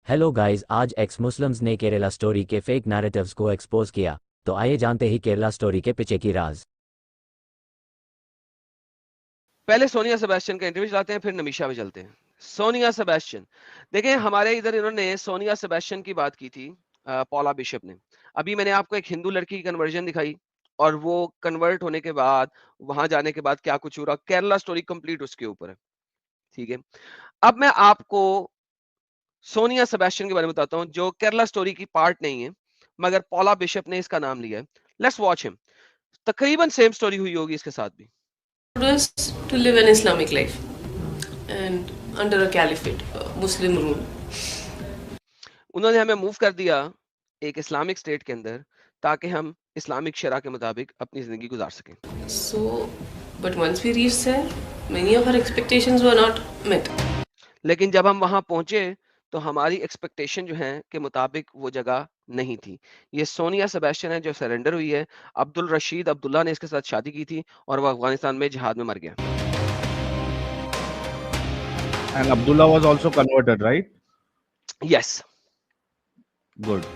Hello guys, आज x Muslims ने Kerala story के फेक नैरेटिव्स को एक्सपोज किया। तो आइए जानते ही केरला स्टोरी के पीछे की राज। पहले सोनिया सेबेस्टियन का इंटरव्यू चलाते हैं, फिर नमीशा में चलते हैं। सोनिया सेबेस्टियन, देखें हमारे इधर इन्होंने सोनिया सेबेस्टियन की बात की थी पॉला बिशप ने। अभी मैंने आपको एक हिंदू लड़की की कन्वर्जन दिखाई और वो कन्वर्ट होने के बाद वहां जाने के बाद क्या कुछ हुआ, केरला स्टोरी कंप्लीट उसके ऊपर है। ठीक है, अब मैं आपको सोनिया सेबेस्टियन के बारे में बताता हूं जो केरला स्टोरी की पार्ट नहीं है, मगर पॉला बिशप ने इसका नाम लिया है। Let's watch him. तकरीबन सेम स्टोरी हुई होगी इसके साथ भी। Was to live an Islamic life and under a caliphate, Muslim rule. उन्होंने हमें मूव कर दिया एक इस्लामिक स्टेट के अंदर ताकि हम इस्लामिक शरा के मुताबिक अपनी जिंदगी गुजार सकें। So, but once we reached there, many of our expectations were not met. लेकिन जब हम वहां पहुंचे तो हमारी एक्सपेक्टेशन जो है के मुताबिक वो जगह नहीं थी। ये सोनिया सेबेस्टियन है जो सरेंडर हुई है। अब्दुल रशीद अब्दुल्ला ने इसके साथ शादी की थी और वो अफगानिस्तान में जिहाद में मर गया। And Abdullah was also converted, right? Yes. Good.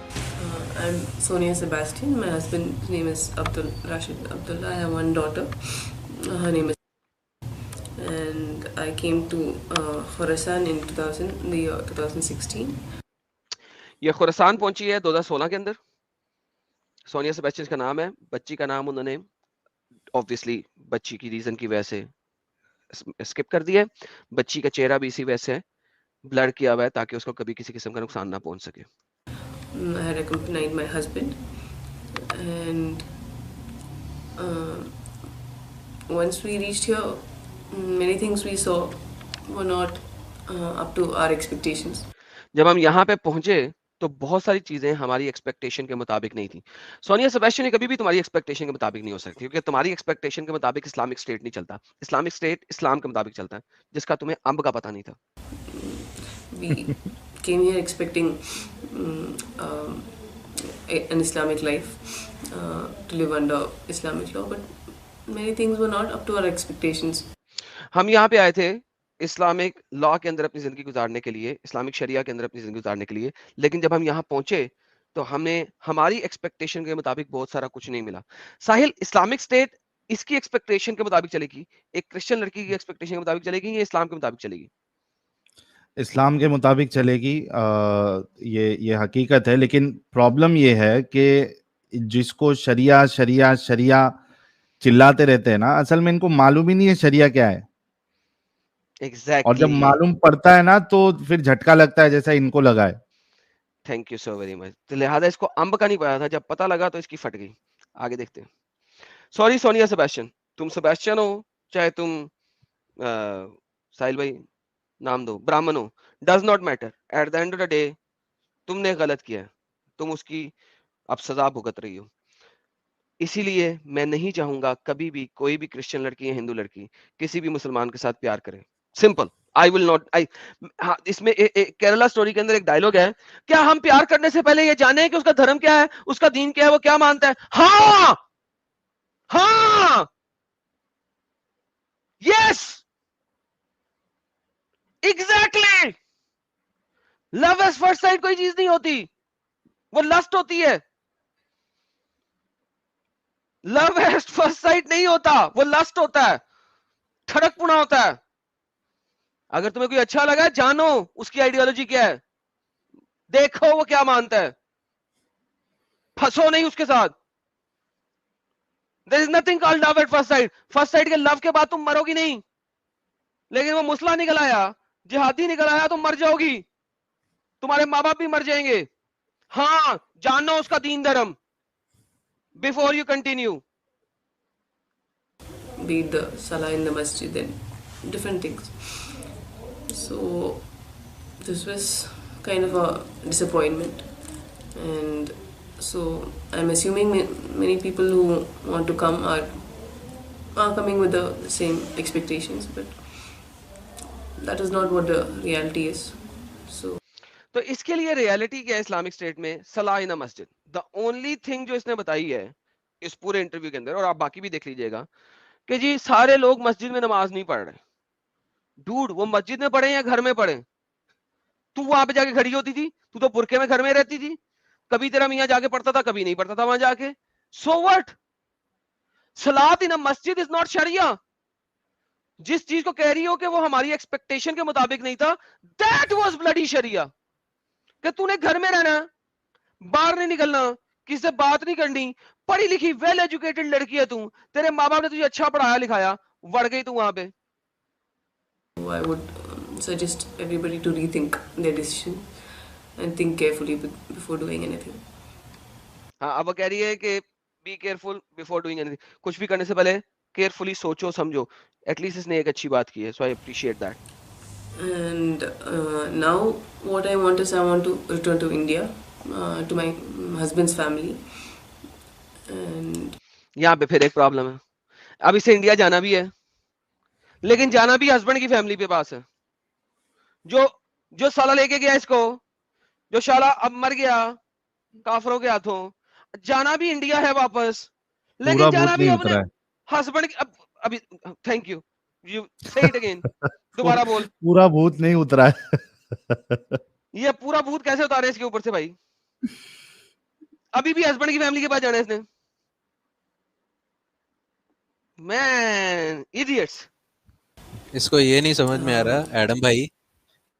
I'm Sonia Sebastian. My husband's name is Abdul Rashid Abdullah. I have one daughter. Her name is. And I came to Khorasan in 2016. ये खुरासान पहुंची है 2016 के अंदर। Sonia Sebastian का नाम है। बच्ची का नाम उन्होंने ऑब्वियसली बच्ची की रीजन की वजह से स्किप कर दिया है। बच्ची का चेहरा भी इसी वजह से ब्लर किया हुआ है ताकि उसको कभी किसी किस्म का नुकसान ना पहुंच सके। I had accompanied my husband, and once we reached here, many things we saw were not up to our expectations. जब हम यहाँ पे पहुंचे तो बहुत सारी चीजें हमारी एक्सपेक्टेशन के मुताबिक नहीं थी। सोनिया सेबेस्टियन ने कभी भी तुम्हारी एक्सपेक्टेशन के मुताबिक नहीं हो सकती, क्योंकि तुम्हारी एक्सपेक्टेशन के मुताबिक इस्लामिक स्टेट नहीं चलता। इस्लामिक स्टेट इस्लाम के मुताबिक चलता है, जिसका तुम्हें अंब का पता नहीं था। We came here expecting an Islamic life, to live under Islamic law, but many things were not up to our expectations. हम यहाँ पे आए थे इस्लामिक लॉ के अंदर अपनी जिंदगी गुजारने के लिए, इस्लामिक शरिया के अंदर अपनी जिंदगी गुजारने के लिए, लेकिन जब हम यहाँ पहुंचे तो हमें हमारी एक्सपेक्टेशन के मुताबिक बहुत सारा कुछ नहीं मिला। साहिल, इस्लामिक स्टेट इसकी एक्सपेक्टेशन के मुताबिक चलेगी, एक क्रिश्चियन लड़की की एक्सपेक्टेशन के मुताबिक चलेगी, या इस्लाम के मुताबिक चलेगी? इस्लाम के मुताबिक चलेगी। ये हकीकत है, लेकिन प्रॉब्लम ये है कि जिसको शरिया शरिया शरिया चिल्लाते रहते हैं ना, असल में इनको मालूम ही नहीं है शरिया क्या है। और जब एग्जैक्टली। मालूम पड़ता है ना तो फिर झटका लगता है, जैसा इनको लगा है। Thank you so very much. तो लिहाजा इसको अंब का नहीं पता था, जब पता लगा तो इसकी फट गई। आगे देखते हैं। सॉरी सोनिया सेबेस्टियन, तुम सेबेस्टियन हो चाहे तुम साहिल भाई नाम दो, ब्राह्मण हो, does not matter. Eight the end of the day तुमने गलत किया है, तुम उसकी अब सजा भुगत रही हो। इसीलिए मैं नहीं चाहूंगा कभी भी कोई भी क्रिश्चियन लड़की या हिंदू लड़की किसी भी मुसलमान के साथ प्यार करे। Simple. I will not I. इसमें केरला स्टोरी के अंदर एक डायलॉग है, क्या हम प्यार करने से पहले ये जाने कि उसका धर्म क्या है, उसका दीन क्या है, वो क्या मानता है? हाँ, हाँ, yes, exactly. Love at first site कोई चीज नहीं होती, वो लस्ट होती है। लव एट फर्स्ट साइट नहीं होता, वो लस्ट होता है, ठड़कपुना होता है। अगर तुम्हें कोई अच्छा लगा, जानो उसकी आइडियोलॉजी क्या है, देखो वो क्या मानता है, फंसो नहीं उसके साथ। There is nothing called love at first sight. First sight के लव के बाद तुम मरोगी नहीं, लेकिन वो मुसला निकल आया, जिहादी निकल आया, तुम मर जाओगी, तुम्हारे माँ बाप भी मर जाएंगे। हाँ, जानो उसका दीन धर्म before you continue. Be it the salah in the masjid and different things. So this was kind of a disappointment, and so I'm assuming many people who want to come are coming with the same expectations, but that is not what the reality is. So तो इसके लिए reality क्या है Islamic state में? सलाह इन मस्जिद। The only thing जो इसने बताई है इस पूरे इंटरव्यू के अंदर, और आप बाकी भी देख लीजिएगा, कि जी सारे लोग मस्जिद में नमाज नहीं पढ़ रहे। डूड, वो मस्जिद में पढ़े या घर में पढ़े, तू वहां पे जाके खड़ी होती थी, तू तो बुरके में घर में रहती थी, कभी तेरा मियां जाके पढ़ता था, कभी नहीं पढ़ता था वहां जाके। So what? सलात इन अ मस्जिद इज नॉट शरिया। जिस चीज को कह रही हो कि वो हमारी एक्सपेक्टेशन के मुताबिक नहीं था, दैट वाज ब्लडी शरिया। कि तूने घर में रहना, बाहर नहीं निकलना, किसी से बात नहीं करनी, पढ़ी लिखी वेल एजुकेटेड लड़की है तू, तेरे माँ बाप ने तुझे अच्छा पढ़ाया लिखाया, बढ़ गई तू वहां पे। I would suggest everybody to rethink their decision and think carefully before doing anything. हाँ, अब वो कह रही है कि be careful before doing anything, कुछ भी करने से पहले केयरफुली सोचो समझो। एटलीस्ट इसने एक अच्छी बात की है, so I appreciate that. And now what I want is I want to return to India, to my husband's family. And यहाँ पे फिर एक प्रॉब्लम है, अब इसे इंडिया जाना भी है, लेकिन जाना भी हस्बैंड की फैमिली के पास है। जो जो साला लेके गया इसको, जो साला अब मर गया काफरों के हाथों, जाना भी इंडिया है वापस, पूरा लेकिन जाना भूत भी नहीं अपने उतरा है। हस्बैंड अब अभी। थैंक यू, यू से इट अगेन, दोबारा बोल। पूरा भूत नहीं उतरा है। ये पूरा भूत कैसे उतारे इसके ऊपर से भाई? अभी भी हस्बैंड की फैमिली के पास जाना है इसने। Man idiots. इसको ये नहीं समझ में आ रहा एडम भाई,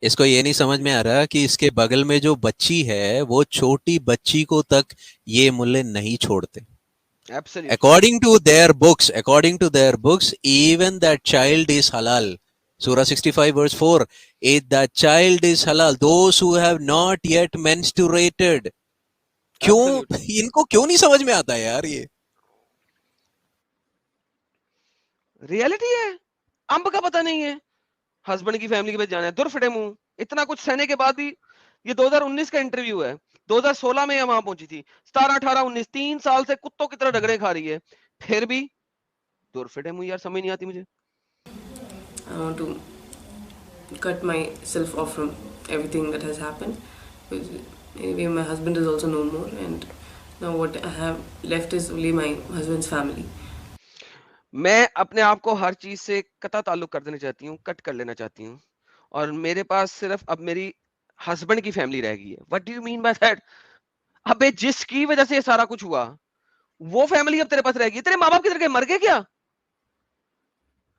इसको ये नहीं समझ में आ रहा कि इसके बगल में जो बच्ची है वो छोटी बच्ची को तक ये मुल्ले नहीं छोड़ते। Absolutely. According to their books, even that child is halal. Surah 65 verse 4, that child is halal. Those who have not yet menstruated. क्यों इनको क्यों नहीं समझ में आता यार? ये रियलिटी है, अंब का पता नहीं है। हस्बैंड की फैमिली के पास जाना है, दुर फटे मुंह। इतना कुछ सहने के बाद भी, ये 2019 का इंटरव्यू है, 2016 में वहां पहुंची थी, 17, 18, 19, 3 साल से कुत्तों की तरह डगरे खा रही है, फिर भी दुर फटे मुंह। यार समझ नहीं आती मुझे। I want to cut myself off from everything that has happened. Anyway, my husband is also no more, and now what I have left is only my husband's family. मैं अपने आप को हर चीज से कता ताल्लुक कर देना चाहती हूँ, कट कर लेना चाहती हूँ, और मेरे पास सिर्फ अब मेरी हस्बैंड की फैमिली रह गई है। What do you mean by that? अबे जिसकी वजह से ये सारा कुछ हुआ, वो फैमिली अब तेरे पास रह गई। तेरे माँ बाप किधर गए? मर गए क्या?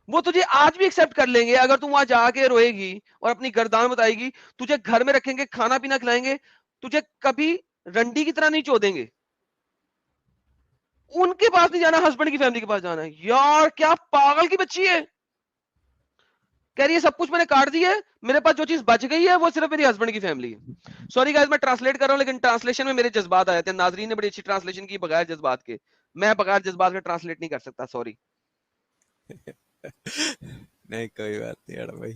वो तुझे आज भी एक्सेप्ट कर लेंगे अगर तू वहां जाके रोएगी और अपनी गर्दान बताएगी, तुझे घर में रखेंगे, खाना पीना खिलाएंगे, तुझे कभी रंडी की तरह नहीं चोदेंगे। उनके पास नहीं जाना, हस्बैंड की फैमिली के पास जाना है। यार क्या पागल की बच्ची है। कह रही है सब कुछ मैंने काट दिया है, मेरे पास जो चीज बच गई है वो सिर्फ मेरी हस्बैंड की फैमिली है। सॉरी गाइस, मैं ट्रांसलेट कर रहा हूं, लेकिन ट्रांसलेशन में मेरे जज्बात आए थे। नाजरीन ने बड़ी अच्छी ट्रांसलेशन की बगैर जज्बात के। मैं बगैर जज्बात के ट्रांसलेट नहीं कर सकता, सॉरी। नहीं कोई बात नहीं एडम भाई।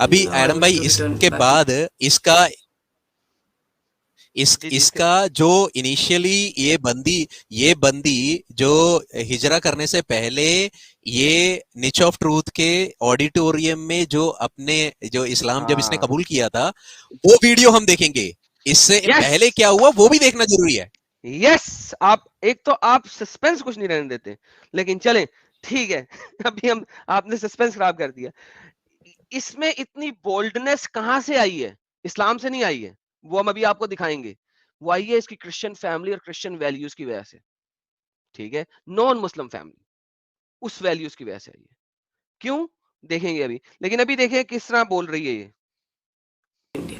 अभी Now I एडम wish भाई to return इसके back बाद इसका जी, जी, इसका जो इनिशियली ये बंदी जो हिजरा करने से पहले ये निच ऑफ ट्रूथ के ऑडिटोरियम में जो अपने जो इस्लाम जब इसने हाँ। कबूल किया था वो वीडियो हम देखेंगे। इससे Yes! पहले क्या हुआ वो भी देखना जरूरी है। यस, आप एक तो आप सस्पेंस कुछ नहीं रहने देते, लेकिन चलें ठीक है। अभी हम आपने सस्पेंस खराब कर दिया। इसमें इतनी बोल्डनेस कहां से आई है? इस्लाम से नहीं आई है, वो हम अभी आपको दिखाएंगे। वो आई है इसकी क्रिश्चियन फैमिली और क्रिश्चियन वैल्यूज की वजह से। ठीक है, नॉन मुस्लिम फैमिली, उस वैल्यूज की वजह से आई है। क्यों देखेंगे अभी, लेकिन अभी देखें किस तरह बोल रही है ये। India.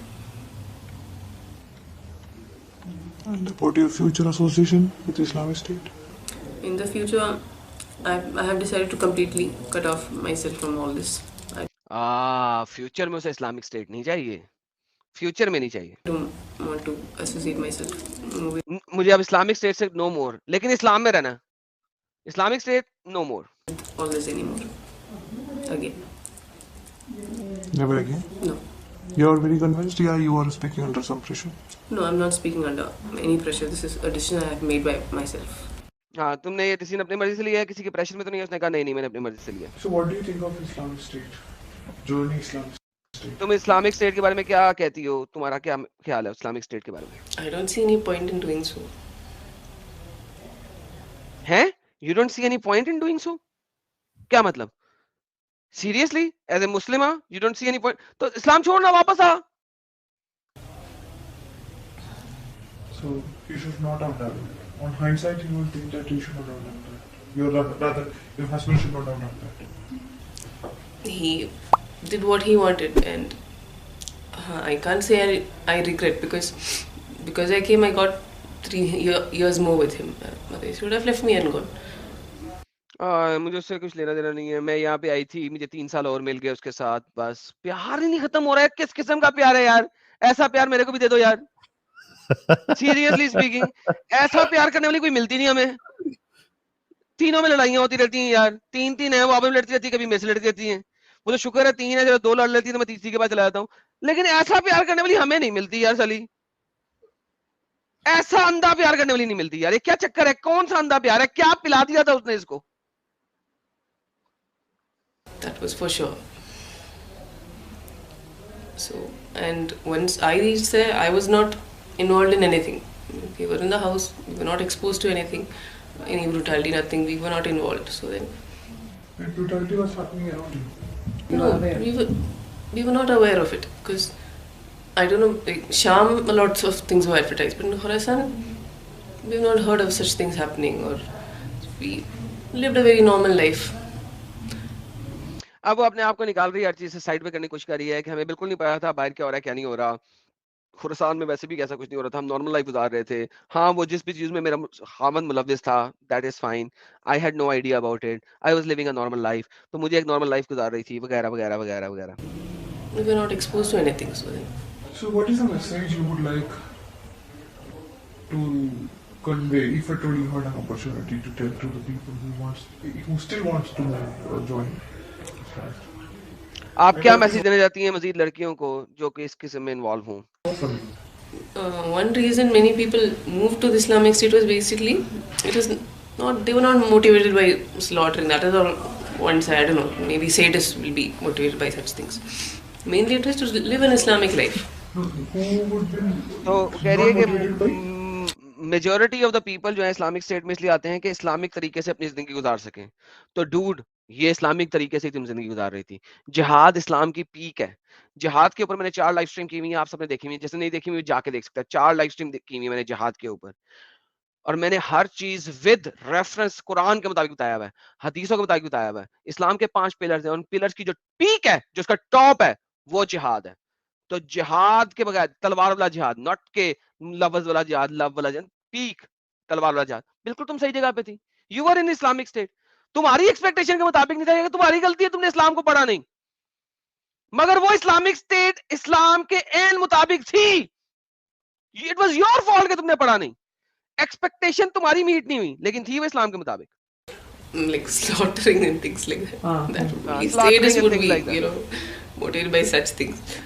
And about your future association with Islamic State? In the future, I have decided to completely cut off myself from all this. I future में उसे इस्लामिक स्टेट नहीं चाहिए, फ्यूचर में नहीं चाहिए। don't want to associate myself with मुझे अब Islamic State से नो मोर, लेकिन इस्लाम में रहना। Islamic State no more. all this anymore. Again, Never again? no. You are very convinced? Yeah, you are speaking under some pressure. No, I'm not speaking under any pressure. This is a decision I have made by myself. हाँ, तुमने ये decision अपनी मर्जी से लिया है, किसी के प्रेशर में तो नहीं है? उसने कहा नहीं नहीं मैंने अपनी मर्जी से लिया। So, what do you think of Islamic State? Joining Islamic State? तुम इस्लामिक स्टेट के बारे में क्या कहती हो? तुम्हारा क्या ख्याल है इस्लामिक स्टेट के बारे में? I don't see any point in doing so. हैं? You don't see any point in doing so? क्या मतलब? Seriously as a Muslim you don't see any point? तो इस्लाम छोड़ना, वापस आ। So you should not have done it. On hindsight, you would think that you should not have done that. Rather, your husband should not have done that. He did what he wanted, and I can't say I regret, because I came, I got 3 years more with him. They should have left me and gone. मुझे उससे कुछ लेना देना नहीं है। मैं यहाँ पे आई थी, मुझे 3 साल और मिल गए उसके साथ, बस प्यार ही नहीं खत्म हो रहा है। किस किस्म का प्यार है यार? ऐसा प्यार मेरे को भी दे दो यार। सीरियसली स्पीकिंग, ऐसा प्यार करने वाली कोई मिलती नहीं हमें। तीनों में लड़ाइयां होती रहती हैं यार। 3 है, वो आपस में लड़ती रहती है, कभी मेरे से लड़ती रहती हैं। मुझे शुक्र है 3 है, जब 2 लड़ लेती है तो मैं तीसरी के पास चला जाता हूँ। लेकिन ऐसा प्यार करने वाली हमें नहीं मिलती यार साली। ऐसा अंधा प्यार करने वाली नहीं मिलती यार। ये क्या चक्कर है? कौन सा अंधा प्यार है? क्या पिला दिया था उसने इसको? That was for sure. So, and once I reached there, I was not involved in anything. We were in the house, we were not exposed to anything, any brutality, nothing. We were not involved. So then, And brutality was happening around you. no, we were not aware of it, because I don't know. Like, Sham, lots of things were advertised, but in Khorasan, we've not heard of such things happening, or we lived a very normal life. अब वो अपने आप को निकाल रही है, हर चीज से साइड पे करने की कोशिश कर रही है कि हमें बिल्कुल नहीं पता था बाहर क्या हो रहा है, क्या नहीं हो रहा। खुरासान में वैसे भी ऐसा कुछ नहीं हो रहा था, हम नॉर्मल लाइफ गुजार रहे थे। हाँ, वो जिस भी चीज में मेरा खामन मुलव्विस था, that is fine. I had no idea about it. I was living a normal life. तो मुझे एक नॉर्मल लाइफ गुजार रही थी, वगैरह वगैरह वगैरह वगैरह। We were not exposed to anything. So then, So what is the message you would like to convey, if at all you had an opportunity to tell to the people who still wants to join? आप क्या message देना चाहती हैं मजीद लड़कियों को जो कि इस किस्म में इन्वॉल्व हों? one reason many people moved to the Islamic State was basically they were not motivated by slaughtering. That is all one side. I don't know. Maybe sadists will be motivated by such things. Mainly it was to live an Islamic life. Who would be तो कह रही है not motivated by? कि majority of the people जो है Islamic state में इसलिए आते हैं कि इस्लामिक तरीके से अपनी जिंदगी गुजार सकें। तो डूड, ये इस्लामिक तरीके से तुम जिंदगी गुजार रही थी। जिहाद इस्लाम की पीक है। जिहाद के ऊपर मैंने 4 लाइव स्ट्रीम की हुई है, आप सबने देखी हुई है। जैसे नहीं देखी हुई जाके देख सकता है। 4 लाइव स्ट्रीम की हुई है मैंने जिहाद के ऊपर, और मैंने हर चीज विद रेफरेंस कुरान के मुताबिक बताया हुआ है, हदीसों के मुताबिक बताया हुआ है। इस्लाम के 5 पिलर्स हैं, उन पिलर्स की जो पीक है, जो उसका टॉप है, वो जिहाद है। तो जिहाद के बगैर, तलवार वाला जिहाद, नॉट के लफ्ज वाला जिहाद, लव वाला जिहाद, पीक तलवार वाला जिहाद। बिल्कुल तुम सही जगह पे थी। You were in Islamic state. तुम्हारी एक्सपेक्टेशन के मुताबिक नहीं था, तुम्हारी गलती है, तुमने इस्लाम को पढ़ा नहीं। मगर वो इस्लामिक स्टेट इस्लाम के एन मुताबिक थी। इट वाज योर फॉल्ट कि तुमने पढ़ा नहीं। एक्सपेक्टेशन तुम्हारी मीट नहीं हुई, लेकिन थी वो इस्लाम के मुताबिक। Like slaughtering and things like that. That would be, slaughtering sadists and would things be, like that. you know, motivated by such things.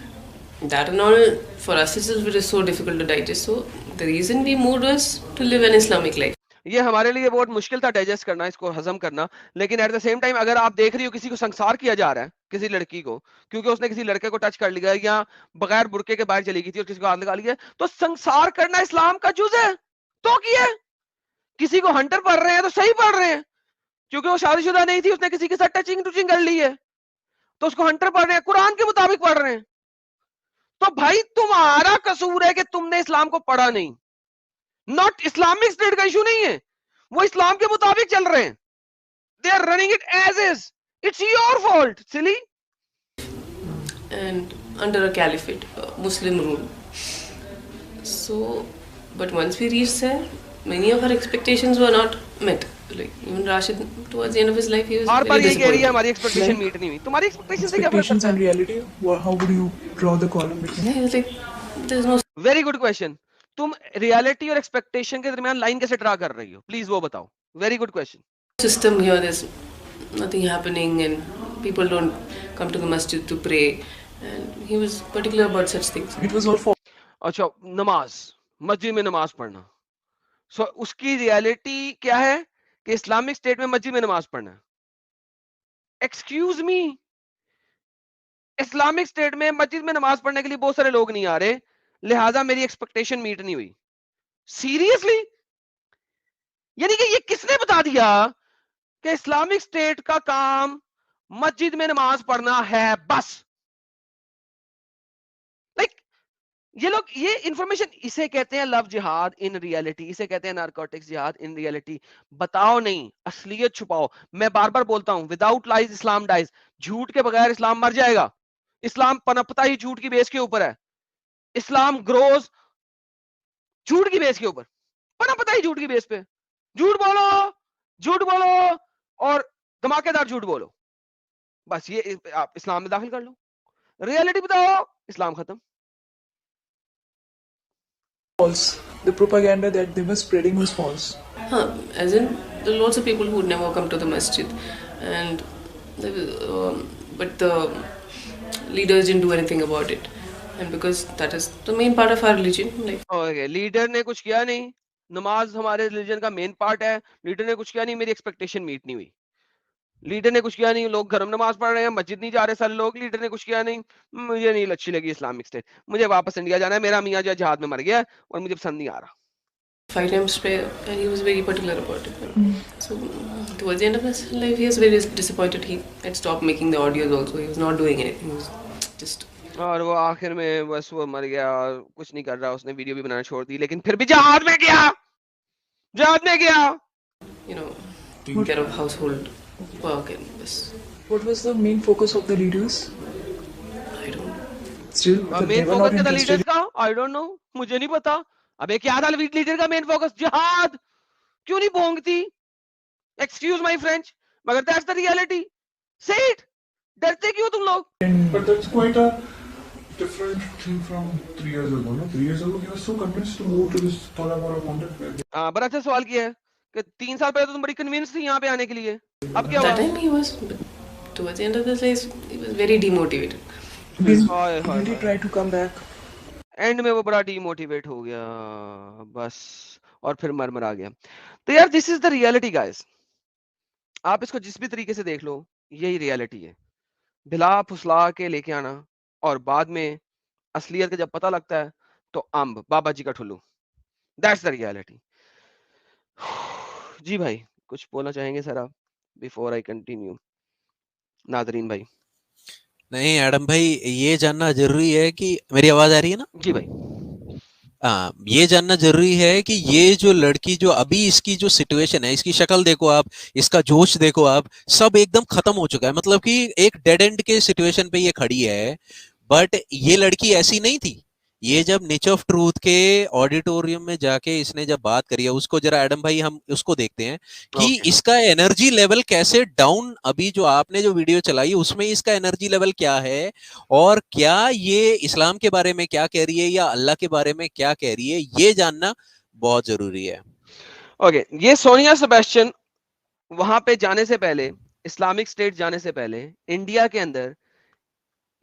That and all, for us it is so difficult to digest. So the reason we moved was to live an Islamic life. ये हमारे लिए बहुत मुश्किल था digest करना, इसको हजम करना। लेकिन एट द सेम टाइम अगर आप देख रही हो किसी को संसार किया जा रहा है, किसी लड़की को, क्योंकि उसने किसी लड़के को टच कर लिया या बगैर बुरके के बाहर चली गई थी और किसी को हाथ लगा लिया, तो संसार करना इस्लाम का जुज है। तो किया किसी को हंटर पढ़ रहे हैं तो सही पढ़ रहे हैं, क्योंकि वो शादीशुदा नहीं थी, उसने किसी के साथ टचिंग टूचिंग कर ली है, तो उसको हंटर पढ़ रहे हैं, कुरान के मुताबिक पढ़ रहे हैं। तो भाई तुम्हारा कसूर है कि तुमने इस्लाम को पढ़ा नहीं। नॉट इस्लामिक स्टेट का इशू नहीं है, वो इस्लाम के मुताबिक चल रहे हैं। They are running it as is. It's your fault silly. And under a caliphate, Muslim rule. So, but once we reached there, many of our expectations were not met. Like even Rashid, towards the end of his life, he was her bar very ये कह रही है disappointed. हमारी expectation meet नहीं हुई। तुम्हारी expectation से क्या फर्क Expectations पड़ता and है? reality, how would you draw the column between? He was like, there's no very good question. तुम रियलिटी और एक्सपेक्टेशन के दरमियान लाइन कैसे ड्रा कर रही हो, प्लीज वो बताओ। Very good question. system here. There's nothing happening, and people don't come to the masjid to pray. And he was particular about such things. It was all for अच्छा, नमाज, मस्जिद में नमाज पढ़ना। सो उसकी रियलिटी क्या है कि इस्लामिक स्टेट में मस्जिद में नमाज पढ़ना है। एक्सक्यूज मी, इस्लामिक स्टेट में मस्जिद में नमाज पढ़ने के लिए बहुत सारे लोग नहीं आ रहे, लिहाजा मेरी एक्सपेक्टेशन मीट नहीं हुई। सीरियसली? यानी कि ये किसने बता दिया कि इस्लामिक स्टेट का काम मस्जिद में नमाज पढ़ना है बस। लाइक ये लोग, ये इंफॉर्मेशन, इसे कहते हैं लव जिहाद इन रियलिटी, इसे कहते हैं नारकोटिक्स जिहाद इन रियलिटी। बताओ नहीं, असलियत छुपाओ। मैं बार बार बोलता हूं, विदाउट लाइज इस्लाम डाइज। झूठ के बगैर इस्लाम मर जाएगा। इस्लाम पनपता ही झूठ की बेस के ऊपर है। इस्लाम ग्रोज झूठ की बेस के ऊपर, पनपता ही झूठ की बेस पे। झूठ बोलो, झूठ बोलो और धमाकेदार झूठ बोलो, बस ये आप इस्लाम में दाखिल कर लो। रियलिटी बताओ, इस्लाम खत्म। False. The propaganda that they were spreading was false. As in, there are lots of people who would never come to the masjid, and but the leaders didn't do anything about it, and because that is the main part of our religion. Like, okay, leader ने कुछ किया नहीं। नमाज हमारे religion का main part है, leader ने कुछ किया नहीं, मेरी एक्सपेक्टेशन मीट नहीं हुई। लीडर ने कुछ किया नहीं, लोग घर में नमाज पढ़ रहे हैं, मस्जिद नहीं जा रहे सारे लोग, लीडर ने कुछ किया नहीं। मुझे नहीं अच्छी लगी इस्लामिक स्टेट, मुझे वापस इंडिया जाना है, मेरा मियाँ जो है जहाद में मर गया है और मुझे पसंद नहीं आ रहा। 5 times prayer, and he was very particular about it. So towards the end of his life, he was very disappointed. He had stopped making the audios also. He was not doing anything. He was just, और वो आखिर में बस वो मर गया और कुछ नहीं कर रहा, उसने वीडियो भी बनाना छोड़ दी, लेकिन फिर भी जहाद में गया, जहाद में गया। you know, taking care of household work and this. What was the main focus of the leaders? I don't know. Still, they main were focus not क्या था interested. लीडर्स का? आई डोंट नो, मुझे नहीं पता। अबे क्या था लीडर का मेन फोकस? जिहाद। क्यों नहीं बोंगती? एक्सक्यूज माय फ्रेंच, मगर दैट्स द रियलिटी। से इट, डरते क्यों तुम लोग? But that's quite a different thing from 3 years ago. No, 3 years ago he was so convinced to move to this Thoda Mora content. हाँ, बड़ा अच्छा सवाल किया है कि 3 साल पहले तो तुम बड़ी कन्विंस थी यहाँ पे आने के लिए, अब क्या That हुआ? time he was, but towards the end of his life, he was very demotivated. Hi hi Did he try to come back? And में वो बड़ा डीमोटिवेट हो गया बस, और फिर मर आ गया। तो यार this is the reality guys, आप इसको जिस भी तरीके से देख लो, यही रियलिटी है। भिला फुसला के लेके आना और बाद में असलियत का जब पता लगता है तो अम्ब बाबा जी का ठुल्लू, दैट्स द रियलिटी। जी भाई, कुछ बोलना चाहेंगे सर आप बिफोर आई कंटिन्यू? नाजरीन भाई। नहीं एडम भाई, ये जानना जरूरी है कि मेरी आवाज आ रही है ना? जी भाई। हाँ, ये जानना जरूरी है कि ये जो लड़की, जो अभी इसकी जो सिचुएशन है, इसकी शक्ल देखो आप, इसका जोश देखो आप, सब एकदम खत्म हो चुका है। मतलब कि एक डेड एंड के सिचुएशन पे ये खड़ी है। बट ये लड़की ऐसी नहीं थी। ये जब निच ऑफ ट्रूथ के ऑडिटोरियम में जाके इसने जब बात करी है, उसको जरा एडम भाई हम उसको देखते हैं कि Okay. इसका एनर्जी लेवल कैसे डाउन, अभी जो आपने जो वीडियो चलाई उसमें इसका एनर्जी लेवल क्या है, और क्या ये इस्लाम के बारे में क्या कह रही है या अल्लाह के बारे में क्या कह रही है, ये जानना बहुत जरूरी है। ओके, ये सोनिया सेबेस्टियन वहां पे जाने से पहले, इस्लामिक स्टेट जाने से पहले, इंडिया के अंदर,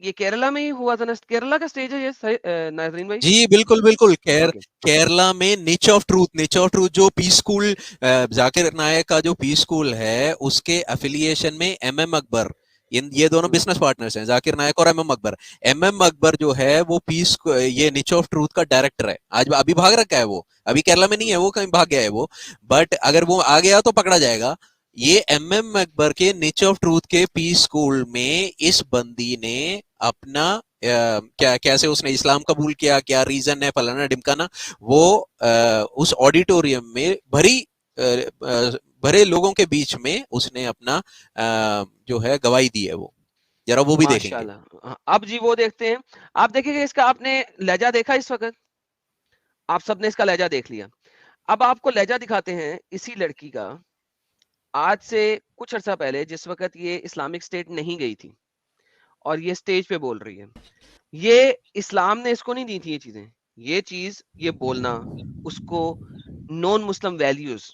ये केरला में ही हुआ था ना? केरला का स्टेज है ये नाजरीन भाई? जी बिल्कुल बिल्कुल। Okay. केरला में निच ऑफ ट्रूथ जो पीस स्कूल, जाकिर नायक का जो पीस स्कूल है, उसके एफिलिएशन में एमएम अकबर, ये दोनों बिजनेस पार्टनर्स हैं, जाकिर नायक और एमएम अकबर। एमएम अकबर जो है वो ये निच ऑफ ट्रूथ का डायरेक्टर है। आज अभी भाग रखा है वो, अभी केरला में नहीं है वो, कहीं भाग गया है वो। बट अगर वो आ गया तो पकड़ा जाएगा। ये एमएम अकबर के निच ऑफ ट्रूथ के पीस स्कूल में इस बंदी ने अपना क्या, कैसे उसने इस्लाम कबूल किया, क्या रीजन है, फलाना ढिमकाना, वो उस ऑडिटोरियम में भरे लोगों के बीच में उसने अपना जो है गवाही दी है। वो जरा वो भी देखेंगे। माशाल्लाह। हाँ, अब जी वो देखते हैं। आप देखेंगे इसका, आपने लहजा देखा इस वक्त, आप सबने इसका लहजा देख लिया। अब आपको लहजा दिखाते हैं इसी लड़की का, आज से कुछ अर्सा पहले, जिस वक्त ये इस्लामिक स्टेट नहीं गई थी और ये स्टेज पे बोल रही है। ये इस्लाम ने इसको नहीं दी थी ये चीजें, ये चीज, ये बोलना उसको non Muslim values,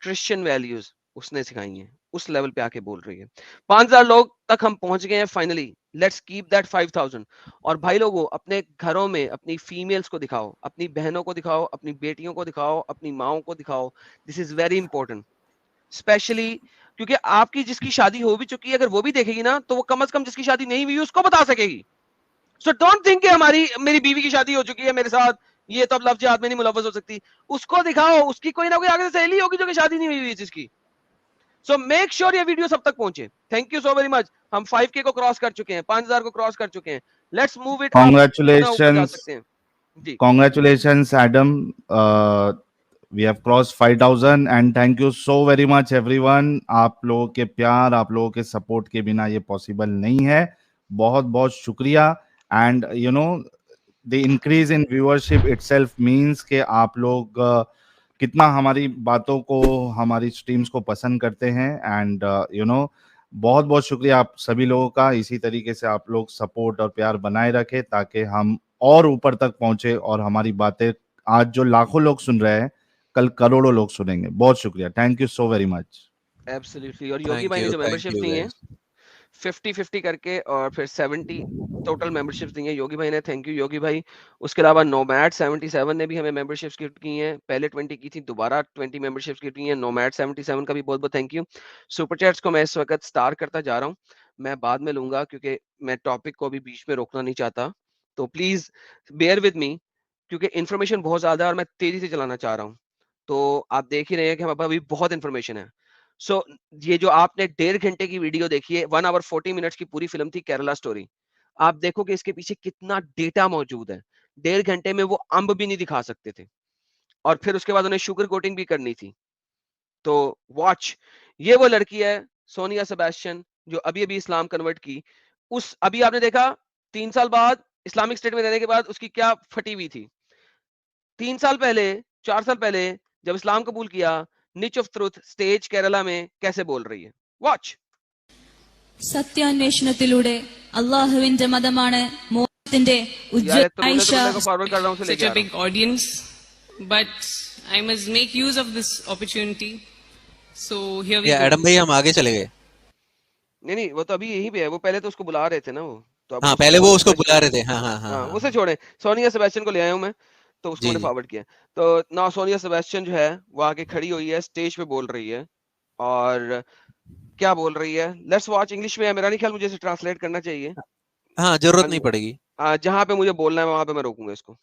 Christian values उसने सिखाई हैं। उस लेवल पे आके बोल रही है। 5000 लोग तक हम पहुंच गए हैं फाइनली, लेट्स कीप दैट 5000। और भाई लोगों, अपने घरों में अपनी फीमेल्स को दिखाओ, अपनी बहनों को दिखाओ, अपनी बेटियों को दिखाओ, अपनी माओ को दिखाओ। This is very important, specially क्योंकि आपकी जिसकी शादी हो भी चुकी है, अगर वो भी देखेगी ना, तो वो कम से कम जिसकी शादी नहीं हुई उसको बता सकेगी। सो डोंट थिंक कि मेरी बीवी की शादी हो चुकी है मेरे साथ, ये तब लव जिहाद में नहीं मुलव्वस हो सकती। उसको दिखाओ, उसकी कोई ना कोई आगे से सहेली होगी जो कि शादी नहीं हुई हुई जिसकी। सो मेक श्योर ये वीडियो सब तक पहुंचे। Thank you so very much. हम 5K को क्रॉस कर चुके हैं, 5000 को क्रॉस कर चुके हैं। लेट्स मूव इट अप, ऊपर जा सकते हैं जी। Congratulations, Adam. We have crossed 5,000 and thank you so very much everyone. आप लोगों के प्यार, आप लोगों के सपोर्ट के बिना ये पॉसिबल नहीं है। बहुत बहुत शुक्रिया। And you know the increase in viewership itself means कि आप लोग कितना हमारी बातों को, हमारी स्ट्रीम्स को पसंद करते हैं। एंड यू नो बहुत बहुत शुक्रिया आप सभी लोगों का। इसी तरीके से आप लोग सपोर्ट और प्यार बनाए रखें ताकि हम और ऊपर तक पहुंचे और हमारी बातें आज जो लाखों लोग सुन रहे हैं कल करोड़ों लोग सुनेंगे। बहुत शुक्रिया, thank you so very much. Absolutely. और योगी भाई ने जो मेंबरशिप दी है 50-50 करके और फिर 70 टोटल मेंबरशिप्स दी हैं योगी भाई ने, थैंक यू योगी भाई। उसके अलावा नोमैड 77 ने भी हमें मेंबरशिप्स गिफ्ट की हैं, पहले 20 की थी, दोबारा 20 मेंबरशिप्स गिफ्ट की हैं। नोमैड 77 का भी बहुत बहुत थैंक यू। सुपर चैट्स को मैं इस वक्त स्टार करता जा रहा हूँ, मैं बाद में लूंगा क्योंकि मैं टॉपिक को अभी बीच में रोकना नहीं चाहता, तो प्लीज बेयर विद मी क्योंकि इन्फॉर्मेशन बहुत ज्यादा है और मैं तेजी से चलाना चाह रहा हूँ। तो आप देख ही रहे हैं कि हमारे पास अभी बहुत इन्फॉर्मेशन है। सो ये जो आपने 1.5 घंटे की वीडियो देखी है, 1 आवर 40 मिनट्स की पूरी फिल्म थी केरला स्टोरी। आप देखोगे इसके पीछे कितना डेटा मौजूद है। 1.5 घंटे में वो अंब भी नहीं दिखा सकते थे और फिर उसके बाद उन्हें शुगर कोटिंग भी करनी थी। तो वॉच, ये वो लड़की है सोनिया सेबेस्टियन जो अभी अभी इस्लाम कन्वर्ट की। उस अभी आपने देखा 3 साल बाद इस्लामिक स्टेट में रहने के बाद उसकी क्या फटी हुई थी। 3 साल पहले, 4 साल पहले जब इस्लाम कबूल किया, निच ऑफ ट्रुथ स्टेज केरला में कैसे बोल रही है। वॉच। സത്യാന്വേഷണത്തിലൂടെ അല്ലാഹുവിന്റെ മതമാണ് മോഹത്തിന്റെ यार तो ഉജ്ജ്വല मैं को फॉरवर्ड कर रहा हूं, उसे Such लेके a आ रहा big audience, but I must make use of this opportunity. So here we go. Adam भाई हम आगे चले गए। नहीं नहीं, वो तो अभी यहीं पे है, वो पहले तो उसको बुला रहे थे ना वो, तो अब हाँ उसको पहले वो फॉरवर्ड उसको रिक्वेस्ट बुला करो। रहे थे। हाँ हाँ हाँ, हाँ हाँ। उसे छोड़े, सोनिया सेबेस्टियन को ले आया हूं मैं, तो उसको जी मैंने जी। फॉरवर्ड किया। तो ना सोनिया सेबेस्टियन जो है वो आके खड़ी हुई है, स्टेज पे बोल रही है और क्या बोल रही है। Let's watch. इंग्लिश में है, मेरा नहीं ख्याल मुझे इसे ट्रांसलेट करना चाहिए। हाँ जरूरत नहीं पड़ेगी। जहां पे मुझे बोलना है वहां पे मैं रोकूंगा इसको।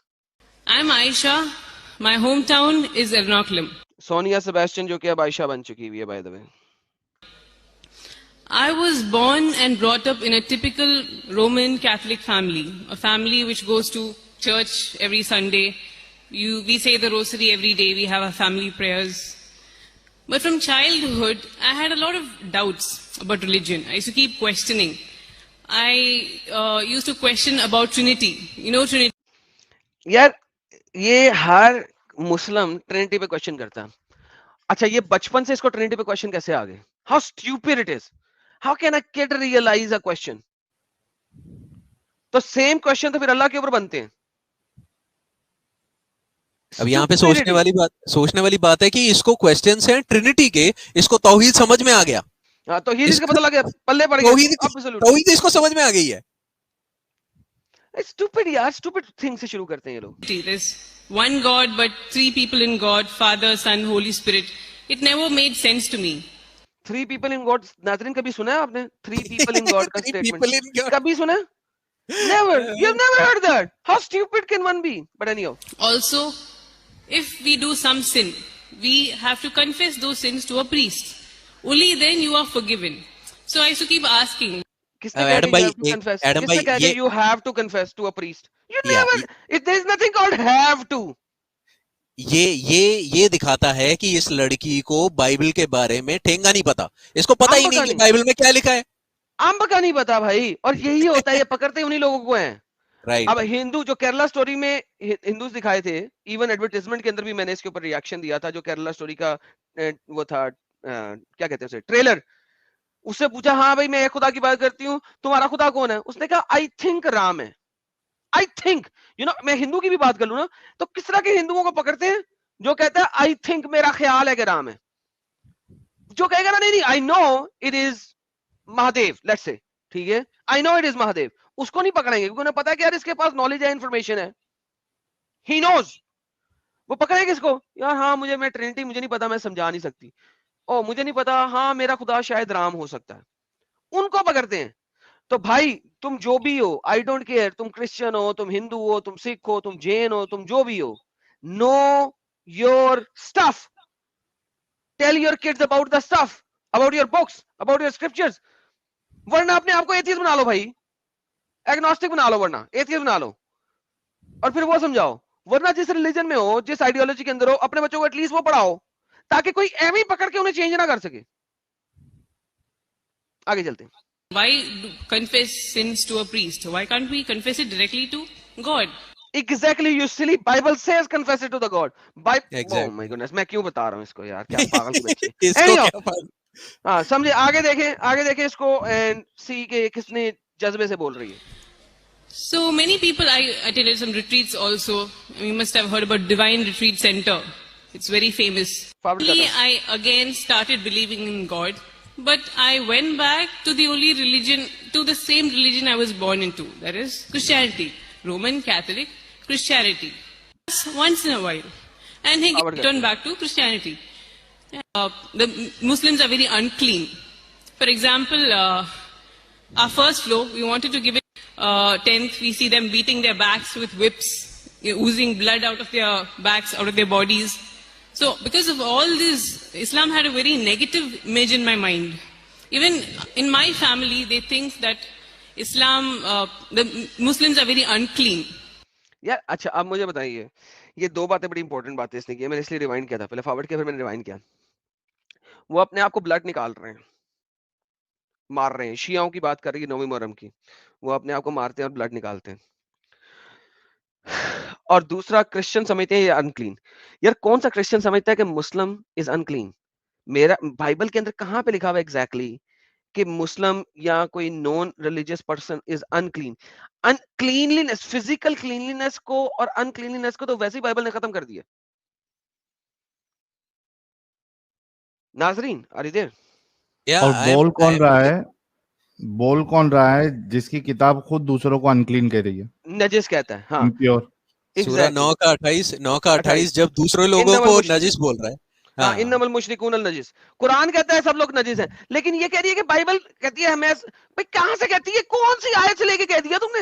I'm Aisha. My hometown is Ernakulam. Sonia Sebastian जो कि अब आयशा बन चुकी हुई है by the way. I was born and brought up in a typical Roman Catholic family, a family which goes to church every Sunday. We say the rosary every day, we have our family prayers. But from childhood, I had a lot of doubts about religion. I used to keep questioning. I used to question about Trinity. You know Trinity? यार ये हर मुस्लिम Trinity पे question करता है। अच्छा ये बचपन से इसको ट्रिनिटी पे क्वेश्चन कैसे आ गए? How stupid it is. How can a kid realize a question? तो सेम क्वेश्चन तो फिर अल्लाह के ऊपर बनते हैं। अब यहाँ पे सोचने वाली बात है कि इसको क्वेश्चंस हैं ट्रिनिटी के, इसको तौहीद समझ में आ गया। हाँ तो ये जिसका पता लग गया, पल्ले पड़ गया। तौहीद इसको समझ में आ गई है। स्टूपिड यार, स्टूपिड थिंग से शुरू करते हैं ये लोग। There's one God but three people in God, Father, Son, Holy Spirit. It never made sense to me. 3 people in God, नाज़रीन कभी सुना है आपने 3 people in God का Three statement? people in God. कभी सुना? Never. You've never heard that. How stupid can one be? But anyhow. Also, if we do some sin, we have to confess those sins to a priest. Only then you are forgiven. So I used to keep asking. किसने कहा Adam कि you भाई, have to confess? Adam किसने भाई, कहा कि ये- you have to confess to a priest? You Yeah, never. There is nothing called have to. ये दिखाता है कि इस लड़की को बाइबल के बारे में ठेंगा नहीं पता। इसको पता ही अंब नहीं का कि नहीं। बाइबल में क्या लिखा है। अंब का नहीं पता भाई, और यही होता है, ये पकड़ते उन्हीं लोगों को हैं। राइट। अब हिंदू जो केरला स्टोरी में हिंदूज दिखाए थे, इवन एडवर्टाइजमेंट के अंदर भी मैंने इसके ऊपर रिएक्शन दिया था, जो केरला स्टोरी का वो था क्या कहते हैं उसे, ट्रेलर। उससे पूछा हाँ भाई मैं खुदा की बात करती हूँ, तुम्हारा खुदा कौन है? उसने कहा आई थिंक राम है। आई थिंक, यू नो, मैं हिंदू की भी बात कर लूं ना, तो किस तरह के हिंदुओं को पकड़ते हैं जो कहता है आई थिंक, मेरा ख्याल है कि राम है। जो कहेगा ना नहीं नहीं I know it is Mahadev, let's say, ठीक है, I know it is Mahadev, उसको नहीं पकड़ेंगे क्योंकि उन्हें पता है कि यार इसके पास नॉलेज है, इंफॉर्मेशन है, ही नोज। वो पकड़ेगा किसको? यार हाँ मुझे, मैं ट्रिनिटी मुझे नहीं पता, मैं समझा नहीं सकती। ओ मुझे नहीं पता, हाँ मेरा खुदा शायद राम हो सकता है। उनको पकड़ते हैं। तो भाई तुम जो भी हो, आई डोंट केयर, तुम क्रिश्चियन हो, तुम हिंदू हो, तुम सिख हो, तुम जैन हो, तुम जो भी हो, know your stuff, tell your kids about the stuff. about your books, about your scriptures. वरना अपने आप को एथियस्ट बना लो भाई, एग्नोस्टिक बना लो, वरना एथियस्ट बना लो और फिर वो समझाओ। वरना जिस रिलीजन में हो, जिस आइडियोलॉजी के अंदर हो, अपने बच्चों को एटलीस्ट वो पढ़ाओ ताकि कोई एवं ही पकड़ के उन्हें चेंज ना कर सके। आगे चलते हैं। Why confess sins to a priest? Why can't we confess it directly to God? Exactly, you silly. Bible says confess it to the God. Exactly. Oh my goodness, मैं क्यों बता रहा हूँ इसको यार, क्या पागल के बच्चे। इसको Anyhow, क्या पागल? हाँ समझे, आगे देखें इसको एंड सी के किसने जज्बे से बोल रही है। So many people, I attended some retreats also. You must have heard about Divine Retreat Center. It's very famous. Forward I again started believing in God, but I went back to the only religion, to the same religion I was born into. That is Christianity, Roman Catholic Christianity. Once in a while, and he Forward returned back to Christianity. The Muslims are very unclean. For example, our first floor, we wanted to give it 10th. We see them beating their backs with whips, oozing blood out of their backs, out of their bodies. So, because of all this, Islam had a very negative image in my mind. Even in my family, they think that Islam, the Muslims are very unclean. यार अच्छा, अब मुझे बताइए, ये दो बातें बड़ी important बातें इसने की, मैंने इसलिए रिवाइंड किया था, पहले फॉरवर्ड किया फिर मैंने रिवाइंड किया। वो अपने आप को ब्लड निकाल रहे हैं, मार रहे हैं। शियाओं की बात कर रही है 9वीं मुहर्रम की, वो अपने आप को मारते हैं और ब्लड निकालते हैं। और दूसरा, क्रिश्चियन समझते हैं ये अनक्लीन। यार कौन सा क्रिश्चियन समझता है कि मुस्लिम इज अनक्लीन? मेरा बाइबल के अंदर कहां पे लिखा हुआ है एग्जैक्टली कि मुस्लिम या कोई non religious person is unclean? Uncleanliness, physical cleanliness को और अनक्लीनलीनेस को तो वैसे ही बाइबल ने खत्म कर दिया। नाजरीन, आर यू देयर? Yeah, और I am- बोल I कौन am- रहा है? बोल कौन रहा है जिसकी किताब खुद दूसरों को अनक्लीन कह रही है, नजिस कहता है, हाँ इम्प्योर? सूरा 9 का 28 जब दूसरे लोगों को नजिस बोल रहा है। हाँ, इन्नमल मुशरिकून अल नजिस। कुरान कहता है सब लोग नजिस हैं, लेकिन ये कह रही है कि बाइबल कहती है हमें। भाई कहां से कहती है? कौन सी आयत से लेके कह दिया तुमने?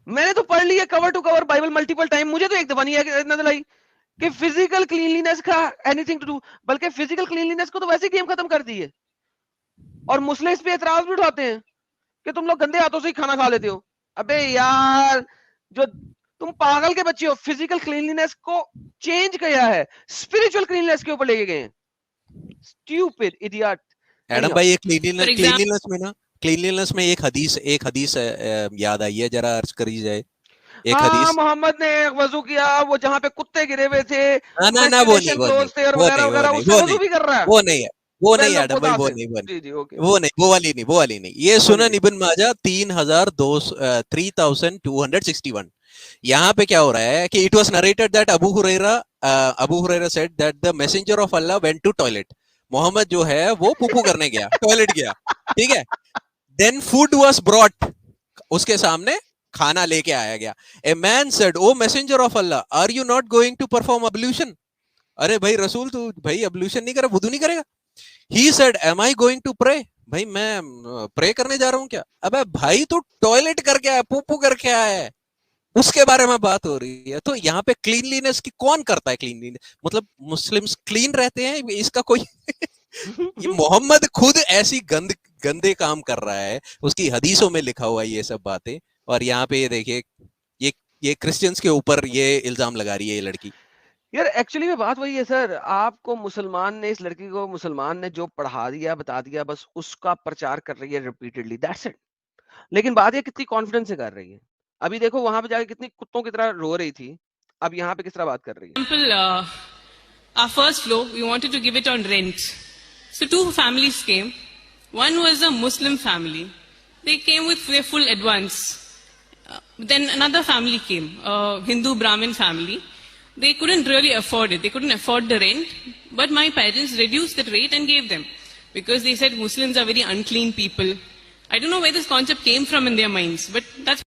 मैंने तो पढ़ लिया cover to cover Bible multiple time, मुझे तो एक दफा नहीं नजर आई कि फिजिकल क्लीनलीनेस का एनीथिंग टू डू, बल्कि फिजिकल क्लीनलीनेस को तो वैसे ही गेम खत्म कर दी है। और मुस्लिम इस पे एतराज भी उठाते हैं कि तुम लोग गंदे हाथों से ही खाना खा लेते हो। अबे यार, जो तुम पागल के बच्चे हो, फिजिकल क्लीनलीनेस को चेंज किया है, स्पिरिचुअल क्लीनलीनेस के ऊपर लेके गए हैं। Stupid idiot. एडम भाई, ये For example- क्लीनलीनेस में एक हदीस याद आई है, जरा अर्ज करी जाए। एक हाँ, हदीस। मोहम्मद ने वजू किया, वो जहां पे कुत्ते गिरे हुए थे, ना वो नहीं, वजू भी कर रहा है। वो नहीं है, वो नहीं पहले एडम भाई, वो बता नहीं, जी जी, ओके, वो वाली नहीं। ये सुनन इब्न माजा 3261। यहाँ पे क्या हो रहा है कि it was narrated that Abu Hurairah said that the messenger of Allah went to toilet. Muhammad जो है वो पुपू करने गया, टॉयलेट गया, ठीक है। देन फूड वाज ब्रॉट, उसके सामने खाना लेके आया गया। A man said, O messenger of Allah, are you not going to perform ablution? अरे भाई रसूल, तू भाई अब्ल्यूशन नहीं करा, वुदू नहीं करेगा? He said, am I going to pray? भाई मैं प्रे करने जा रहा हूँ क्या? अबे भाई तू टॉयलेट करके आया, पुपू करके आया है, उसके बारे में बात हो रही है। तो यहाँ पे क्लीनलीनेस की कौन करता है? क्लीनलीनेस मतलब मुस्लिम्स क्लीन रहते हैं, इसका कोई ये मोहम्मद खुद ऐसी गंदे काम कर रहा है, उसकी हदीसों में लिखा हुआ है ये सब बातें, और यहाँ पे ये देखिए ये क्रिश्चियंस के ऊपर ये इल्जाम लगा रही है ये लड़की। यार एक्चुअली में बात वही है सर, आपको मुसलमान ने, इस लड़की को मुसलमान ने जो पढ़ा दिया, बता दिया, बस उसका प्रचार कर रही है रिपीटेडली, दैट्स इट। लेकिन बात ये कितनी कॉन्फिडेंस से कर रही है। अभी देखो वहां पे जाके कितनी कुत्तों की तरह रो रही थी, अब यहाँ पे किस तरह बात कर रही है। example, our first floor, we wanted to give it on rent. So 2 families came. One was a Muslim family. They came with their full advance. Then another family came, a Hindu Brahmin family. They couldn't really afford it. They couldn't afford the rent. But my parents reduced the rate and gave them. Because they said Muslims are very unclean people. I don't know where this concept came from in their minds. But that's...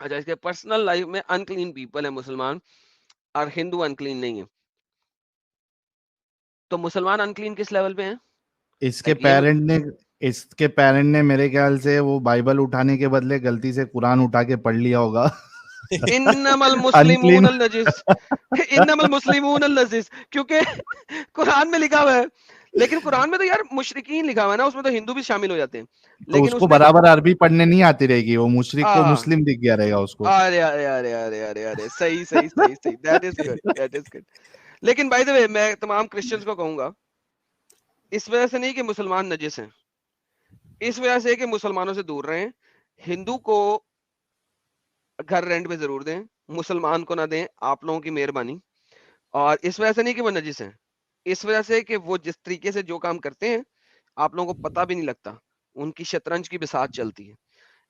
अच्छा, इसके personal life में unclean people है मुसलमान, और Hindu unclean नहीं है। तो मुसलमान अनक्लीन किस लेवल पे हैं? इसके पेरेंट ने मेरे ख्याल से वो बाइबल उठाने के बदले गलती से कुरान उठा के पढ़ लिया होगा इन्नमल मुस्लिमून अल नजिस, इन्नमल मुस्लिमून अल नजिस, क्योंकि कुरान में लिखा हुआ है, लेकिन कुरान में तो यार मुशरिकीन लिखा हुआ है ना, उसमें तो हिंदू भी शामिल हो जाते हैं, तो लेकिन उसको उसमें बराबर अरबी पढ़ने नहीं आती रहेगी, वो मुशरिक को हाँ, मुस्लिम दिख गया रहेगा उसको। अरे अरे अरे अरे अरे अरे, सही सही सही सही, that is good, that is good. लेकिन बाय द वे मैं तमाम क्रिश्चियंस को कहूंगा, इस वजह से नहीं कि मुसलमान नजिस हैं, इस वजह से कि मुसलमानों से दूर रहें, हिंदू को घर रेंट पे जरूर दें, मुसलमान को ना दें, आप लोगों की मेहरबानी। और इस वजह से नहीं कि वो नजिस हैं, इस वजह से कि वो जिस तरीके से जो काम करते हैं आप लोगों को पता भी नहीं लगता, उनकी शतरंज की बिसात चलती है,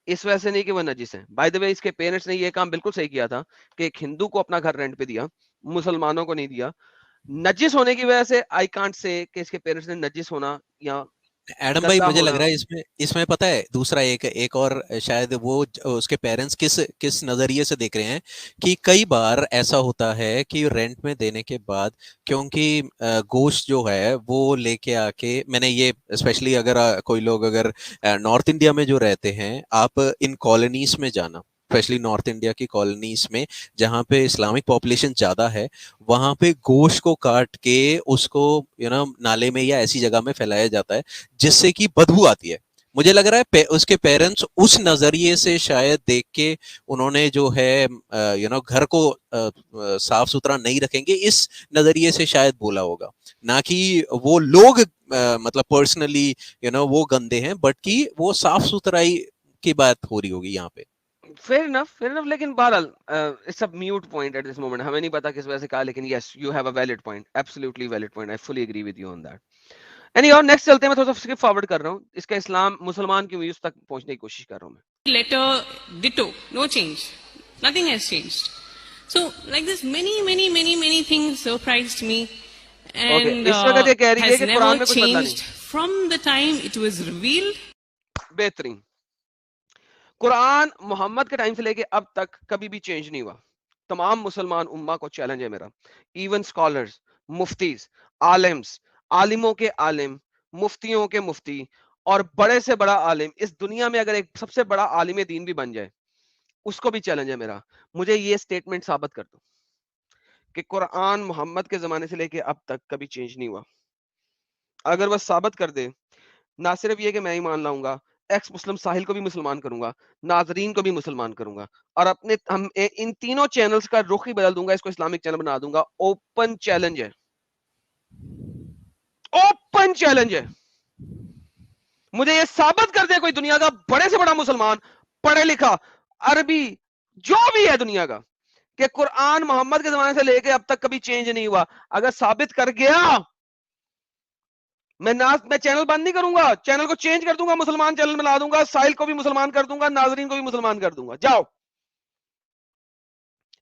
इस वजह से नहीं कि वो नजिस है। बाय द वे इसके पेरेंट्स ने ये काम बिल्कुल सही किया था कि एक हिंदू को अपना घर रेंट पे दिया, मुसलमानों को नहीं दिया। नजिस होने की वजह से आई कांट से कि इसके पेरेंट्स ने नजिस होना या एडम भाई गंदा मुझे लग होना। रहा है इसमें इसमें पता है दूसरा एक एक और शायद वो उसके पेरेंट्स किस किस नजरिए से देख रहे हैं कि कई बार ऐसा होता है कि रेंट में देने के बाद, क्योंकि गोश्त जो है वो लेके आके, मैंने ये स्पेशली अगर कोई लोग अगर नॉर्थ इंडिया में जो रहते हैं, आप इन कॉलोनीज में जाना, स्पेशली नॉर्थ इंडिया की कॉलोनीज में जहाँ पे इस्लामिक पॉपुलेशन ज्यादा है, वहां पे गोश्त को काट के उसको नाले में या ऐसी जगह में फैलाया जाता है जिससे कि बदबू आती है। मुझे लग रहा है उसके पेरेंट्स उस नजरिए से शायद देख के उन्होंने जो है घर को साफ सुथरा नहीं रखेंगे इस नजरिए से शायद बोला होगा, ना कि वो लोग मतलब पर्सनली वो गंदे हैं, बट कि वो साफ सुथराई की बात हो रही होगी यहाँ पे। फेयर इनफ, लेकिन बहरहाल it's a moot point at this moment, हमें नहीं पता किस वजह से कहा, लेकिन yes you have a valid point, absolutely valid point, I fully agree with you on that. Any और नेक्स्ट चलते हैं, मैं थोड़ा सा स्किप फॉरवर्ड कर रहा हूँ, इसका इस्लाम मुसलमान की व्यूज तक पहुंचने की कोशिश कर रहा हूँ मैं। Letter ditto, no change, nothing has changed. So like this, many things surprised me, okay, and इस वक्त ये कह रही है has कि never कुरान में कुछ बदला नहीं। changed from the time it was revealed. बेहतरीन, कुरान मोहम्मद के टाइम से लेके अब तक कभी भी चेंज नहीं हुआ। तमाम मुसलमान उम्मा को चैलेंज है मेरा, इवन स्कॉलर्स, मुफ्तीज, आलिम्स, आलिमों के आलिम, मुफ्तियों के मुफ्ती और बड़े से बड़ा आलिम इस दुनिया में अगर एक सबसे बड़ा आलिम दीन भी बन जाए, उसको भी चैलेंज है मेरा, मुझे ये स्टेटमेंट साबित कर दो कि कुरान मोहम्मद के जमाने से लेके अब तक कभी चेंज नहीं हुआ। अगर वह साबित कर दे, ना सिर्फ ये कि मैं ही मान लाऊंगा, एक्स मुस्लिम साहिल को भी मुसलमान करूंगा, नाजरीन को भी मुसलमान करूंगा, और अपने इन तीनों चैनल्स का रुख ही बदल दूंगा, इसको इस्लामिक चैनल बना दूंगा। ओपन चैलेंज है, ओपन चैलेंज है। मुझे ये साबित कर दे कोई दुनिया का बड़े से बड़ा मुसलमान, पढ़े लिखा, अरबी, जो भी है दुनिया का, कि कुरान मोहम्मद के जमाने से लेके अब तक कभी चेंज नहीं हुआ। अगर साबित कर गया, मैं चैनल बंद नहीं करूंगा, चैनल को चेंज कर दूंगा, मुसलमान चैनल बना दूंगा, साहिल को भी मुसलमान कर दूंगा, नाजरीन को भी मुसलमान कर दूंगा। जाओ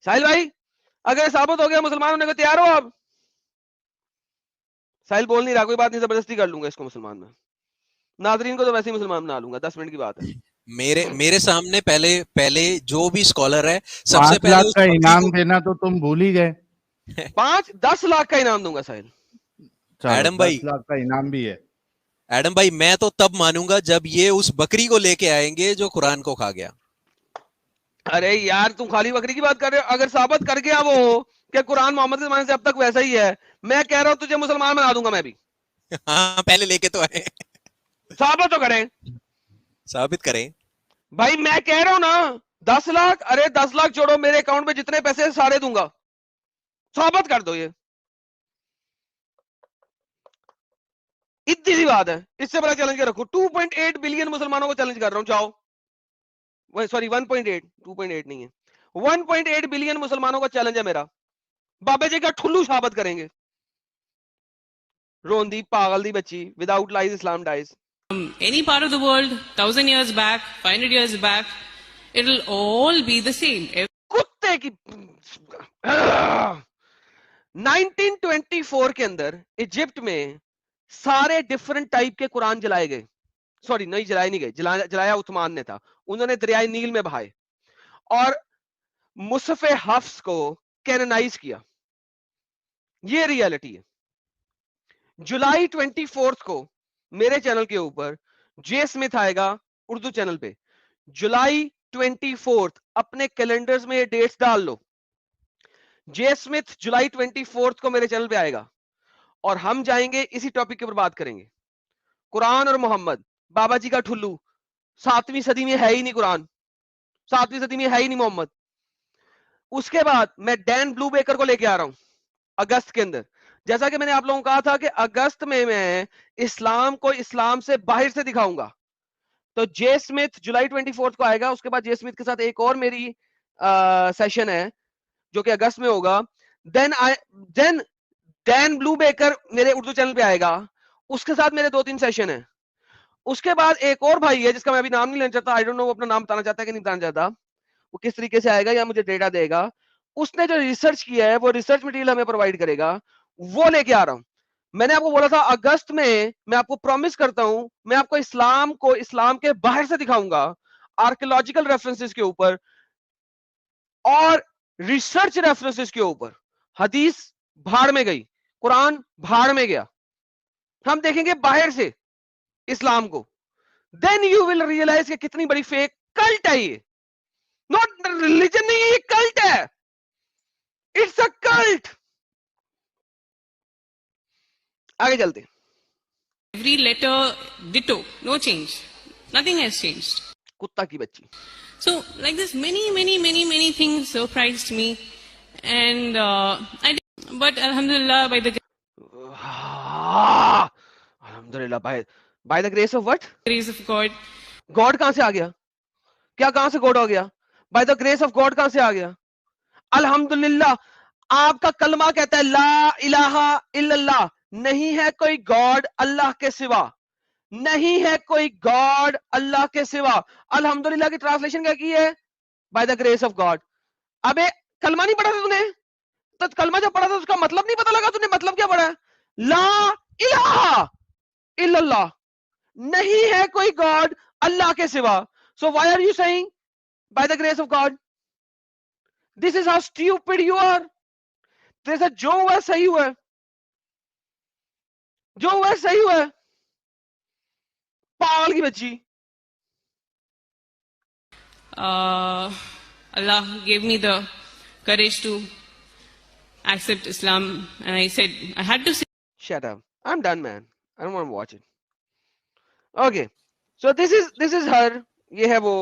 साहिल भाई, अगर साबित हो गया मुसलमान होने को तैयार हो आप? साहिल बोल नहीं रहा, कोई बात नहीं, जबरदस्ती कर लूंगा इसको मुसलमान में। नाजरीन को तो वैसे ही मुसलमान बना लूंगा, 10 मिनट की बात है। मेरे सामने पहले जो भी स्कॉलर है, सबसे 5 पहले लाख उस का बकरी इनाम को देना तो तुम भूल ही गए। 5-10 लाख का इनाम दूंगा साहिल। चलो, एडम भाई 10 लाख का इनाम भी है। एडम भाई, मैं तो तब मानूंगा जब ये उस बकरी को लेके आएंगे जो कुरान को खा गया। अरे यार, तुम खाली बकरी की बात कर रहे हो, अगर साबित कर गया वो कि कुरान मोहम्मद के जमाने से अब तक वैसा ही है, मैं कह रहा हूं तुझे मुसलमान बना दूंगा मैं भी। हाँ, पहले लेके तो आए। साबित तो करें साबित करें भाई, मैं कह रहा हूं ना 10 लाख, अरे 10 लाख छोड़ो, मेरे अकाउंट में जितने पैसे सारे दूंगा, साबित कर दो। ये इतनी सी बात है, इससे बड़ा चैलेंज रखो। 2.8 बिलियन मुसलमानों को चैलेंज कर रहा हूं, जाओ। सॉरी 1.8, 2.8 नहीं है, 1.8 बिलियन मुसलमानों का चैलेंज है मेरा। बाबे जी का ठुल्लू साबित करेंगे। रोंदी पागल दी बच्ची, without lies Islam dies. Any part of the world, 1000 years back, 500 years back, it'll all be the same. कुत्ते की 1924 के अंदर इजिप्ट में सारे डिफरेंट टाइप के कुरान जलाए गए। सॉरी, नहीं जलाए नहीं गए, जलाया उस्मान ने था, उन्होंने दरियाए नील में बहाए और मुसफ़े हफ्स को कैनोनाइज किया। ये रियलिटी है। जुलाई 24 को मेरे चैनल के ऊपर जे स्मिथ आएगा उर्दू चैनल पे, जुलाई 24th, अपने कैलेंडर्स में ये डेट्स डाल लो। जे स्मिथ जुलाई 24th को मेरे चैनल पे आएगा और हम जाएंगे इसी टॉपिक के ऊपर बात करेंगे। कुरान और मोहम्मद, बाबा जी का ठुल्लू, 7वीं सदी में है ही नहीं कुरान, 7वीं सदी में है ही नहीं मोहम्मद। उसके बाद मैं डैन ब्लू बेकर को लेके आ रहा हूं अगस्त के अंदर। जैसा कि मैंने आप लोगों को कहा था कि अगस्त में मैं इस्लाम को इस्लाम से बाहर से दिखाऊंगा। तो जे स्मिथ जुलाई 24th को आएगा। उसके बाद जे स्मिथ के साथ एक और मेरी सेशन है जो कि अगस्त में होगा। देन डैन ब्लू बेकर मेरे उर्दू चैनल पे आएगा, उसके साथ मेरे 2-3 सेशन है। उसके बाद एक और भाई है जिसका मैं अभी नाम नहीं लेना चाहता, आई डोंट नो वो अपना नाम बताना चाहता है कि नहीं बताना चाहता, वो किस तरीके से आएगा या मुझे डेटा देगा। उसने जो रिसर्च किया है वो रिसर्च मटेरियल हमें प्रोवाइड करेगा, वो लेके आ रहा हूं। मैंने आपको बोला था अगस्त में मैं आपको प्रॉमिस करता हूं मैं आपको इस्लाम को इस्लाम के बाहर से दिखाऊंगा, आर्कियोलॉजिकल रेफरेंसेस के ऊपर और रिसर्च रेफरेंसेस के ऊपर। हदीस भाड़ में गई, कुरान भाड़ में गया, हम देखेंगे बाहर से इस्लाम को। देन यू विल रियलाइज कि कितनी बड़ी फेक कल्ट है ये। नॉट रिलीजन नहीं है, ये कल्ट है, इट्स अ कल्ट। आगे चलते। Every letter ditto, no change. Nothing has changed. कुत्ता की बच्ची। So, like this, many things surprised me, and but Alhamdulillah, by the अल्हम्दुलिल्लाह, bye the grace of what? grace of God, God कहां से आ गया? क्या कहां से गॉड हो गया? Bye the grace of God कहां से आ गया? अल्हम्दुलिल्लाह, आपका कलमा कहता है ला इलाहा इल्लल्लाह, नहीं है कोई गॉड अल्लाह के सिवा, नहीं है कोई गॉड अल्लाह के सिवा। अल्हम्दुलिल्लाह की ट्रांसलेशन क्या की है? Bye the grace of God. अबे कलमा नहीं पढ़ा था तूने? तो कलमा जब पढ़ा था उसका मतलब नहीं पता लगा? तूने मतलब क्या पढ़ा है? ला इलाहा इल्लल्लाह, नहीं है कोई गॉड अल्लाह के सिवा। So why are you saying by the grace of God? This is how stupid you are. जैसा जो हुआ सही हुआ, जो हुआ सही हुआ, पागल की बच्ची। Allah gave me the courage to accept Islam, and I said I had to say. Shut up. I'm done, man. I don't want to watch it. Okay. So this is her. ये है वो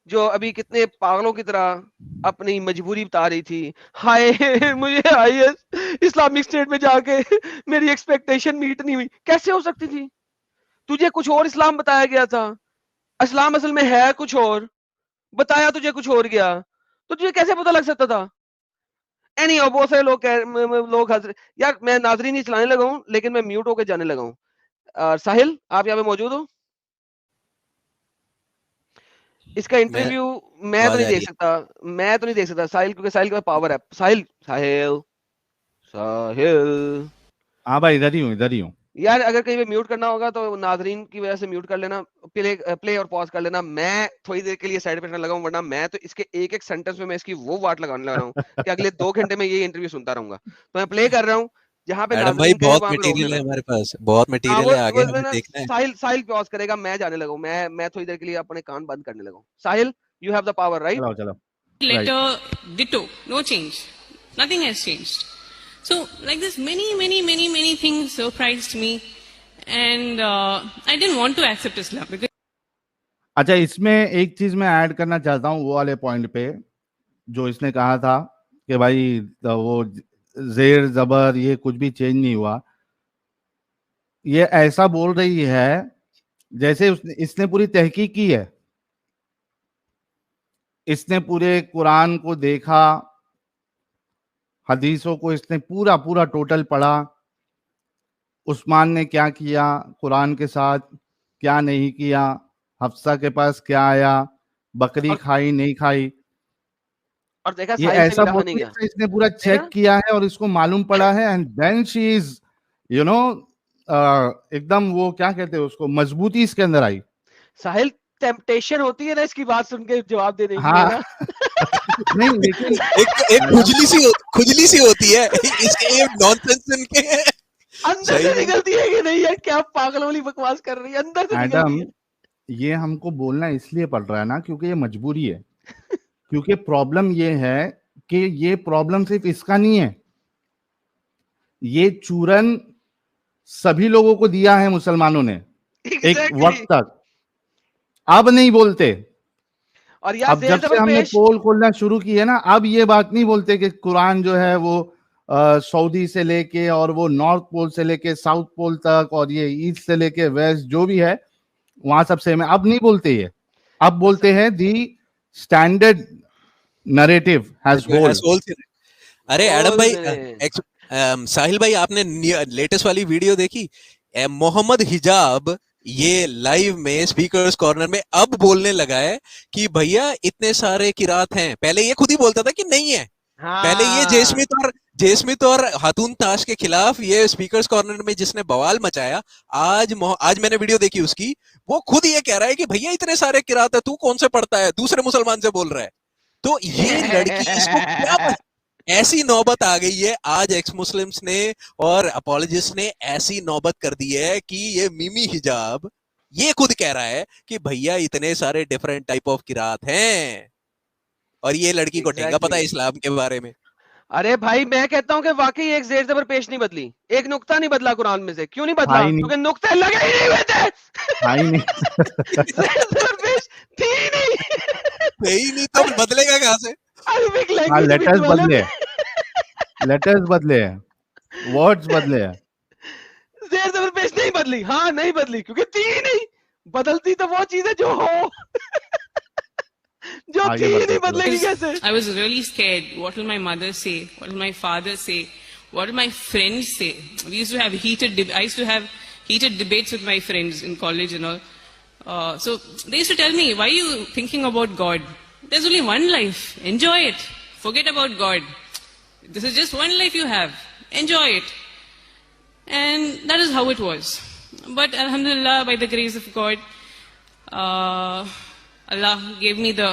जो अभी कितने पागलों की तरह अपनी मजबूरी बता रही थी। हाय मुझे आईएस इस्लामिक स्टेट में जाके मेरी एक्सपेक्टेशन मीट नहीं हुई। कैसे हो सकती थी? तुझे कुछ और इस्लाम बताया गया था, इस्लाम असल में है कुछ और, बताया तुझे कुछ और गया, तो तुझे कैसे पता लग सकता था? बहुत सारे लोग हंस रहे यार। मैं नाजरीन नहीं चलाने लगा हूं, लेकिन मैं म्यूट होकर जाने लगा हूं। साहिल, आप यहाँ पे मौजूद हो? इसका इंटरव्यू मैं तो नहीं देख सकता, मैं तो नहीं देख सकता साहिल, क्योंकि साहिल के पास पावर है। साहिल साहिल साहिल हाँ भाई, इधर ही हूँ यार। अगर कहीं पे म्यूट करना होगा तो नाजरीन की वजह से म्यूट कर लेना, प्ले और पॉज कर लेना। मैं थोड़ी देर के लिए साइड पे लगाऊं, वरना मैं तो इसके एक एक सेंटेंस में मैं इसकी वो वाट लगाने लग रहा हूँ कि अगले 2 घंटे में ये इंटरव्यू सुनता रहूंगा। तो मैं प्ले कर रहा हूँ जहां पे मैडम भाई बहुत मटेरियल है हमारे पास, बहुत मटेरियल है, आगे हमें देखना है। साहिल पॉज करेगा, मैं जाने लगा हूं। मैं थोड़ी देर के लिए अपने कान बंद करने लगा हूं। Sahil, you have the power, right? चलो Letter ditto, no change. Nothing has changed. So, like this, many things surprised me, and I didn't want to accept Islam because. अच्छा, इसमें एक चीज मैं ऐड करना चाहता हूँ वो वाले पॉइंट पे जो इसने कहा था कि भाई वो जेर जबर ये कुछ भी चेंज नहीं हुआ। ये ऐसा बोल रही है जैसे इसने पूरी तहकीक की है, इसने पूरे कुरान को देखा, हदीसों को इसने पूरा टोटल पढ़ा, उस्मान ने क्या किया कुरान के साथ, क्या नहीं किया, हफ्सा के पास क्या आया, बकरी खाई नहीं खाई, और देखा ये ऐसा बोलती है इसने पूरा चेक किया है और इसको मालूम पड़ा है। And then she is you know एकदम वो क्या कहते हैं उसको, मजबूती इसके अंदर आई। साहिल, टेम्पटेशन होती है ना इसकी बात सुन के जवाब देने की। हाँ। नहीं लेकिन एक खुजली सी होती है इसके नॉनसेंस सुन के। अंदर से निकलती है कि नहीं यार, क्या पागल वाली बकवास कर रही है, अंदर से निकलती है। ये हमको बोलना इसलिए पड़ रहा है ना क्योंकि ये मजबूरी है। क्योंकि प्रॉब्लम ये है कि ये प्रॉब्लम सिर्फ इसका नहीं है, ये चूरन सभी लोगों को दिया है मुसलमानों ने एक Exactly. वक्त तक। अब नहीं बोलते। और यार अब जब से हमने पोल खोलना शुरू की है ना, अब ये बात नहीं बोलते कि कुरान जो है वो सऊदी से लेके और वो नॉर्थ पोल से लेके साउथ पोल तक और ये ईस्ट से लेके वेस्ट जो भी है वहां सब सेम है। अब नहीं बोलते ये, अब बोलते हैं दी स्टैंडर्ड नरेटिव हैज होल्ड। अरे एडम भाई, साहिल भाई, आपने लेटेस्ट वाली वीडियो देखी? मोहम्मद हिजाब ये लाइव में स्पीकर्स कॉर्नर में अब बोलने लगा है कि भैया इतने सारे किरात हैं। पहले ये खुद ही बोलता था कि नहीं है। पहले ये जेस्मित और हातून ताश के खिलाफ ये स्पीकर्स कॉर्नर में जिसने बवाल मचाया, आज मैंने वीडियो देखी उसकी, वो खुद ये कह रहा है कि भैया इतने सारे किरात है, तू कौन से पढ़ता है, दूसरे मुसलमान से बोल रहा है। तो ये लड़की, इसको क्या पता? ऐसी नौबत आ गई है आज एक्स मुस्लिम्स ने और अपोलॉजिस्ट ने ऐसी नौबत कर दी है कि ये मिमी हिजाब ये खुद कह रहा है कि भैया इतने सारे डिफरेंट टाइप ऑफ किरात हैं, और ये लड़की को ठेंगा पता है इस्लाम के बारे में। अरे भाई मैं कहता हूँ कि वाकई एक जेर जबर पेश नहीं बदली, एक नुक्ता नहीं बदला कुरान में से। क्यों नहीं बदला? क्योंकि नुक्ते लगे ही नहीं हुए थे। जेर जबर पेश थी नहीं तो बदलेगा कहां से? लेटर्स बदले हैं, वर्ड्स बदले हैं, जेर जबर पेश नहीं बदली। हाँ नहीं बदली क्योंकि थी ही नहीं। बदलती तो वो चीज है जो हो, जो थी नहीं बदलेगी कैसे? I was really scared. What will my mother say? What will my father say? What will my friends say? We used to have I used to have heated debates with my friends in college and all. So they used to tell me, why are you thinking about God? There's only one life. Enjoy it. Forget about God. This is just one life you have. Enjoy it. And that is how it was. But alhamdulillah, by the grace of God, Allah gave me the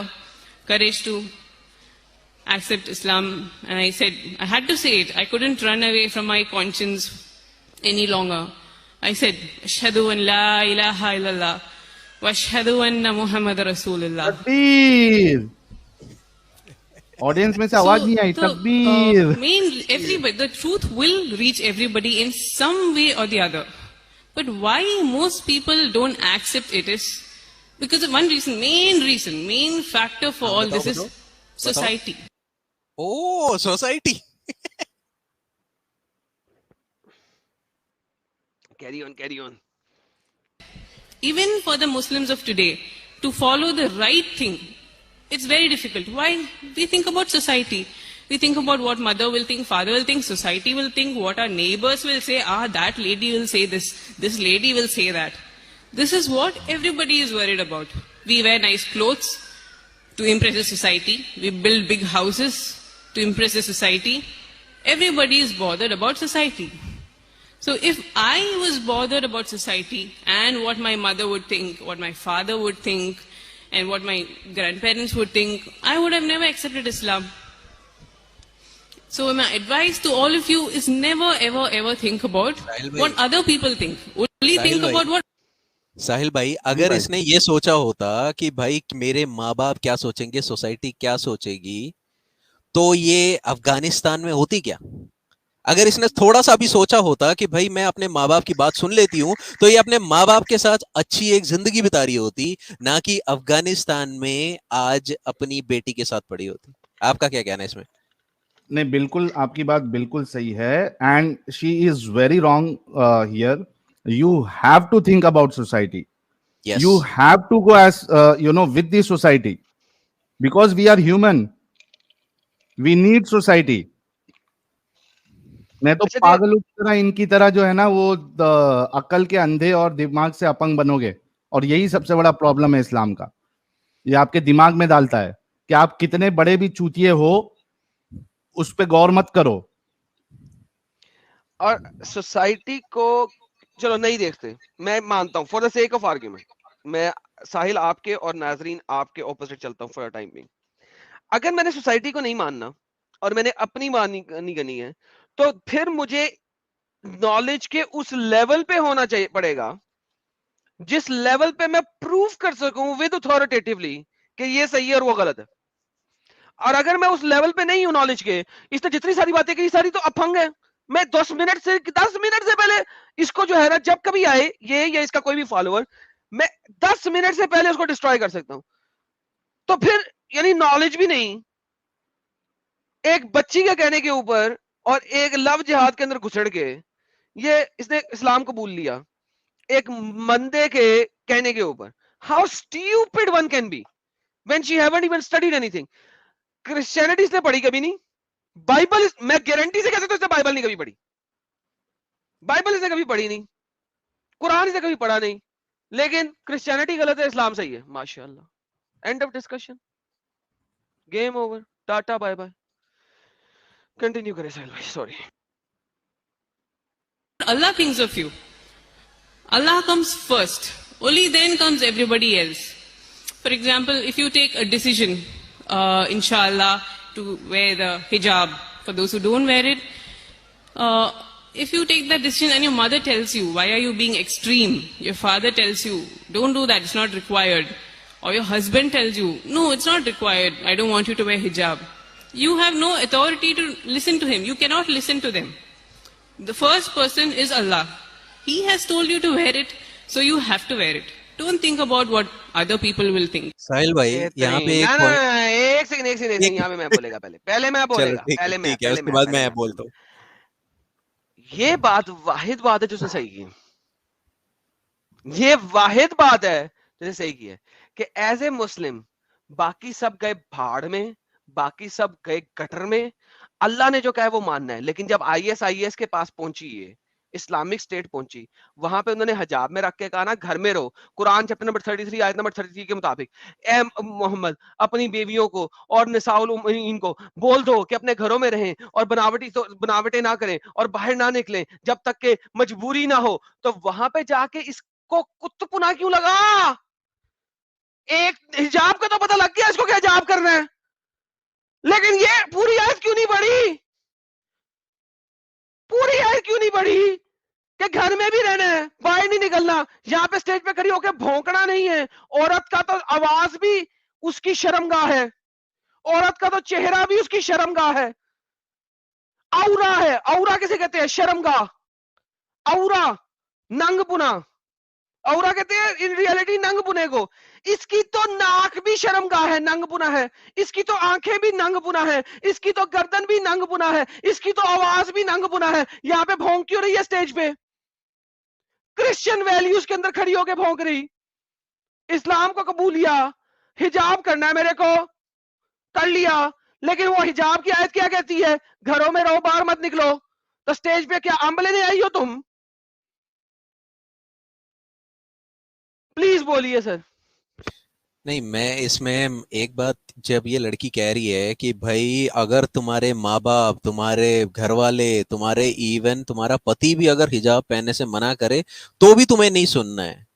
courage to accept Islam, and I said, I had to say it. I couldn't run away from my conscience any longer. I said, Ashhadu an la ilaha illallah wa ashhadu anna Muhammad Rasulullah. तकबीर। Audience में से आवाज नहीं आई। तकबीर। Everybody, the truth will reach everybody in some way or the other. But why most people don't accept it is because of one reason, main factor for all this is society. Oh, society. Carry on. Even for the Muslims of today, to follow the right thing, it's very difficult. Why? We think about society. We think about what mother will think, father will think, society will think, what our neighbors will say. That lady will say this lady will say that. This is what everybody is worried about. We wear nice clothes to impress the society. We build big houses to impress the society. Everybody is bothered about society. So if I was bothered about society and what my mother would think, what my father would think, and what my grandparents would think, I would have never accepted Islam. So my advice to all of you is never ever think about what other people think. Only think about what साहिल भाई, अगर इसने ये सोचा होता कि भाई मेरे माँ बाप क्या सोचेंगे, सोसाइटी क्या सोचेगी, तो ये अफगानिस्तान में होती क्या? अगर इसने थोड़ा सा भी सोचा होता कि भाई मैं अपने माँ बाप की बात सुन लेती हूँ, तो ये अपने माँ बाप के साथ अच्छी एक जिंदगी बिता रही होती, ना कि अफगानिस्तान में आज अपनी बेटी के साथ पड़ी होती। आपका क्या कहना है इसमें? नहीं, बिल्कुल आपकी बात बिल्कुल सही है, and she is very wrong here. You have to think about society. Yes. You have to go as with the society, because we are human. We need society. मैं तो पागलों की तरह इनकी तरह जो है ना वो अक्ल के अंधे और दिमाग से अपंग बनोगे, और यही सबसे बड़ा प्रॉब्लम है इस्लाम का. ये आपके दिमाग में डालता है कि आप कितने बड़े भी चूतिए हो, उस पे गौर मत करो. और सोसाइटी को चलो नहीं देखते, मैं मानता हूं for the sake of argument. मैं साहिल आपके और नाजरीन आपके ऑपोजिट चलता हूं फॉर अ टाइम बिंग. अगर मैंने सोसाइटी को नहीं मानना और मैंने अपनी नहीं करनी है, तो फिर मुझे नॉलेज के उस लेवल पे होना चाहिए पड़ेगा जिस लेवल पे मैं प्रूव कर सकूं विद अथॉरिटेटिवली कि ये सही है और वो गलत है। और अगर मैं उस लेवल पे नहीं हूं नॉलेज के, इसने जितनी सारी बातें की सारी तो अपंग है, मैं 10 मिनट से पहले इसको जो है ना, जब कभी आए ये या इसका कोई भी फॉलोअर, मैं 10 मिनट से पहले उसको डिस्ट्रॉय कर सकता हूं। तो फिर यानी नॉलेज भी नहीं, एक बच्ची के कहने के ऊपर और एक लव जिहाद के अंदर घुसड़ के ये इसने इस्लाम कबूल लिया एक मंदे के कहने के ऊपर। How stupid one can be when she haven't even studied anything. Christianity इसने पढ़ी कभी नहीं, बाइबल मैं गारंटी से कह सकता हूं इसने बाइबल नहीं कभी पढ़ी, बाइबल इसने कभी पढ़ी नहीं, कुरान इसने कभी पढ़ा नहीं, लेकिन क्रिश्चियनिटी गलत है, इस्लाम सही है, माशाल्लाह, end of discussion, game over, tata bye bye. Continue करें साहिल भाई, sorry. Allah thinks of you. Allah comes first. Only then comes everybody else. For example, if you take a decision, inshallah, to wear the hijab, for those who don't wear it, if you take that decision and your mother tells you, why are you being extreme? Your father tells you, don't do that, it's not required. Or your husband tells you, no, it's not required, I don't want you to wear hijab. You have no authority to listen to him. You cannot listen to them. The first person is Allah. He has told you to wear it, so you have to wear it. Don't think about what other people will think. साहिल भाई यहाँ पे एक एक second यहाँ पे मैं बोलेगा, पहले मैं बोलेगा, पहले मैं, ठीक है, उसके बाद मैं बोलता हूँ। ये बात वाहिद बात है जो उसने सही की है, ये वाहिद बात है जो सही की है कि एज ए मुस्लिम बाकी सब गए भाड़ में, बाकी सब गए गटर में, अल्लाह ने जो कहा है वो मानना है। लेकिन जब ISIS के पास पहुंची है, इस्लामिक स्टेट पहुंची, वहां पे उन्होंने हिजाब में रख के कहा ना घर में रहो। कुरान चैप्टर नंबर 33 आयत नंबर 33 के मुताबिक ए मोहम्मद अपनी बेवियों को और निसाउल उम्मीन को बोल दो कि अपने घरों में रहें और बनावटें ना करें और बाहर ना निकलें जब तक के मजबूरी ना हो। तो वहां पे जाके इसको कुत्तपुना क्यों लगा? एक हिजाब का तो पता लग गया इसको क्या हिजाब करना है, लेकिन ये पूरी आयत क्यों नहीं पढ़ी? पूरी आयत क्यों नहीं पढ़ी कि घर में भी रहना है, बाहर नहीं निकलना, यहां पे स्टेज पे खड़ी होकर भौंकना नहीं है। औरत का तो आवाज भी उसकी शर्मगाह है, औरत का तो चेहरा भी उसकी शर्मगाह है, औरा है। औरा किसे कहते हैं? शर्मगाह, औरा, नंगपुना, औरा कहते हैं इन रियलिटी नंगपुने को। इसकी तो नाक भी शर्मगाह है, नंगपुना है, इसकी तो आंखें भी नंगपुना है, इसकी तो गर्दन भी नंगपुना है, इसकी तो आवाज भी नंगपुना है। यहां पे भौंक क्यों रही है स्टेज पे? क्रिश्चियन वैल्यूज के अंदर खड़ी होकर भौंक रही। इस्लाम को कबूल लिया, हिजाब करना है मेरे को, कर लिया, लेकिन वो हिजाब की आयत क्या कहती है? घरों में रहो, बाहर मत निकलो। तो स्टेज पे क्या अम्ब लेने आई हो तुम? प्लीज बोलिए सर। नहीं, मैं इसमें एक बात, जब ये लड़की कह रही है कि भाई अगर तुम्हारे माँ बाप, तुम्हारे घर वाले, तुम्हारे इवन तुम्हारा पति भी अगर हिजाब पहनने से मना करे तो भी तुम्हें नहीं सुनना है,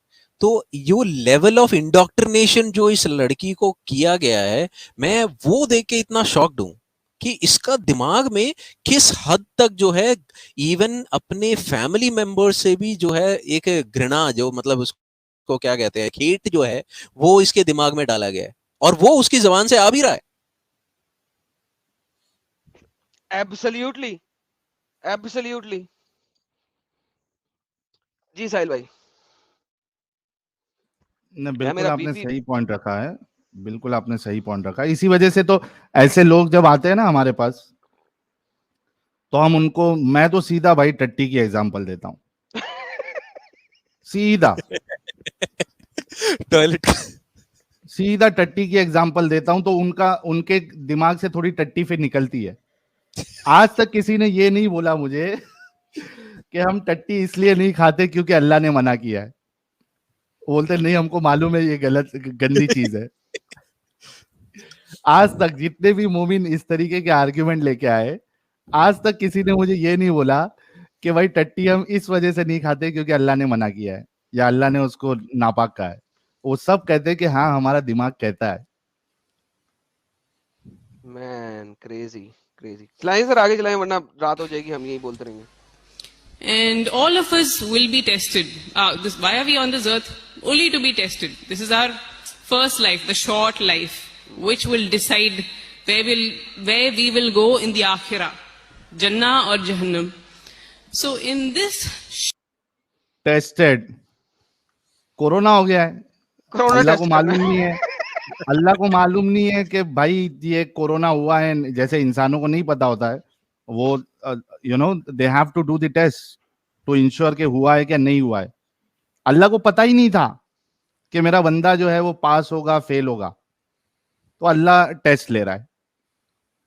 तो यो लेवल ऑफ इंडोक्ट्रिनेशन जो इस लड़की को किया गया है, मैं वो देख के इतना शॉक्ड हूं कि इसका दिमाग में किस हद तक जो है इवन अपने फैमिली मेंबर से भी जो है एक घृणा, जो मतलब उसको क्या कहते हैं, हेट जो है वो इसके दिमाग में डाला गया है और वो उसकी जबान से आ भी रहा है। Absolutely, absolutely. जी साहिल भाई। नहीं, बिल्कुल मेरा आपने बीपी सही पॉइंट रखा है, बिल्कुल आपने सही पॉइंट रखा है। इसी वजह से तो ऐसे लोग जब आते हैं ना हमारे पास, तो हम उनको, मैं तो सीधा भाई टट्टी की एग्जांपल देता हूँ, सीधा टॉयलेट सीधा टट्टी की एग्जांपल देता हूं, तो उनके दिमाग से थोड़ी टट्टी फिर निकलती है। आज तक किसी ने ये नहीं बोला मुझे कि हम टट्टी इसलिए नहीं खाते क्योंकि अल्लाह ने मना किया है। बोलते नहीं, हमको मालूम है ये गलत गंदी चीज है। आज तक जितने भी मोमिन इस तरीके के आर्ग्यूमेंट लेके आए, आज तक किसी ने मुझे ये नहीं बोला कि भाई टट्टी हम इस वजह से नहीं खाते क्योंकि अल्लाह ने मना किया है या अल्लाह ने उसको नापाक कहा है। वो सब कहते हैं कि हाँ हमारा दिमाग कहता है। Man crazy crazy. चलाएं सर, आगे चलाएं वरना रात हो जाएगी, हम यही बोलते रहेंगे। And all of us will be tested. Why are we on this earth? only to be tested. This is our first life, the short life, which will decide where we will go in the Akhirah, Jannah or Jahannam. So in this tested corona हो गया है, corona अल्लाह test को मालूम नहीं है, अल्लाह को मालूम नहीं है कि भाई ये कोरोना हुआ है, जैसे इंसानों को नहीं पता होता है वो, you know they have to do the test to ensure कि हुआ है क्या नहीं हुआ है। अल्लाह को पता ही नहीं था कि मेरा बंदा जो है वो पास होगा फेल होगा, तो अल्लाह टेस्ट ले रहा है।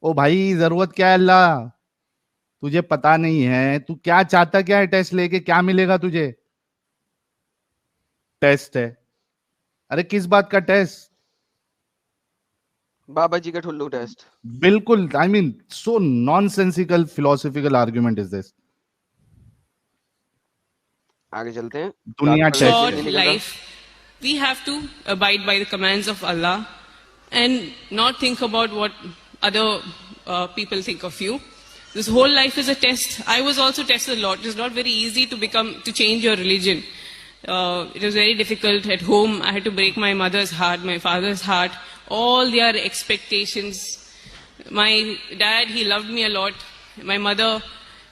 ओ भाई जरूरत क्या है अल्लाह, तुझे पता नहीं है, तू क्या चाहता क्या है, टेस्ट लेके क्या मिलेगा तुझे? टेस्ट है। अरे किस बात का टेस्ट? बाबा जी का ठुल्लू टेस्ट। बिल्कुल, I mean so nonsensical philosophical argument is this. आगे चलते हैं। दुनिया डॉक्टर टेस्ट short नहीं निकल रहा। life, we have to abide by the commands of Allah and not think about what other people think of you. This whole life is a test. I was also tested a lot. It is not very easy to change your religion. It was very difficult at home. I had to break my mother's heart, my father's heart, all their expectations. My dad, he loved me a lot. My mother,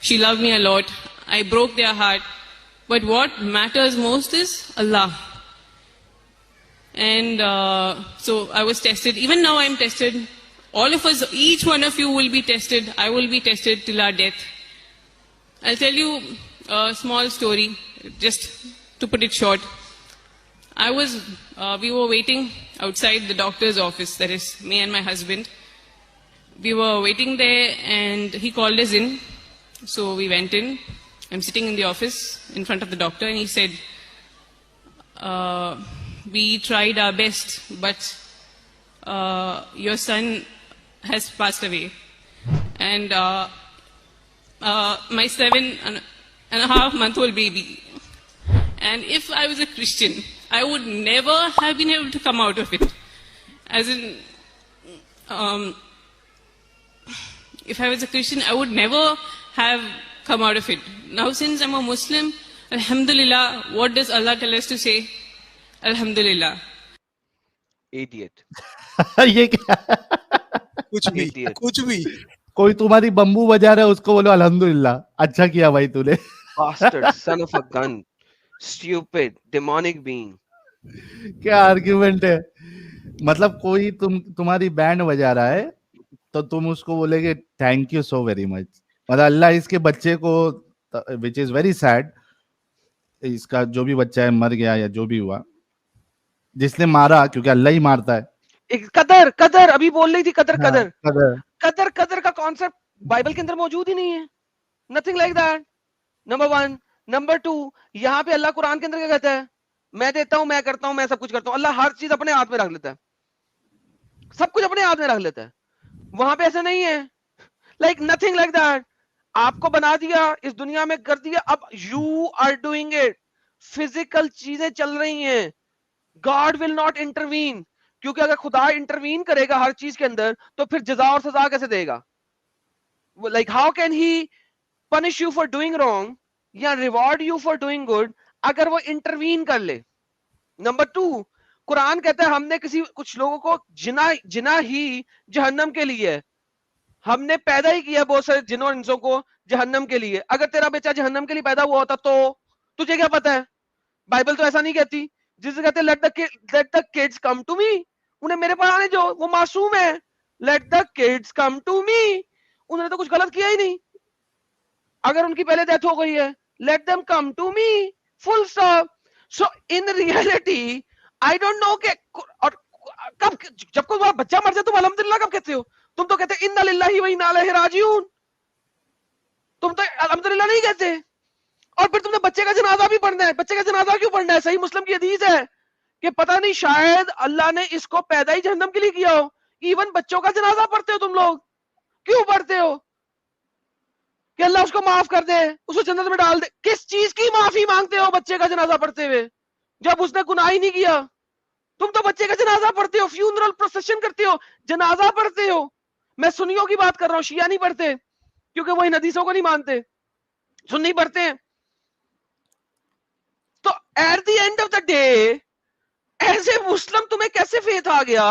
she loved me a lot. I broke their heart. But what matters most is Allah. And so I was tested. Even now I'm tested. All of us, each one of you will be tested. I will be tested till our death. I'll tell you a small story, just to put it short. We were waiting outside the doctor's office, that is me and my husband. We were waiting there and he called us in. So we went in. I'm sitting in the office in front of the doctor and he said, we tried our best, but your son has passed away. And my 7.5-month-old baby. And if I was a Christian, I would never have been able to come out of it. As in, if I was a Christian, I would never have come out of it. Now since I'm a Muslim, Alhamdulillah, what does Allah tell us to say? Alhamdulillah. Idiot. ये क्या? Idiot. कुछ भी कोई तुम्हारी bamboo बजा रहा है उसको बोलो अल्हम्दुलिल्लाह, अच्छा किया भाई तूने। Bastard, son of a gun, stupid, demonic being. क्या आर्ग्यूमेंट है? मतलब कोई तुम्हारी बैंड बजा रहा है तो तुम उसको बोलेगे thank you so very much. मतलब अल्लाह इसके बच्चे को, विच इज वेरी सैड, इसका जो भी बच्चा है मर गया या जो भी हुआ, जिसने मारा, क्योंकि अल्लाह ही मारता है। एक कदर अभी बोल रही थी, कदर कदर का कॉन्सेप्ट बाइबल के अंदर मौजूद ही नहीं है। Nothing like that. Number 1। Number 2, यहाँ पे अल्लाह कुरान के अंदर क्या कहता है? मैं देता हूं, मैं करता हूं, मैं सब कुछ करता हूं। अल्लाह हर चीज अपने हाथ में रख लेता है, सब कुछ अपने हाथ में रख लेता है। वहां पे ऐसा नहीं है। Like nothing like that. आपको बना दिया, इस दुनिया में कर दिया, अब you are doing it. Physical चीजें चल रही हैं, गॉड विल नॉट इंटरवीन। क्योंकि अगर खुदा इंटरवीन करेगा हर चीज के अंदर तो फिर जजा और सजा कैसे देगा? Like how can he punish you for doing wrong या reward you for doing good अगर वो इंटरवीन कर ले? नंबर 2, कुरान कहता है हमने कुछ लोगों को जिना ही जहन्नम के लिए है। हमने पैदा ही किया बहुत सारे जिनों और इंसों को जहन्नम के लिए। अगर तेरा बच्चा जहन्नम के लिए पैदा हुआ होता तो तुझे क्या पता है? बाइबल तो ऐसा नहीं कहती। जिसे कहते let the kids come to me, उन्हें मेरे पास आने जो, वो मासूम है। Let the kids come to me, उन्होंने तो कुछ गलत किया ही नहीं। अगर उनकी पहले डेथ हो गई है, let them come to me, full stop. So in reality I don't know के और कब, जब कोई बच्चा मर जाए तुम अल्हम्दुलिल्लाह कब कहते हो? तुम तो कहते इन्ना लिल्लाहि व इन्ना इलैहि राजिऊन, तुम तो अल्हम्दुलिल्लाह नहीं कहते। और फिर तुमने बच्चे का जनाजा भी पढ़ना है। बच्चे का जनाजा क्यों पढ़ना है? सही मुस्लिम की हदीस है कि पता नहीं शायद अल्लाह ने इसको पैदा ही जहन्नम के लिए किया हो। इवन बच्चों का जनाजा पढ़ते हो तुम लोग, क्यों पढ़ते हो? कि अल्लाह उसको माफ कर दे, उसको जन्नत में डाल दे। किस चीज की माफी मांगते हो बच्चे का जनाजा पढ़ते हुए जब उसने गुनाह ही नहीं किया? तुम तो बच्चे का जनाजा पढ़ते हो, फ्यूनरल प्रोसेशन करते हो, जनाजा पढ़ते हो। मैं सुन्नियों की बात कर रहा हूं, शिया नहीं पढ़ते क्योंकि वो इन हदीसों को नहीं मानते, सुन्नी पढ़ते हैं। तो at the end of the day as a Muslim तुम्हें कैसे फेथ आ गया?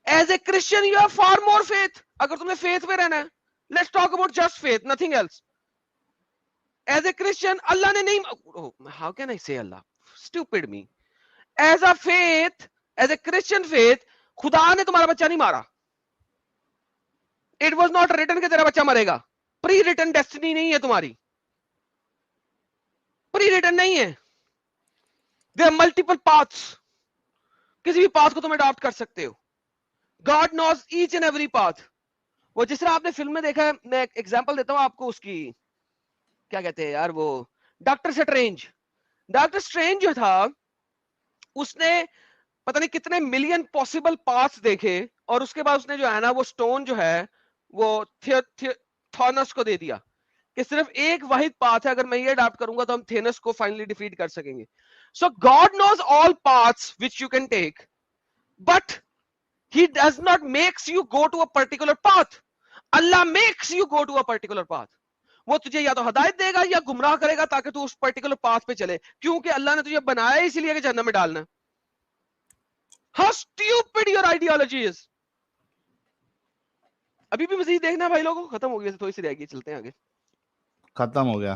As a Christian you have far more faith. अगर तुम्हें फेथ में रहना है, let's talk about just faith, nothing else. As a Christian अल्लाह ने नहीं, how can I say Allah, stupid me. As a faith, as a Christian faith, खुदा ने तुम्हारा बच्चा नहीं मारा. इट वॉज नॉट रिटन कि तेरा बच्चा मरेगा. प्री रिटन डेस्टिनी नहीं है तुम्हारी, प्री रिटन नहीं है. There are multiple paths. किसी भी पाथ को तुम अडॉप्ट कर सकते हो. God knows each and every path. वो जिस तरह आपने फिल्म में देखा है, मैं एक एग्जांपल देता हूं आपको उसकी, क्या कहते हैं यार वो, डॉक्टर स्ट्रेंज. डॉक्टर स्ट्रेंज जो था, उसने पता नहीं कितने मिलियन पॉसिबल पाथ्स देखे, और उसके बाद उसने जो है ना वो स्टोन जो है वो थॉनस को दे दिया कि सिर्फ एक वाहिद पाथ है, अगर मैं ये अडॉप्ट करूंगा तो हम थेनस को फाइनली डिफीट कर सकेंगे. So God knows all paths which you can take, but he does not makes you go to a particular path. Allah makes you go to a particular path. वो तुझे या तो हिदायत देगा या गुमराह करेगा ताकि तू उस पर्टिकुलर पाथ पे चले, क्योंकि अल्लाह ने तुझे बनाया इसीलिए कि जहन्नम में डालना है. How stupid your ideology is. अभी भी मजीद देखना भाई लोगों, खत्म हो गई, थोड़ी सी रह गई, चलते हैं आगे. खत्म हो गया.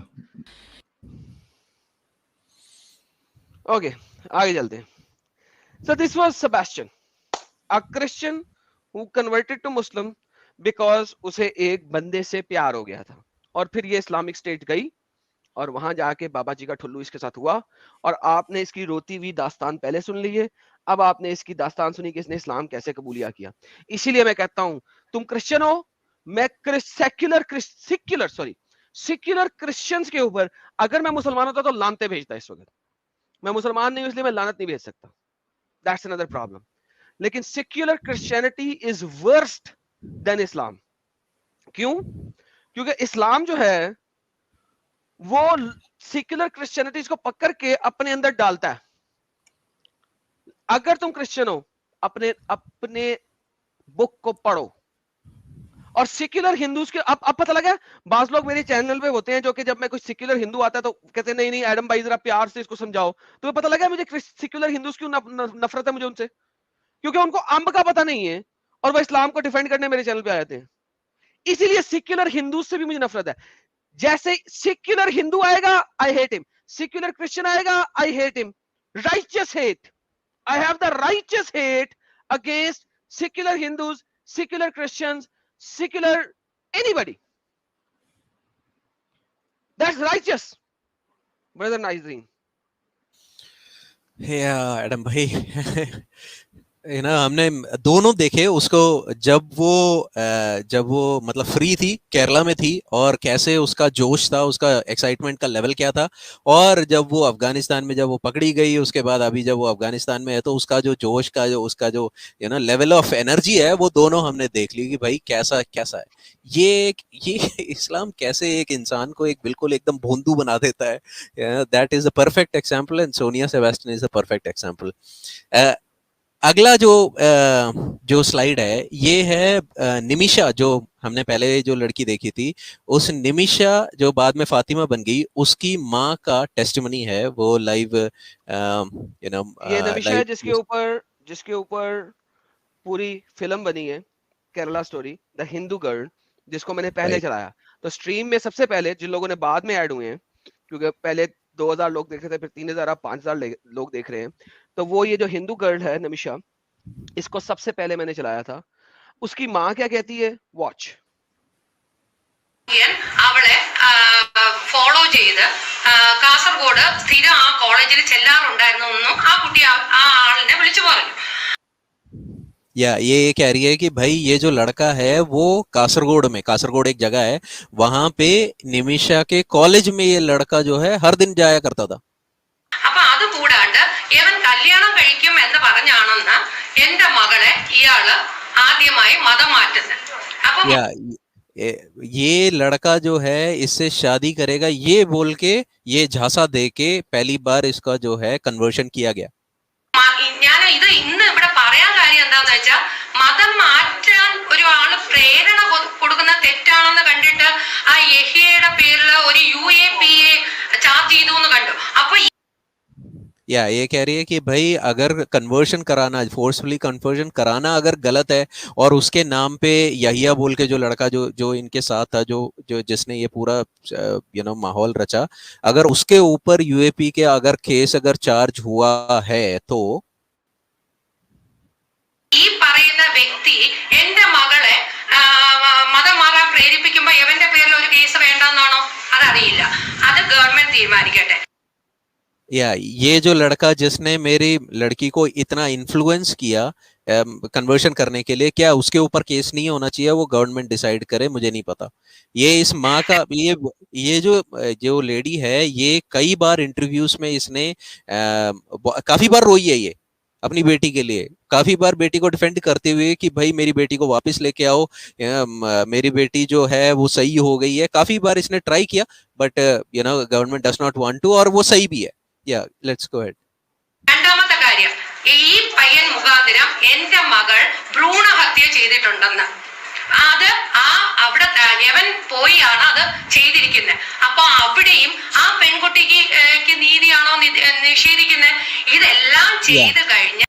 ओके, आगे चलते हैं. So this was Sebastian, a Christian who converted to Muslim because उसे एक बंदे से प्यार हो गया था, और फिर ये इस्लामिक स्टेट गई और वहां जाके बाबा जी का ठुल्लू इसके साथ हुआ. और आपने इसकी रोती हुई दास्तान पहले सुन ली है, अब आपने इसकी दास्तान सुनी कि इसने इस्लाम कैसे कबूलिया किया. इसीलिए मैं कहता हूं, तुम क्रिश्चियन हो, मैं सेक्युलर क्रिश्चियंस के ऊपर अगर मैं मुसलमान होता तो लानते भेजता. इस वक्त मैं मुसलमान नहीं हूं, इसलिए मैं लानत नहीं भेज सकता. That's another problem. लेकिन secular Christianity is worst than Islam. क्यों? क्योंकि इस्लाम जो है वो सेक्युलर क्रिश्चियनिटी को पकड़ के अपने अंदर डालता है. अगर तुम क्रिश्चियन हो, अपने बुक को पढ़ो. और सेक्युलर हिंदूज के अब पता लगा, बाज लोग मेरे चैनल पे होते हैं जो कि जब मैं कुछ सेक्युलर हिंदू आता है तो कहते हैं नहीं नहीं एडम भाई जरा प्यार से इसको समझाओ. तो पता लगा मुझे सेक्युलर हिंदूज क्यों नफरत है मुझे उनसे, क्योंकि उनको अंब का पता नहीं है और वो इस्लाम को डिफेंड करने मेरे चैनल पे आ जाते हैं. इसीलिए सेक्युलर हिंदूज से भी मुझे नफरत है. जैसे सेक्युलर हिंदू आएगा I hate him, secular Christian आएगा I hate him. Righteous hate, I have the righteous hate against secular Hindus, secular Christians, secular anybody. That's righteous, brother Naizreen. Yeah, Adam भाई हमने दोनों देखे उसको, जब वो मतलब फ्री थी, केरला में थी, और कैसे उसका जोश था, उसका एक्साइटमेंट का लेवल क्या था. और जब वो अफगानिस्तान में जब वो पकड़ी गई, उसके बाद अभी जब वो अफगानिस्तान में है, तो उसका जो जोश का जो उसका जो लेवल ऑफ एनर्जी है, वो दोनों हमने देख ली कि भाई कैसा है ये इस्लाम कैसे एक इंसान को एक बिल्कुल एकदम भोंदू बना देता है. That is a perfect example, and Sonia Sebastian is a perfect example. अगला जो स्लाइड है, ये है निमिषा, जो हमने पहले जो लड़की देखी थी, उस निमिषा जो बाद में फातिमा बन गई, उसकी माँ का टेस्टिमनी है, वो लाइव ये निमिषा है जिसके ऊपर पूरी फिल्म बनी है, Kerala story, the Hindu girl, जिसको मैंने पहले चलाया. तो स्ट्रीम में सबसे पहले जिन लोगों ने बाद में ऐड हुए हैं, क्योंकि पहले 2000 लोग देख रहे थे, फिर 3000 5000 लोग देख रहे हैं, तो वो ये जो हिंदू गर्ल है निमिषा, इसको सबसे पहले मैंने चलाया था. उसकी माँ क्या कहती है, वॉच. അവളെ ഫോളോ ചെയ്ത് കാസർഗോഡ് സ്ഥിരം ആ കോളേജിൽ ചെല്ലാറുണ്ടായിരുന്നു ആ കുട്ടി ആ ആളിനെ വിളിച്ചു പറഞ്ഞു. या ये कह रही है कि भाई ये जो लड़का है वो कासरगोड एक जगह है, वहां पे निमिषा के कॉलेज में ये लड़का जो है हर दिन जाया करता था. അപ്പൊ അത് കൂടാണ്ട് ഇവൻ കല്യാണം കഴിക്കും എന്ന് പറഞ്ഞാണെന്ന് എന്റെ മകളെ ഇയാള് ആദ്യമായി മതം മാറ്റുന്നത്. അപ്പൊ ये लड़का जो है इससे शादी करेगा ये बोल के, ये झांसा दे के पहली बार इसका जो है कन्वर्शन किया गया. ഞാൻ ഇത് ഇന്ന് ഇവിടെ പറയാൻ കാര്യം എന്താന്ന് വെച്ചാൽ, മതം മാറ്റാൻ ഒരു ആള് പ്രേരണ കൊടുക്കുന്ന തെറ്റാണെന്ന് കണ്ടിട്ട് ആ യഹിയയുടെ പേരിൽ ഒരു UAPA ചാർജ് ചെയ്തു എന്ന് കണ്ടു. അപ്പൊ या ये कह रही है कि भाई अगर कन्वर्शन कराना, फोर्सफुली कन्वर्शन कराना अगर गलत है, और उसके नाम पे यहिया बोल के जो लड़का जो जो इनके साथ था, जो जो जिसने ये पूरा माहौल रचा, अगर उसके ऊपर यूएपी के अगर केस अगर चार्ज हुआ है तो ഈ പറയുന്ന വ്യക്തി എന്റെ മകളെ മതം മാറാൻ പ്രേരിപ്പിക്കുമ്പോ എവന്റെ പേരിൽ ഒരു കേസ് വേണ്ടെന്നാണോ? അതറിയില്ല, അത് ഗവൺമെന്റ് തീരുമാനിക്കട്ടെ. या ये जो लड़का जिसने मेरी लड़की को इतना इन्फ्लुएंस किया कन्वर्शन करने के लिए, क्या उसके ऊपर केस नहीं होना चाहिए? वो गवर्नमेंट डिसाइड करे, मुझे नहीं पता. ये इस माँ का ये जो जो लेडी है, ये कई बार इंटरव्यूज में इसने काफी बार रोई है ये अपनी बेटी के लिए, काफी बार बेटी को डिफेंड करते हुए कि भाई मेरी बेटी को वापस लेके आओ, मेरी बेटी जो है वो सही हो गई है. काफी बार इसने ट्राई किया, but government does not want to, और वो सही भी है. Yeah, let's go ahead. രണ്ടാമത്തെ കാര്യം, ഈ പയ്യൻ മുഖാന്തരം എന്റെ മകൾ ഭ്രൂണഹത്യ ചെയ്തിട്ടുണ്ടെന്ന്. അത് അവിടെ യവൻ പോയാണ് അത് ചെയ്തിരിക്കുന്നത്. അപ്പൊ അവിടെയും ആ പെൺകുട്ടിക്ക് നീതിയാണോ നിഷേധിക്കുന്നത്? ഇതെല്ലാം ചെയ്ത് കഴിഞ്ഞ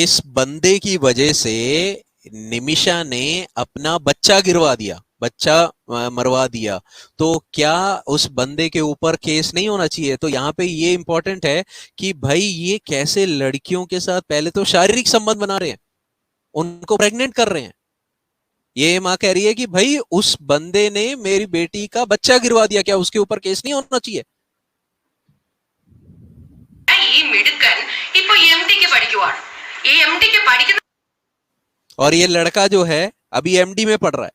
इस बंदे की वजह से निमिषा ने अपना बच्चा गिरवा दिया, बच्चा मरवा दिया. तो क्या उस बंदे के ऊपर केस नहीं होना चाहिए? तो यहाँ पे ये इंपॉर्टेंट है कि भाई ये कैसे लड़कियों के साथ पहले तो शारीरिक संबंध बना रहे हैं, उनको प्रेग्नेंट कर रहे हैं. ये माँ कह रही है कि भाई उस बंदे ने मेरी बेटी का बच्चा गिरवा दिया, क्या उसके ऊपर केस नहीं होना चाहिए? ഈ മിടുക്കൻ ഇപ്പൊ എംഡിക്ക് പഠിക്കുവാണ്. ഈ എംഡിക്ക് പഠിക്കുന്ന और ये लड़का जो है अभी एमडी में पढ़ रहा है,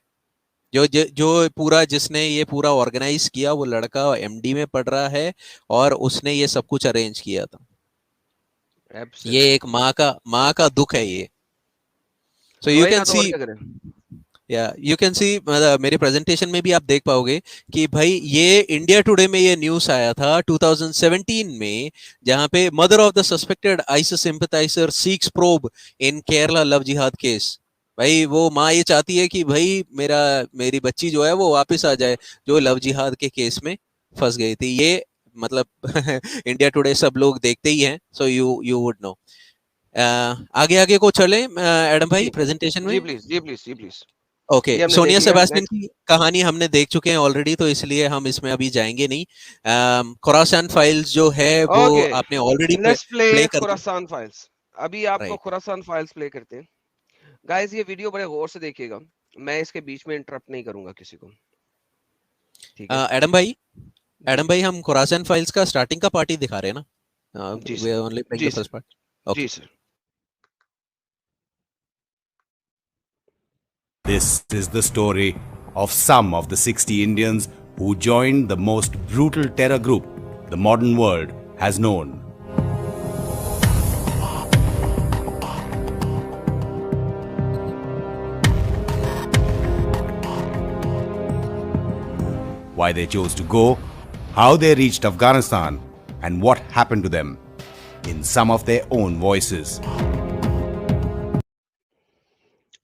जो पूरा जिसने ये पूरा ऑर्गेनाइज किया, वो लड़का एमडी में पढ़ रहा है, और उसने ये सब कुछ अरेंज किया था. ये एक माँ का दुख है ये. सो यू कैन सी, या यू कैन सी, मेरे प्रेजेंटेशन में भी आप देख पाओगे कि भाई ये इंडिया टुडे में ये न्यूज आया था 2017 में, जहां पे mother of the suspected ISIS sympathiser seeks probe in Kerala love jihad case. भाई वो माँ ये चाहती है कि भाई मेरी बच्ची जो है वो वापस आ जाए, जो लव जिहाद के केस में फंस गई थी. ये मतलब इंडिया टुडे सब लोग देखते ही हैं, सो यू वुड नो. आगे को चले एडम भाई प्रेजेंटेशन में. जी प्लीज. ओके, सोनिया सेबास्टियन की कहानी हमने देख चुके हैं ऑलरेडी, तो इसलिए हम इसमें अभी जाएंगे नहीं. खुरासान फाइल्स जो है वो आपने ऑलरेडी प्ले कर खुरासान फाइल्स. अभी आपको खुरासान फाइल्स प्ले करते हैं. गाइस ये वीडियो बड़े गौर से देखिएगा, मैं इसके बीच में इंटरप्ट नहीं करूंगा किसी को, ठीक है? एडम भाई हम खुरासान फाइल्स का स्टार्टिंग का पार्ट ही दिखा रहे हैं ना? जी we are only playing the first part. Okay. जी sir. This is the story of some of the 60 Indians who joined the most brutal terror group the modern world has known. Why they chose to go, how they reached Afghanistan, and what happened to them in some of their own voices.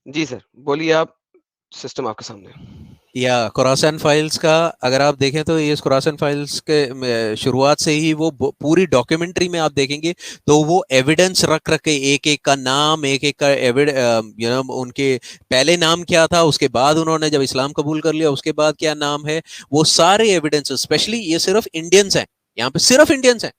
जी sir, बोलिए आप, system आपके सामने. या Khorasan files का अगर आप देखें तो ये खुरासान फाइल्स के शुरुआत से ही वो पूरी डॉक्यूमेंट्री में आप देखेंगे तो वो एविडेंस रख के एक का नाम, एक का उनके पहले नाम क्या था, उसके बाद उन्होंने जब इस्लाम कबूल कर लिया उसके बाद क्या नाम है, वो सारे एविडेंस. स्पेशली ये सिर्फ इंडियंस हैं, यहाँ पे सिर्फ इंडियंस हैं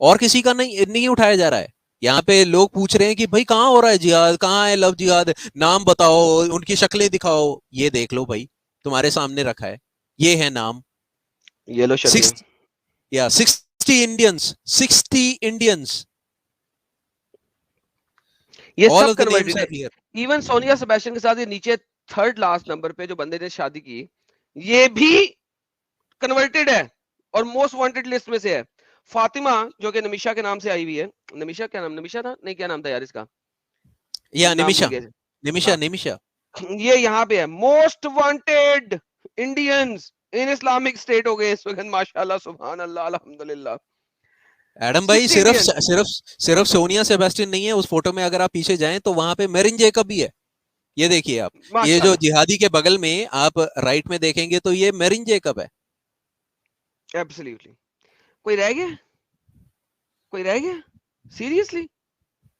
और किसी का नहीं उठाया जा रहा है. यहाँ पे लोग पूछ रहे हैं कि भाई कहाँ हो रहा है जिहाद, कहाँ है लव जिहाद, नाम बताओ, उनकी शक्लें दिखाओ. ये देख लो भाई, तुम्हारे सामने रखा है, ये है नाम. Yellow shirt. 60 इंडियंस. ये सब कन्वर्टेड है. इवन सोनिया सेबेस्टियन के साथ ये नीचे थर्ड लास्ट नंबर पे जो बंदे ने शादी की, ये भी कन्वर्टेड है और मोस्ट वांटेड लिस्ट में से है. फातिमा जो कि नमिशा के नाम से आई हुई है. नमिशा क्या नाम, नमिशा था नहीं, क्या नाम था यार इसका? या निमिशा. ये यहाँ पे है most wanted Indians in Islamic state हो गए इस वक्त. माशाल्लाह, सुभान अल्लाह, अल्हम्दुलिल्लाह. एडम भाई सिर्फ सोनिया सेबेस्टियन नहीं है उस फोटो में. अगर आप पीछे जाएं तो वहां पे मेरिन जेकब भी है. ये देखिए आप, ये जो जिहादी के बगल में आप राइट में देखेंगे तो ये मेरिन जेकब है. एब्सोल्युटली. कोई रह गया? कोई रह गया? सीरियसली,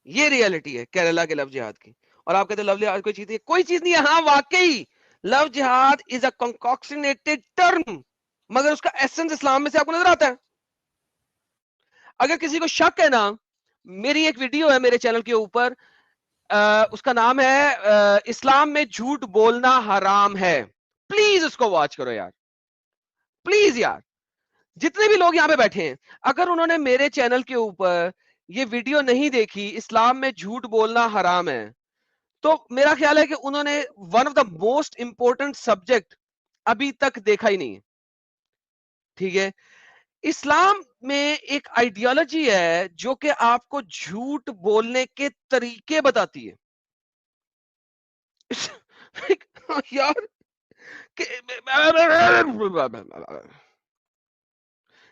ये रियलिटी है केरला के लव जिहाद की। और आप कहते लव जिहाद कोई चीज नहीं है, कोई चीज नहीं है। हाँ वाकई लव जिहाद इज अ कंकॉक्शनेटेड टर्म, मगर उसका एसेंस इस्लाम में से आपको नजर आता है। अगर किसी को शक है ना, मेरी एक वीडियो है मेरे चैनल के ऊपर, उसका नाम है इस्लाम में झूठ बोलना हराम है, प्लीज उसको वॉच करो यार, प्लीज यार। जितने भी लोग यहाँ पे बैठे हैं, अगर उन्होंने मेरे चैनल के ऊपर ये वीडियो नहीं देखी, इस्लाम में झूठ बोलना हराम है, तो मेरा ख्याल है कि उन्होंने one of the most important subject अभी तक देखा ही नहीं है। ठीक है, इस्लाम में एक आइडियोलॉजी है जो कि आपको झूठ बोलने के तरीके बताती है। यार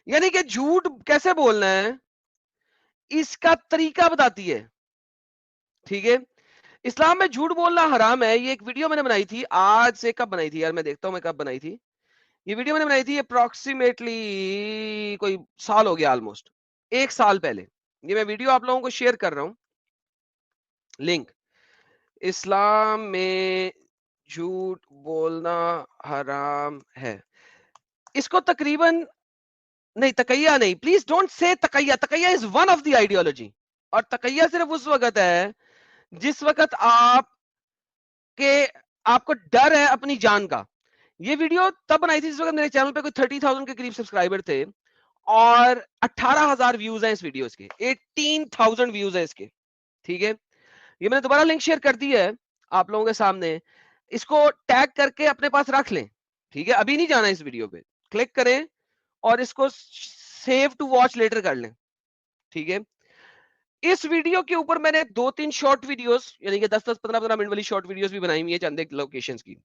यानी कि झूठ कैसे बोलना है इसका तरीका बताती है। ठीक है, इस्लाम में झूठ बोलना हराम है। ये एक वीडियो मैंने बनाई थी, आज से कब बनाई थी यार, मैं देखता हूं मैं कब बनाई थी। ये वीडियो मैंने बनाई थी अप्रोक्सीमेटली कोई साल हो गया, ऑलमोस्ट 1 साल पहले। ये मैं वीडियो आप लोगों को शेयर कर रहा हूं, लिंक। इस्लाम में झूठ बोलना हराम है, इसको तकरीबन नहीं, तकैया नहीं, please don't say taqiyya. Taqiyya is one of the ideology, और तकैया सिर्फ उस वक्त है जिस वक्त आपको डर है अपनी जान का। ये वीडियो तब बनाई थी जिस वक्त मेरे चैनल पे कोई 30,000 के करीब सब्सक्राइबर थे, और 18,000 व्यूज हैं इस वीडियो के, 18,000 व्यूज हैं इसके। ठीक है, ये मैंने दोबारा लिंक शेयर कर दी है आप लोगों के सामने, इसको टैग करके अपने पास रख लें। ठीक है, अभी नहीं जाना इस वीडियो पे, क्लिक करें और इसको सेव टू वॉच लेटर कर लें। ठीक है, इस वीडियो के ऊपर मैंने 2-3 शॉर्ट वीडियोस, यानी कि 10-10, 15-15 मिनट वाली शॉर्ट वीडियोस भी बनाई हुई है चंद एक लोकेशंस की।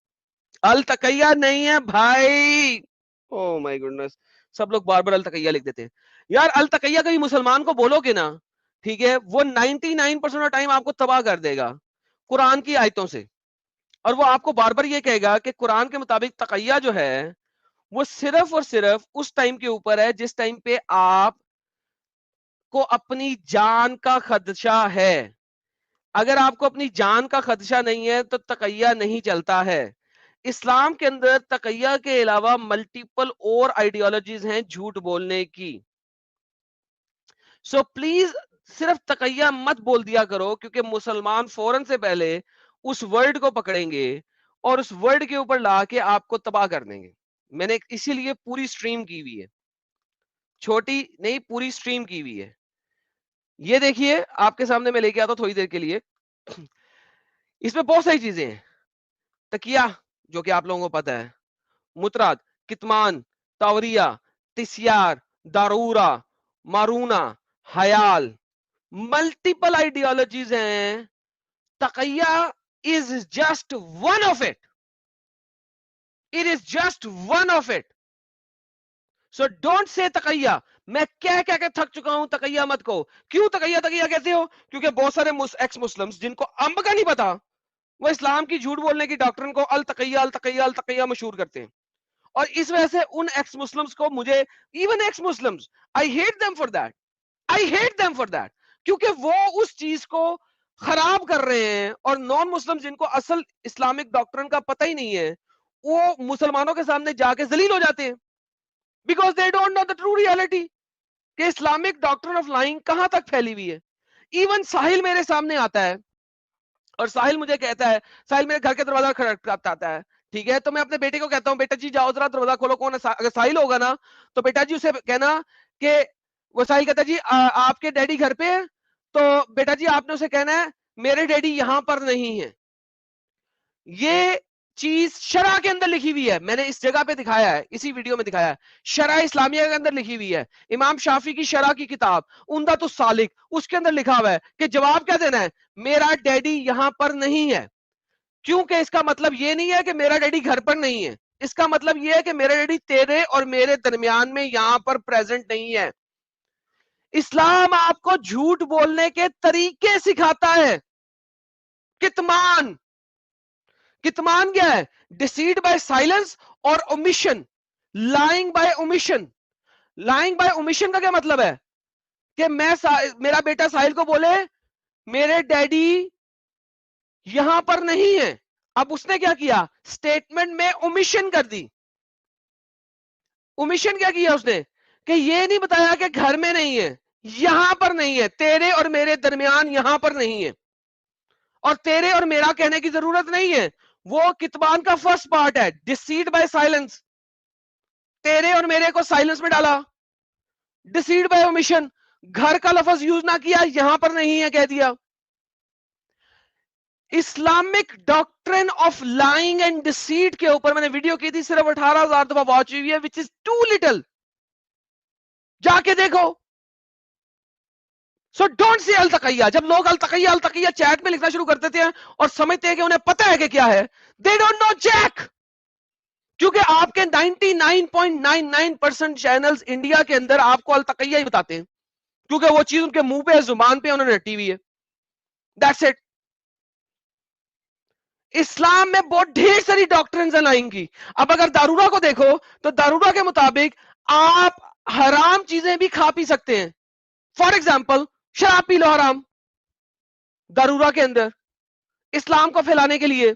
अल तकैया नहीं है भाई, ओह माय गुडनेस, सब लोग बार बार अल तकैया लिख देते हैं यार। अल तकैया कभी मुसलमान को बोलोगे ना, ठीक है, वो 99% ऑफ टाइम आपको तबाह कर देगा कुरान की आयतों से, और वो आपको बार बार ये कहेगा कि कुरान के मुताबिक तकैया जो है वो सिर्फ और सिर्फ उस टाइम के ऊपर है जिस टाइम पे आप को अपनी जान का खदशा है। अगर आपको अपनी जान का खदशा नहीं है तो तकैया नहीं चलता है। इस्लाम के अंदर तकैया के अलावा मल्टीपल और आइडियोलॉजीज हैं झूठ बोलने की। सो प्लीज सिर्फ तकैया मत बोल दिया करो, क्योंकि मुसलमान फौरन से पहले उस वर्ड को पकड़ेंगे और उस वर्ड के ऊपर ला के आपको तबाह कर देंगे। मैंने इसीलिए पूरी स्ट्रीम की हुई है, छोटी नहीं पूरी स्ट्रीम की हुई है। ये देखिए आपके सामने मैं लेके आता हूं थोड़ी देर के लिए। इसमें बहुत सारी चीजें हैं। तकिया जो कि आप लोगों को पता है, मुतराद, कितमान, तावरिया, तिस्यार, दारूरा, मारूना, हयाल, मल्टीपल आइडियोलॉजीज हैं। Taqiyya is just one of it, it is just one of it. So don't say taqiyya. मैं कह के थक चुका हूं तकैया मत को। क्यों तकैया तकैया कहते हो? क्योंकि बहुत सारे एक्स मुस्लिम्स जिनको अम्ब का नहीं पता, वो इस्लाम की झूठ बोलने की डॉक्ट्रिन को अल तकैया अल तकैया अल तकैया मशहूर करते हैं। और इस वजह से उन एक्स मुस्लिम्स को, मुझे even x Muslims, I hate them for that, I hate them for that, क्योंकि वो उस चीज को खराब कर रहे हैं। और नॉन मुस्लिम जिनको असल इस्लामिक डॉक्ट्रिन का पता ही नहीं है, वो मुसलमानों के सामने जाके जलील हो जाते हैं, because they don't know the true reality कि इस्लामिक डॉक्ट्रिन ऑफ लाइंग कहां तक फैली हुई है। इवन साहिल मेरे सामने आता है और साहिल मुझे कहता है, साहिल मेरे घर के दरवाजा खटखटाता है, ठीक है, तो मैं अपने बेटे को कहता हूं बेटा जी जाओ जरा दरवाजा खोलो, कौन है? अगर साहिल होगा ना तो बेटा जी उसे कहना कि, वो साहिल कहता जी आपके डैडी घर पे है, तो बेटा जी आपने उसे कहना है मेरे डैडी यहां पर नहीं है। ये चीज शरा के अंदर लिखी हुई है, मैंने इस जगह पे दिखाया है, इसी वीडियो में दिखाया है, शरा इस्लामिया के अंदर लिखी हुई है। इमाम शाफी की शरा की किताब उम्दा तो सालिक, उसके अंदर लिखा हुआ है कि जवाब क्या देना है, मेरा डैडी यहां पर नहीं है। क्योंकि इसका मतलब ये नहीं है कि मेरा डैडी घर पर नहीं है, इसका मतलब ये है कि मेरा डैडी तेरे और मेरे दरमियान में यहां पर प्रेजेंट नहीं है। इस्लाम आपको झूठ बोलने के तरीके सिखाता है। कितमान, कितमान क्या है? डिसीड बाय साइलेंस और omission, lying by omission. Lying by omission का क्या मतलब है? कि मेरा बेटा साहिल को बोले मेरे डैडी यहां पर नहीं है। अब उसने क्या किया, स्टेटमेंट में ओमिशन कर दी। ओमिशन क्या किया उसने कि ये नहीं बताया कि घर में नहीं है, यहां पर नहीं है, तेरे और मेरे दरमियान यहां पर नहीं है, और तेरे और मेरा कहने की जरूरत नहीं है। वो कितबान का फर्स्ट पार्ट है, डिसीड बाय साइलेंस। तेरे और मेरे को साइलेंस में डाला, डिसीड बाय ओमिशन। घर का लफ्ज यूज ना किया, यहां पर नहीं है कह दिया। Islamic doctrine of lying and deceit के ऊपर मैंने वीडियो की थी, सिर्फ 18,000 दफा वॉच हुई है, विच इज टू लिटिल। जाके देखो। सो डोंट से अल तकैया। जब लोग अल तकैया चैट में लिखना शुरू कर देते हैं और समझते हैं कि उन्हें पता है कि क्या है, दे डोंट नो जैक। क्योंकि आपके 99.99% चैनल्स इंडिया के अंदर आपको अल तकैया ही बताते हैं, क्योंकि वो चीज उनके मुंह पे, जुबान पे उन्होंने रटी हुई है। That's it. इस्लाम में बहुत ढेर सारी डॉक्ट्रिन्स लाएंगी। अब अगर दारूरा को देखो तो दारूरा के मुताबिक आप हराम चीजें भी खा पी सकते हैं। फॉर एग्जाम्पल शराब पी लो हराम, दारूरा के अंदर, इस्लाम को फैलाने के लिए।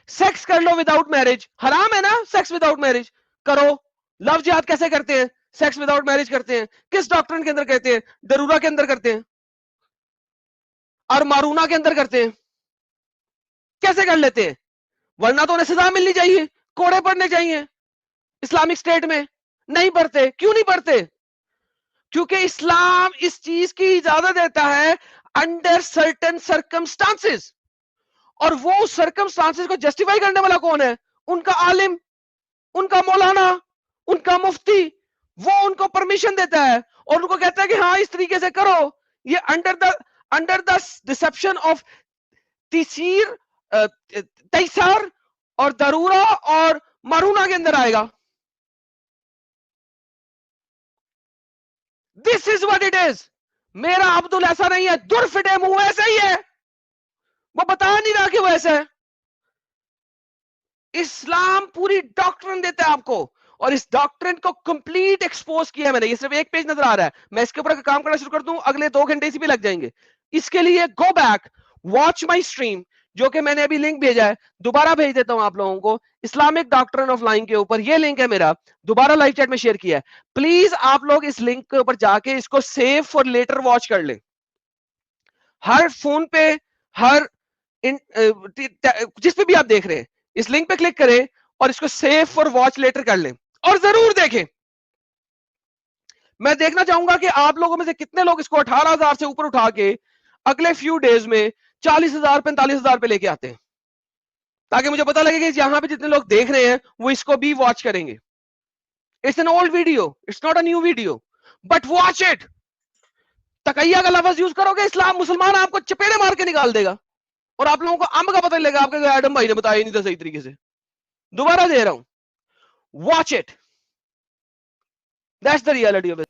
सेक्स कर लो विदाउट मैरिज, हराम है ना सेक्स विदाउट मैरिज, करो। लव जिहाद कैसे करते हैं, सेक्स विदाउट मैरिज करते हैं। किस डॉक्ट्रिन के अंदर कहते हैं, दारूरा के अंदर करते हैं और मारूना के अंदर करते हैं। कैसे कर लेते हैं, वरना तो उन्हें सजा मिलनी चाहिए, कोड़े पड़ने चाहिए। इस्लामिक स्टेट में नहीं पढ़ते। क्यों नहीं पढ़ते? क्योंकि इस्लाम इस चीज की इजाजत देता है अंडर सर्टेन सर्कमस्टांसेस, और वो सर्कमस्टांसेस को जस्टिफाई करने वाला कौन है? उनका आलिम, उनका मौलाना, उनका मुफ्ती। वो उनको परमिशन देता है और उनको कहता है कि हाँ इस तरीके से करो। ये अंडर द डिसेप्शन ऑफ तीसीर, तैसार और दरूरा और मारूना के अंदर आएगा। This is what it is. मेरा अब्दुल ऐसा नहीं है, दुरफिटे मुंह ऐसा ही है, वो बता नहीं रहा कि वो ऐसा है। इस्लाम पूरी डॉक्ट्रिन देता है आपको, और इस डॉक्ट्रिन को कंप्लीट एक्सपोज किया है मैंने। ये सिर्फ एक पेज नजर आ रहा है, मैं इसके ऊपर काम करना शुरू कर दूं अगले 2 घंटे इसी पे लग जाएंगे। इसके लिए go back, watch my stream, जो कि मैंने अभी लिंक भेजा है, दोबारा भेज देता हूं आप लोगों को। इस्लामिक डॉक्ट्रिन ऑफ लाइंग के ऊपर ये लिंक है मेरा, दोबारा लाइव चैट में शेयर किया है। प्लीज आप लोग इस लिंक के ऊपर जाके इसको सेव फॉर लेटर वॉच कर लें। हर फोन पे, हर जिस पे भी आप देख रहे हैं, इस लिंक पे क्लिक करें और इसको सेव फॉर वॉच लेटर कर लें, और जरूर देखें। मैं देखना चाहूंगा कि आप लोगों में से कितने लोग इसको 18,000 से ऊपर उठा के अगले फ्यू डेज में 40,000 45,000 पे लेके आते हैं, ताकि मुझे पता लगे कि यहां पे जितने लोग देख रहे हैं वो इसको भी वॉच करेंगे। It's an old video, it's not a new video, but watch it. तकैया का लफ्ज यूज करोगे, इस्लाम मुसलमान आपको चपेड़े मार के निकाल देगा, और आप लोगों को अम्ब का पता लगेगा। आपके एडम भाई ने बताया नहीं था सही तरीके से, दोबारा दे रहा हूं, watch it. That's the reality of it.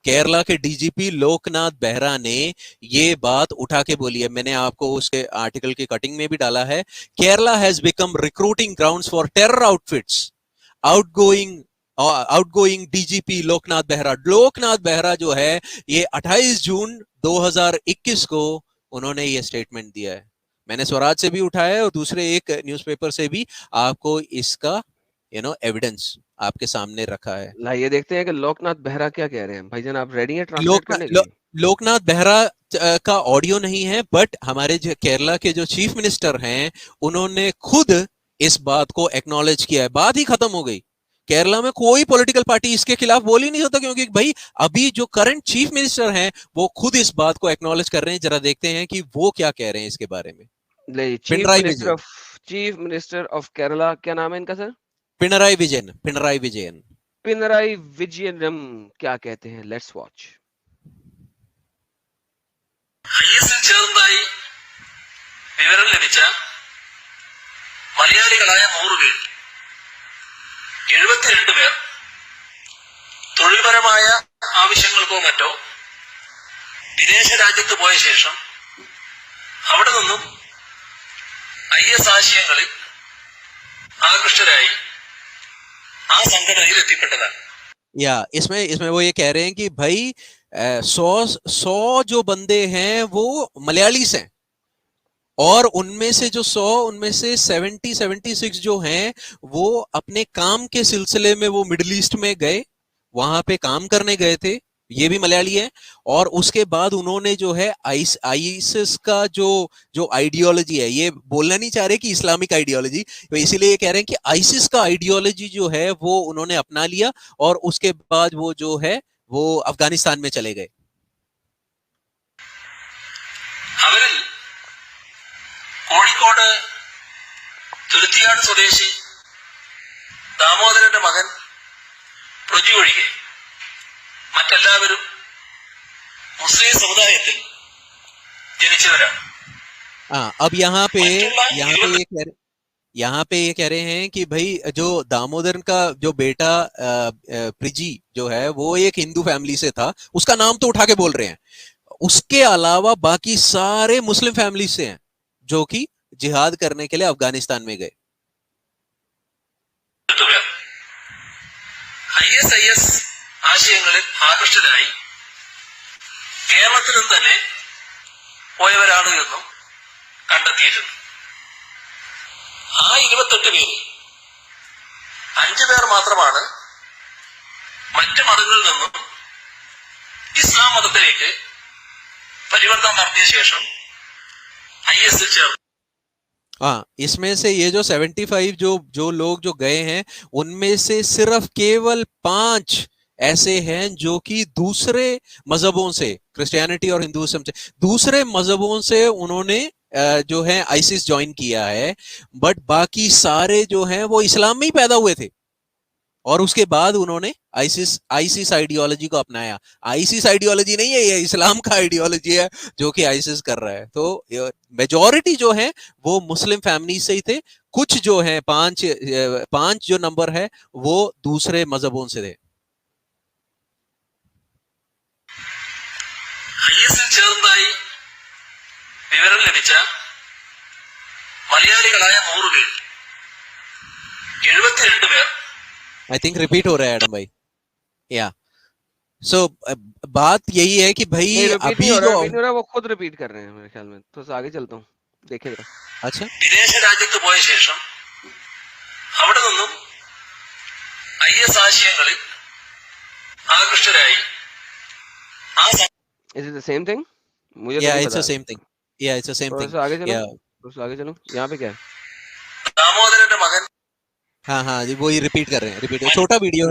Kerala के डीजीपी लोकनाथ बेहरा ने ये बात उठा के बोली है, मैंने आपको उसके आर्टिकल की कटिंग में भी डाला है। Kerala has become recruiting grounds for terror outfits. Outgoing DGP Loknath Behera जो है, ये 28 जून 2021 को उन्होंने ये स्टेटमेंट दिया है। मैंने स्वराज से भी उठाया है और दूसरे एक न्यूज़पेपर से भी आपको इसका एविडेंस आपके सामने रखा है। लाइए देखते हैं कि लोकनाथ बेहरा क्या कह रहे हैं। भाईजान आप रेडी हैं ट्रांसलेट करने के लिए? लोकनाथ बेहरा का ऑडियो नहीं है, बट हमारे जो केरला के जो चीफ मिनिस्टर हैं उन्होंने खुद इस बात को एक्नॉलेज किया है। बात ही खत्म हो गई। केरला में कोई पॉलिटिकल पार्टी इसके खिलाफ बोल ही नहीं होता, क्योंकि भाई अभी जो करंट चीफ मिनिस्टर हैं वो खुद इस बात को एक्नॉलेज कर रहे हैं। जरा देखते हैं कि वो क्या कह रहे हैं इसके बारे में। चीफ मिनिस्टर ऑफ केरला, क्या नाम है इनका सर? पिनराई विजयन क्या कहते हैं, लेट्स वॉच। ചേർന്നതായി വിവരം ലഭിച്ച മലയാളികളായ 100 പേർ 72 പേർ തൊഴിൽപരമായ ആവശ്യങ്ങൾക്കോ മറ്റോ വിദേശ രാജ്യത്ത് പോയ ശേഷം അവിടെ നിന്നും IS ആശയങ്ങളിൽ ആകൃഷ്ടരായി ആ സംഘടനയിൽ എത്തിപ്പെട്ടതാണ്। या इसमें वो ये कह रहे हैं कि भाई 100 जो बंदे हैं वो मलयालीस हैं, और उनमें से जो 100 उनमें से 76 जो हैं वो अपने काम के सिलसिले में वो मिडिल ईस्ट में गए, वहां पे काम करने गए थे, ये भी मलयाली है। और उसके बाद उन्होंने जो है आईसिस का जो आइडियोलॉजी है, ये बोलना नहीं चाह रहे कि इस्लामिक आइडियोलॉजी, तो इसीलिए ये कह रहे हैं कि आईसिस का आइडियोलॉजी जो है वो उन्होंने अपना लिया, और उसके बाद वो जो है वो अफगानिस्तान में चले गए। അവരിൽ കോഴിക്കോട് തുരുത്തിയാട് സ്വദേശി ദാമോദരന്റെ മകൻ പ്രജു ഒഴികെ മറ്റെല്ലാവരും മുസ്ലിം സമുദായത്തിൽ ജനിച്ചവരാണ്. अब यहाँ पे ये कह रहे हैं कि भाई जो दामोदर का जो बेटा प्रिजी जो है वो एक हिंदू फैमिली से था, उसका नाम तो उठा के बोल रहे हैं, उसके अलावा बाकी सारे मुस्लिम फैमिली से हैं जो कि जिहाद करने के लिए अफगानिस्तान में गए. ISIS ആശയങ്ങളിൽ ആകർഷകരായി കേരളത്തിൽ നിന്ന് തന്നെ പോയവരാണ് എന്നും കണ്ടെത്തിയിട്ടുണ്ട്. ആ 28 പേരിൽ 5 പേർ മാത്രമാണ് മറ്റ് മതങ്ങളിൽ നിന്നും ഇസ്ലാം മതത്തിലേക്ക് പരിവർത്തനം നടത്തിയ ശേഷം IS ചേർന്നു. हाँ, इसमें से ये जो 75 जो लोग जो गए हैं उनमें से सिर्फ केवल 5 ऐसे हैं जो कि दूसरे मजहबों से, क्रिश्चियनिटी और हिंदुइज्म से, दूसरे मजहबों से उन्होंने जो है आईसिस ज्वाइन किया है, बट बाकी सारे जो हैं वो इस्लाम में ही पैदा हुए थे और उसके बाद उन्होंने आईसिस आइडियोलॉजी को अपनाया. आईसिस आइडियोलॉजी नहीं है, ये इस्लाम का आइडियोलॉजी है जो कि आईसिस कर रहा है. तो मेजॉरिटी जो है वो मुस्लिम फैमिली से ही थे, कुछ जो है 5 जो नंबर है वो दूसरे मजहबों से थे. ISൽ ചേർന്നതായി വിവരം ലഭിച്ച മലയാളികളായ 100 പേർ 72 പേർ आई थिंक रिपीट हो रहा है एडम भाई. या सो बात यही है कि भाई अभी जो वो खुद रिपीट कर रहे हैं मेरे ख्याल में. तो आगे चलता हूँ, देखिए. अच्छा, വിദേശ രാജ്യത്ത് പോയ ശേഷം അവിടെ നിന്നും IS ആശയങ്ങളിൽ ആകൃഷ്ടരായി ആ Is it the same thing? मुझे या इट्स द सेम थिंग. या इट्स द सेम थिंग. आगे चलो. यहाँ पे क्या है? ദാമോദരന്റെ മകൻ. हाँ जी, वो ही रिपीट कर रहे हैं. रिपीट छोटा वीडियो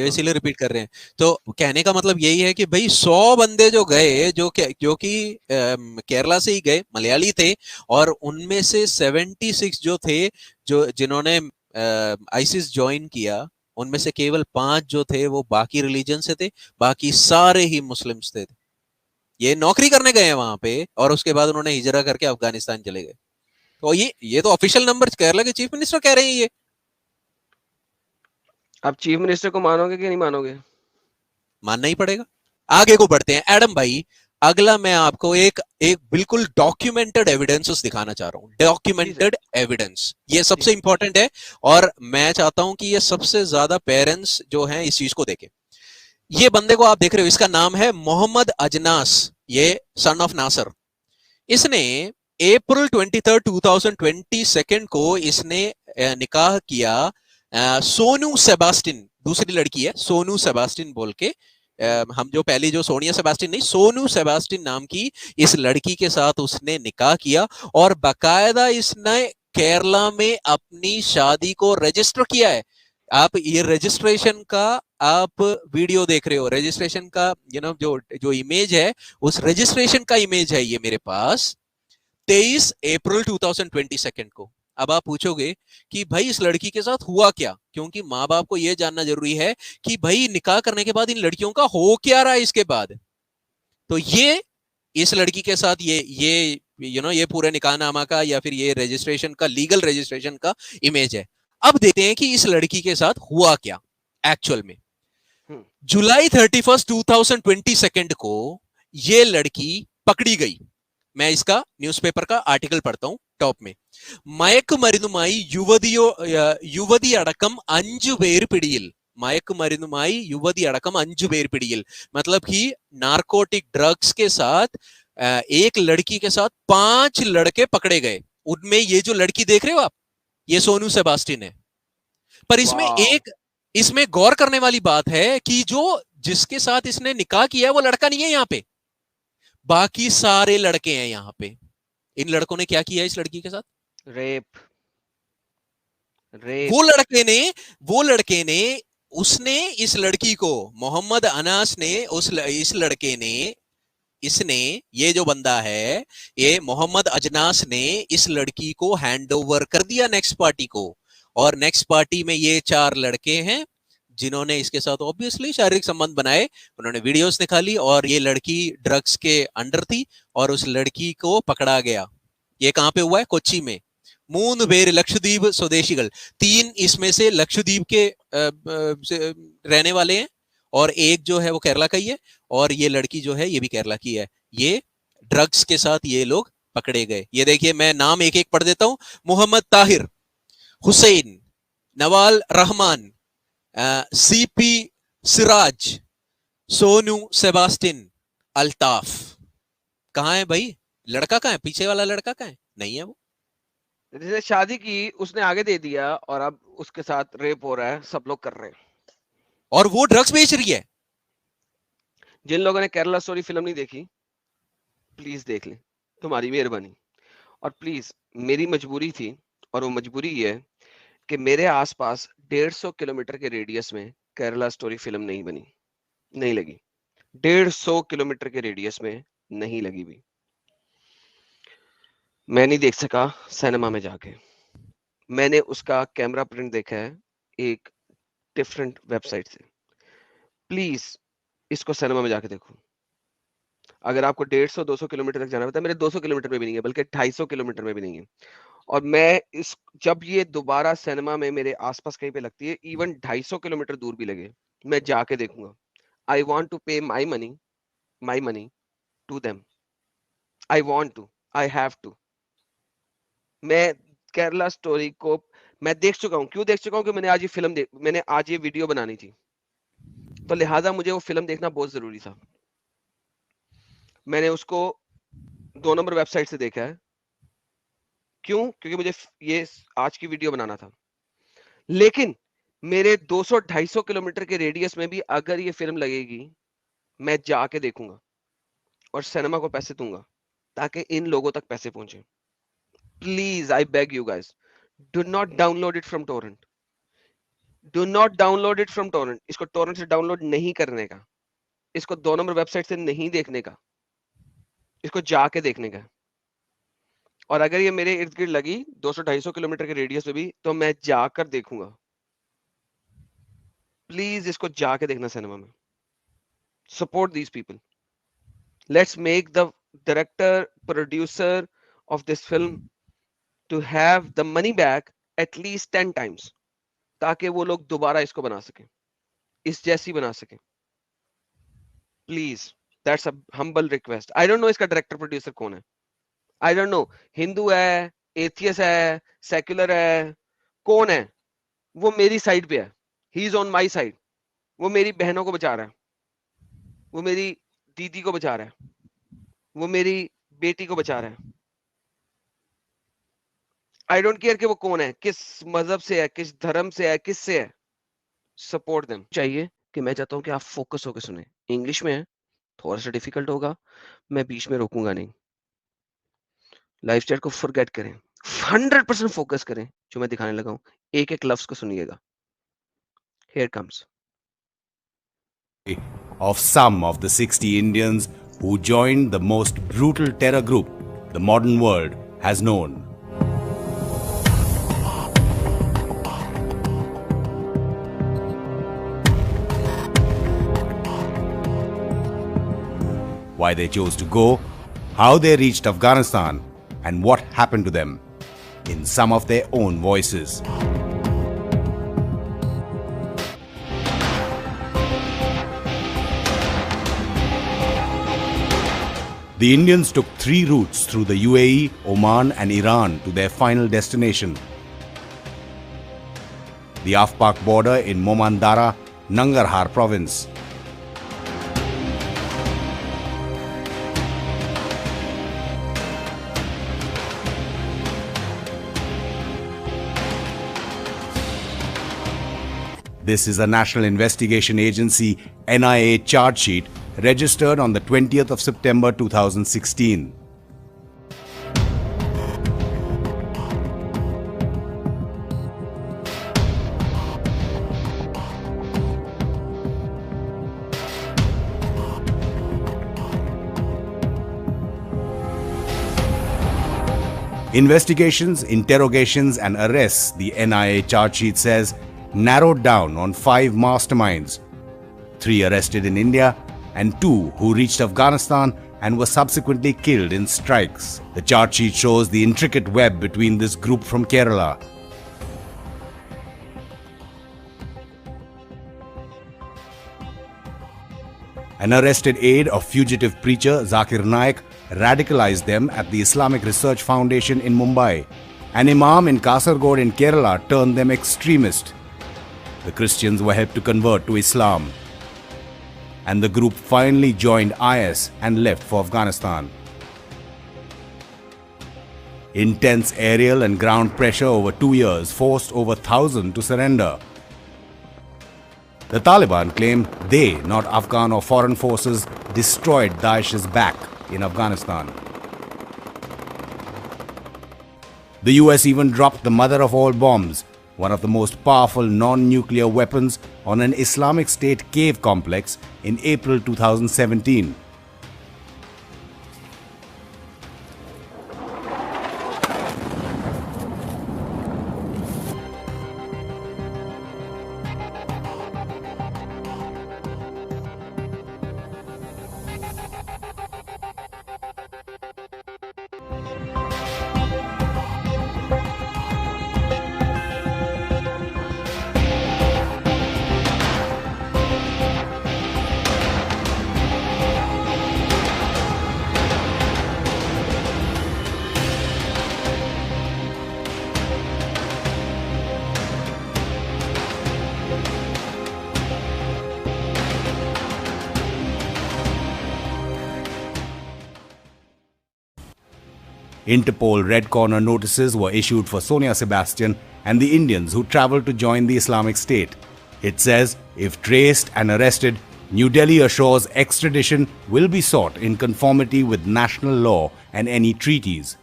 है इसीलिए रिपीट कर रहे हैं. तो कहने का मतलब यही है कि भाई 100 बंदे जो गए जो कि केरला से ही गए, मलयाली थे, और उनमें से 76 जो थे जिन्होंने आईसिस ज्वाइन किया, उनमें से केवल 5 जो थे वो बाकी रिलीजन से थे, बाकी सारे ही मुस्लिम्स थे. ये नौकरी करने गए हैं वहां पे और उसके बाद उन्होंने हिजरा करके अफगानिस्तान चले गए. तो ये तो ऑफिशियल नंबर केरला के चीफ मिनिस्टर कह रहे हैं. ये आप चीफ मिनिस्टर को मानोगे कि नहीं मानोगे? मानना ही पड़ेगा. आगे को बढ़ते हैं. एडम भाई, अगला मैं आपको एक बिल्कुल डॉक्यूमेंटेड एविडेंसेस दिखाना चाह रहा हूं. डॉक्यूमेंटेड एविडेंस, ये सबसे इंपॉर्टेंट है और मैं चाहता हूं कि ये सबसे ज्यादा पेरेंट्स जो हैं इस चीज को देखें. ये बंदे को आप देख रहे हो, इसका नाम है मोहम्मद अजनास, ये सन ऑफ नासर. इसने अप्रैल 23, 2022 को इसने निकाह किया सोनू सेबास्टिन, दूसरी लड़की है सोनू सेबास्टिन बोल के. हम जो पहली जो सोनिया सेबास्टिन नहीं, सोनू सेबास्टिन नाम की इस लड़की के साथ उसने निकाह किया और बाकायदा इसने केरला में अपनी शादी को रजिस्टर किया है. आप ये रजिस्ट्रेशन का आप वीडियो देख रहे हो, रजिस्ट्रेशन का जो इमेज है, उस रजिस्ट्रेशन का इमेज है ये मेरे पास 23 अप्रैल 2022 को. अब आप पूछोगे कि भाई इस लड़की के साथ हुआ क्या, क्योंकि माँ बाप को यह जानना जरूरी है कि भाई निकाह करने के बाद इन लड़कियों का हो क्या रहा है इसके बाद. तो ये इस लड़की के साथ ये पूरे निकाहनामा का या फिर ये रजिस्ट्रेशन का, लीगल रजिस्ट्रेशन का इमेज है. अब देखते हैं कि इस लड़की के साथ हुआ क्या एक्चुअल में. जुलाई 31, 2022 को ये लड़की पकड़ी गई. मैं इसका न्यूज़पेपर का आर्टिकल पढ़ता हूं. टॉप में, മയക്കുമരുന്നുമായി യുവതി അടക്കം 5 പേര് പിടിയിൽ. മയക്കുമരുന്നുമായി യുവതി അടക്കം 5 പേർ പിടിയിൽ. मतलब कि नार्कोटिक ड्रग्स के साथ एक लड़की के साथ 5 लड़के पकड़े गए. उनमें ये जो लड़की देख रहे हो आप, ये सोनू सेबास्टियन है. पर इसमें गौर करने वाली बात है कि जो जिसके साथ इसने निकाह किया है वो लड़का नहीं है यहाँ पे, बाकी सारे लड़के हैं यहाँ पे. इन लड़कों ने क्या किया इस लड़की के साथ? रेप. वो लड़के ने उसने इस लड़की को, मोहम्मद अनास ने इस लड़के ने, इसने, ये जो बंदा है, ये मोहम्मद अजनास ने इस लड़की को हैंड ओवर कर दिया नेक्स्ट पार्टी को. और नेक्स्ट पार्टी में ये 4 लड़के हैं जिन्होंने इसके साथ ऑब्वियसली शारीरिक संबंध बनाए. उन्होंने वीडियोस निकाली और ये लड़की ड्रग्स के अंडर थी और उस लड़की को पकड़ा गया. ये कहां पे हुआ है? कोच्चि में. 3 പേര് ലക്ഷദ്വീപ് സ്വദേശികൾ. 3 इसमें से लक्षद्वीप के रहने वाले हैं और एक जो है वो केरला का ही है और ये लड़की जो है ये भी केरला की है. ये ड्रग्स के साथ ये लोग पकड़े गए. ये देखिए, मैं नाम एक एक पढ़ देता हूं. Mohammad Tahir, Hussain, Nawal Rahman, CP Siraj, Sonu Sebastian, Altaf. कहां है भाई? लड़का कहां है? पीछे वाला लड़का कहां है? नहीं है वो. जिसने शादी की उसने आगे दे दिया और अब उसके साथ रेप हो रहा है. सब लोग कर रहे हैं और वो ड्रग्स बेच रही है. जिन लोगों ने केरला स्टोरी फिल्म नहीं देखी, प्लीज देख लें, तुम्हारी मेहरबानी. और प्लीज, मेरी मजबूरी थी और वो मजबूरी ये है कि मेरे आसपास 150 किलोमीटर के रेडियस में केरला स्टोरी फिल्म नहीं बनी, नहीं लगी. 150 किलोमीटर के रेडियस में नहीं लगी भी. मैं नहीं देख सका सिनेमा में जाके. मैंने उसका कैमरा प्रिंट देखा है एक डिफरेंट वेबसाइट से. प्लीज इसको सिनेमा में जाके देखो. अगर आपको 150-200 किलोमीटर तक जाना पड़ता है, मेरे 200 किलोमीटर में भी नहीं है, बल्कि 250 किलोमीटर में भी नहीं है. और मैं जब ये दोबारा सिनेमा में मेरे आसपास कहीं पे लगती है, इवन 250 किलोमीटर दूर भी लगे, मैं जाके देखूंगा. आई want to pay my money to them. I want to, I have to. मैं केरला स्टोरी को मैं देख चुका हूं. क्यों देख चुका हूं? कि मैंने आज ये वीडियो बनानी थी, तो लिहाजा मुझे वो फिल्म देखना बहुत जरूरी था. मैंने उसको 2 नंबर वेबसाइट से देखा है. क्यों? क्योंकि मुझे ये आज की वीडियो बनाना था. लेकिन मेरे 200-250 किलोमीटर के रेडियस में भी अगर ये फिल्म लगेगी, मैं जाके देखूंगा और सिनेमा को पैसे दूंगा ताकि इन लोगों तक पैसे पहुंचे. Please, I beg you guys, do not download it from torrent. Do not download it from torrent. इसको torrent से डाउनलोड नहीं करने का, इसको 2 नंबर वेबसाइट से नहीं देखने का, इसको जाके देखने का. और अगर ये मेरे इर्द गिर्द लगी 200-250 किलोमीटर के रेडियस में भी, तो मैं जाकर देखूंगा. प्लीज इसको जाके देखना सिनेमा में. Support these people. Let's make the director, producer of this film to have the money back at least 10 times, ताकि वो लोग दोबारा इसको बना सके, इस जैसी बना सके. Please, that's a humble request. I don't no इसका डायरेक्टर प्रोड्यूसर कौन है. आई डोंट नो, हिंदू है, एथियस है, सेक्युलर है, कौन है. वो मेरी साइड पे है. He is on my side. वो मेरी बहनों को बचा रहा है, वो मेरी दीदी को बचा रहा है, वो मेरी बेटी को बचा रहा है. आई डोंट केयर कि वो कौन है, किस मजहब से है, किस धर्म से है, किस से है. Support them. चाहिए कि मैं चाहता हूं कि आप फोकस होकर सुने. इंग्लिश में है, थोड़ा सा डिफिकल्ट होगा, मैं बीच में रोकूंगा नहीं. लाइफ चैट को फॉरगेट करें, 100% फोकस करें. जो मैं दिखाने लगा हूं, एक एक लफ्ज को सुनिएगा. Here comes. Of some of the 60 Indians who joined the most brutal terror group the modern world has known. Why they chose to go, how they reached Afghanistan, and what happened to them, in some of their own voices. The Indians took 3 routes through the UAE, Oman and Iran to their final destination. The Afpak border in Momandara Nangarhar province. This is a National Investigation Agency NIA charge sheet registered on the 20th of September 2016. Investigations, interrogations and arrests, the NIA charge sheet says, narrowed down on 5 masterminds, 3 arrested in India and 2 who reached Afghanistan and were subsequently killed in strikes. The charge sheet shows the intricate web between this group from Kerala. An arrested aide of fugitive preacher Zakir Naik radicalized them at the Islamic Research Foundation in Mumbai. An imam in Kasargod in Kerala turned them extremist. The Christians were helped to convert to Islam. And the group finally joined IS and left for Afghanistan. Intense aerial and ground pressure over 2 years forced over 1,000 to surrender. The Taliban claimed they, not Afghan or foreign forces, destroyed Daesh's back in Afghanistan. The US even dropped the mother of all bombs, one of the most powerful non-nuclear weapons, on an Islamic State cave complex in April 2017. Interpol Red Corner notices were issued for Sonia Sebastian and the Indians who travelled to join the Islamic State. It says, if traced and arrested, New Delhi assures extradition will be sought in conformity with national law and any treaties.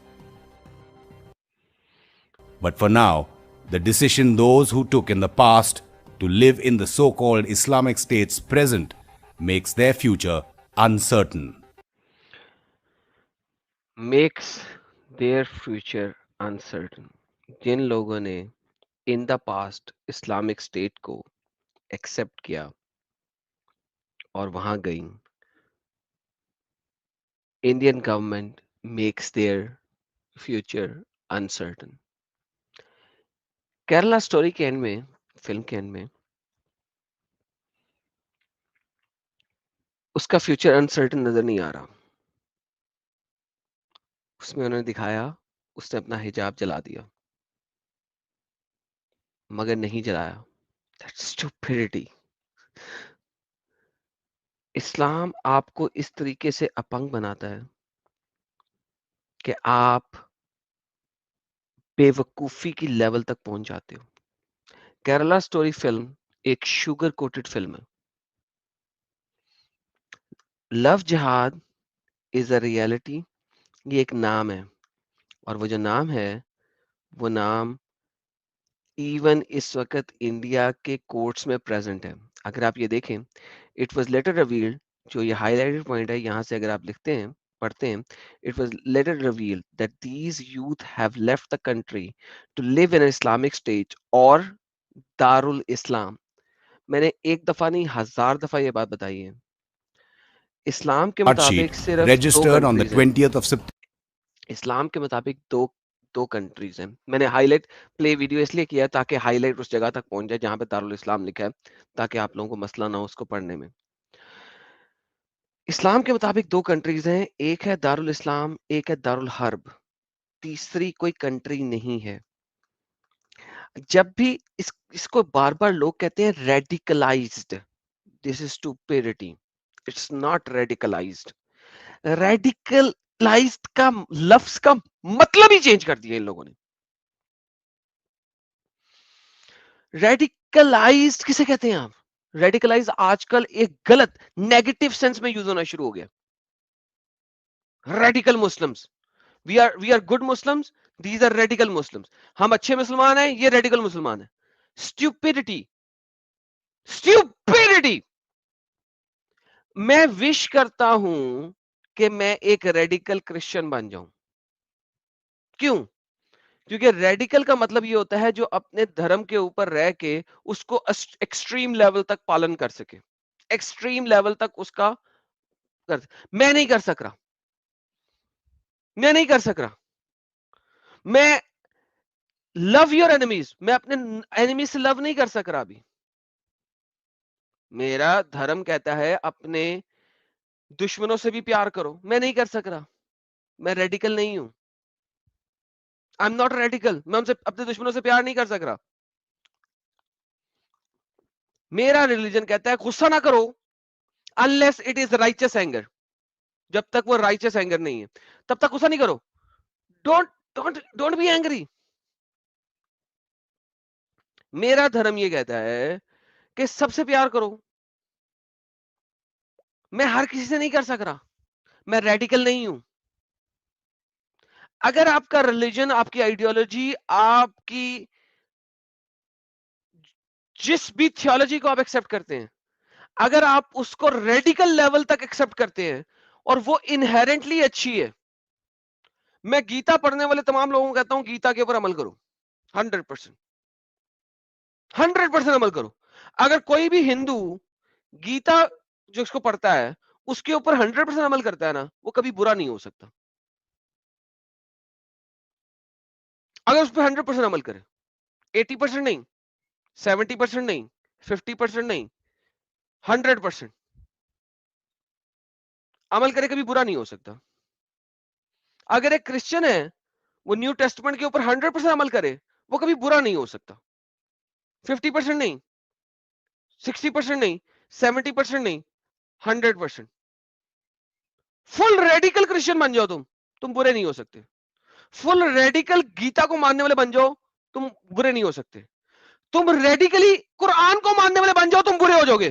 But for now, the decision those who took in the past to live in the so-called Islamic State's present makes their future uncertain. Makes their future uncertain. जिन लोगों ने in the past Islamic State को accept किया और वहां गई, Indian government makes their future uncertain. Kerala story के and में, film के एंड में, उसका फ्यूचर अनसर्टेन नजर नहीं आ रहा. उसमें उन्होंने दिखाया उसने अपना हिजाब जला दिया, मगर नहीं जलाया. That's stupidity. इस्लाम आपको इस तरीके से अपंग बनाता है कि आप बेवकूफी की लेवल तक पहुंच जाते हो. केरला स्टोरी फिल्म एक शुगर कोटेड फिल्म है. लव जिहाद इज अ रियलिटी, ये एक नाम है, और वो जो नाम है वो नाम इवन इस वक्त इंडिया के कोर्ट्स में प्रेजेंट है. अगर आप ये देखें, इट वाज लेटर रिवील्ड, जो ये हाईलाइटेड पॉइंट है यहाँ से अगर आप लिखते हैं, पढ़ते हैं, it was later revealed that these youth have left the country to live in Islamic state और दारुल इस्लाम. मैंने एक दफा नहीं 1000 दफा ये बात बताई है. इस्लाम के मुताबिक सिर्फ registered on the 20th of September. इस्लाम के मुताबिक दो कंट्रीज हैं. मैंने हाईलाइट प्ले वीडियो इसलिए किया ताकि हाईलाइट उस जगह तक पहुंच जाए जहां पे दारुल इस्लाम लिखा है, ताकि आप लोगों को मसला ना हो उसको पढ़ने में. इस्लाम के मुताबिक 2 कंट्रीज हैं, एक है दारुल इस्लाम, एक है दारुल हर्ब. तीसरी कोई कंट्री नहीं है. जब भी इसको बार बार लोग कहते हैं radicalised, this is stupidity, it's not radicalised. Radicalised का लफ्ज का मतलब ही चेंज कर दिया इन लोगों ने। रेडिकलाइज्ड किसे कहते हैं आप? रेडिकलाइज आजकल एक गलत नेगेटिव सेंस में यूज होना शुरू हो गया। Radical Muslims, we are good Muslims, these are radical Muslims. हम अच्छे मुसलमान हैं, ये रेडिकल मुसलमान है। Stupidity, stupidity. मैं विश करता हूं कि मैं एक रेडिकल क्रिश्चियन बन जाऊं। क्यों? क्योंकि रेडिकल का मतलब ये होता है जो अपने धर्म के ऊपर रह के उसको एक्सट्रीम लेवल तक पालन कर सके, एक्सट्रीम लेवल तक उसका कर। मैं नहीं कर सक रहा, मैं नहीं कर सक रहा। मैं लव योर एनिमीज, मैं अपने एनिमी से लव नहीं कर सक रहा अभी। मेरा धर्म कहता है अपने दुश्मनों से भी प्यार करो, मैं नहीं कर सक रहा। मैं रेडिकल नहीं हूं, आई एम नॉट रेडिकल। मैं उनसे अपने दुश्मनों से प्यार नहीं कर सक रहा। मेरा रिलीजन कहता है गुस्सा ना करो unless it is righteous anger. जब तक वो राइचस एंगर नहीं है तब तक गुस्सा नहीं करो। Don't don't don't be angry. मेरा धर्म ये कहता है कि सबसे प्यार करो। मैं हर किसी से नहीं कर सक रहा, मैं रेडिकल नहीं हूं। अगर आपका रिलीजन, आपकी आइडियोलॉजी, आपकी जिस भी थियोलॉजी को आप एक्सेप्ट करते हैं, अगर आप उसको रेडिकल लेवल तक एक्सेप्ट करते हैं और वो इनहेरेंटली अच्छी है, मैं गीता पढ़ने वाले तमाम लोगों को कहता हूं गीता के ऊपर अमल करो। 100% 100% अमल करो। अगर कोई भी हिंदू गीता जो उसको पढ़ता है उसके ऊपर 100% अमल करता है ना, वो कभी बुरा नहीं हो सकता। अगर उस पर 100% अमल करे, 80% नहीं, 70% नहीं, 50% नहीं, 100% अमल करे, कभी बुरा नहीं हो सकता। अगर एक क्रिश्चियन है वो न्यू टेस्टमेंट के ऊपर 100% अमल करे, वो कभी बुरा नहीं हो सकता। 50% नहीं, 60% नहीं, 70% नहीं, 100%। फुल रेडिकल क्रिश्चियन बन जाओ, तुम बुरे नहीं हो सकते। फुल रेडिकल गीता को मानने वाले बन जाओ, तुम बुरे नहीं हो सकते। तुम रेडिकली कुरान को मानने वाले बन जाओ, तुम बुरे हो जाओगे।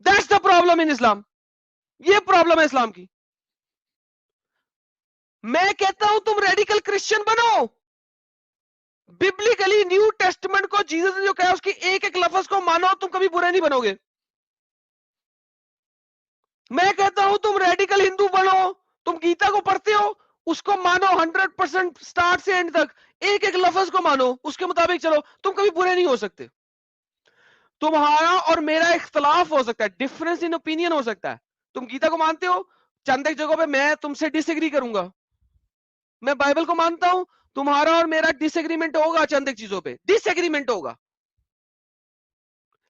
दैट्स द प्रॉब्लम इन इस्लाम। ये प्रॉब्लम है इस्लाम की। मैं कहता हूं तुम रेडिकल क्रिश्चियन बनो। बिब्लिकली न्यू टेस्टमेंट को जीसस ने जो कहा उसकी एक एक लफ्ज को मानो, तुम कभी बुरे नहीं बनोगे। मैं कहता हूं तुम रेडिकल हिंदू बनो, तुम गीता को पढ़ते हो, उसको मानो 100% स्टार्ट से एंड तक, एक एक लफ्ज को मानो, उसके मुताबिक चलो, तुम कभी बुरे नहीं हो सकते। तुम्हारा और मेरा इख्तलाफ हो सकता है, डिफरेंस इन ओपिनियन हो सकता है। तुम गीता को मानते हो, चंद एक जगहों पे मैं तुमसे डिसएग्री करूंगा। मैं बाइबल को मानता हूं, तुम्हारा और मेरा डिसएग्रीमेंट होगा, चंद एक चीजों पे डिसएग्रीमेंट होगा।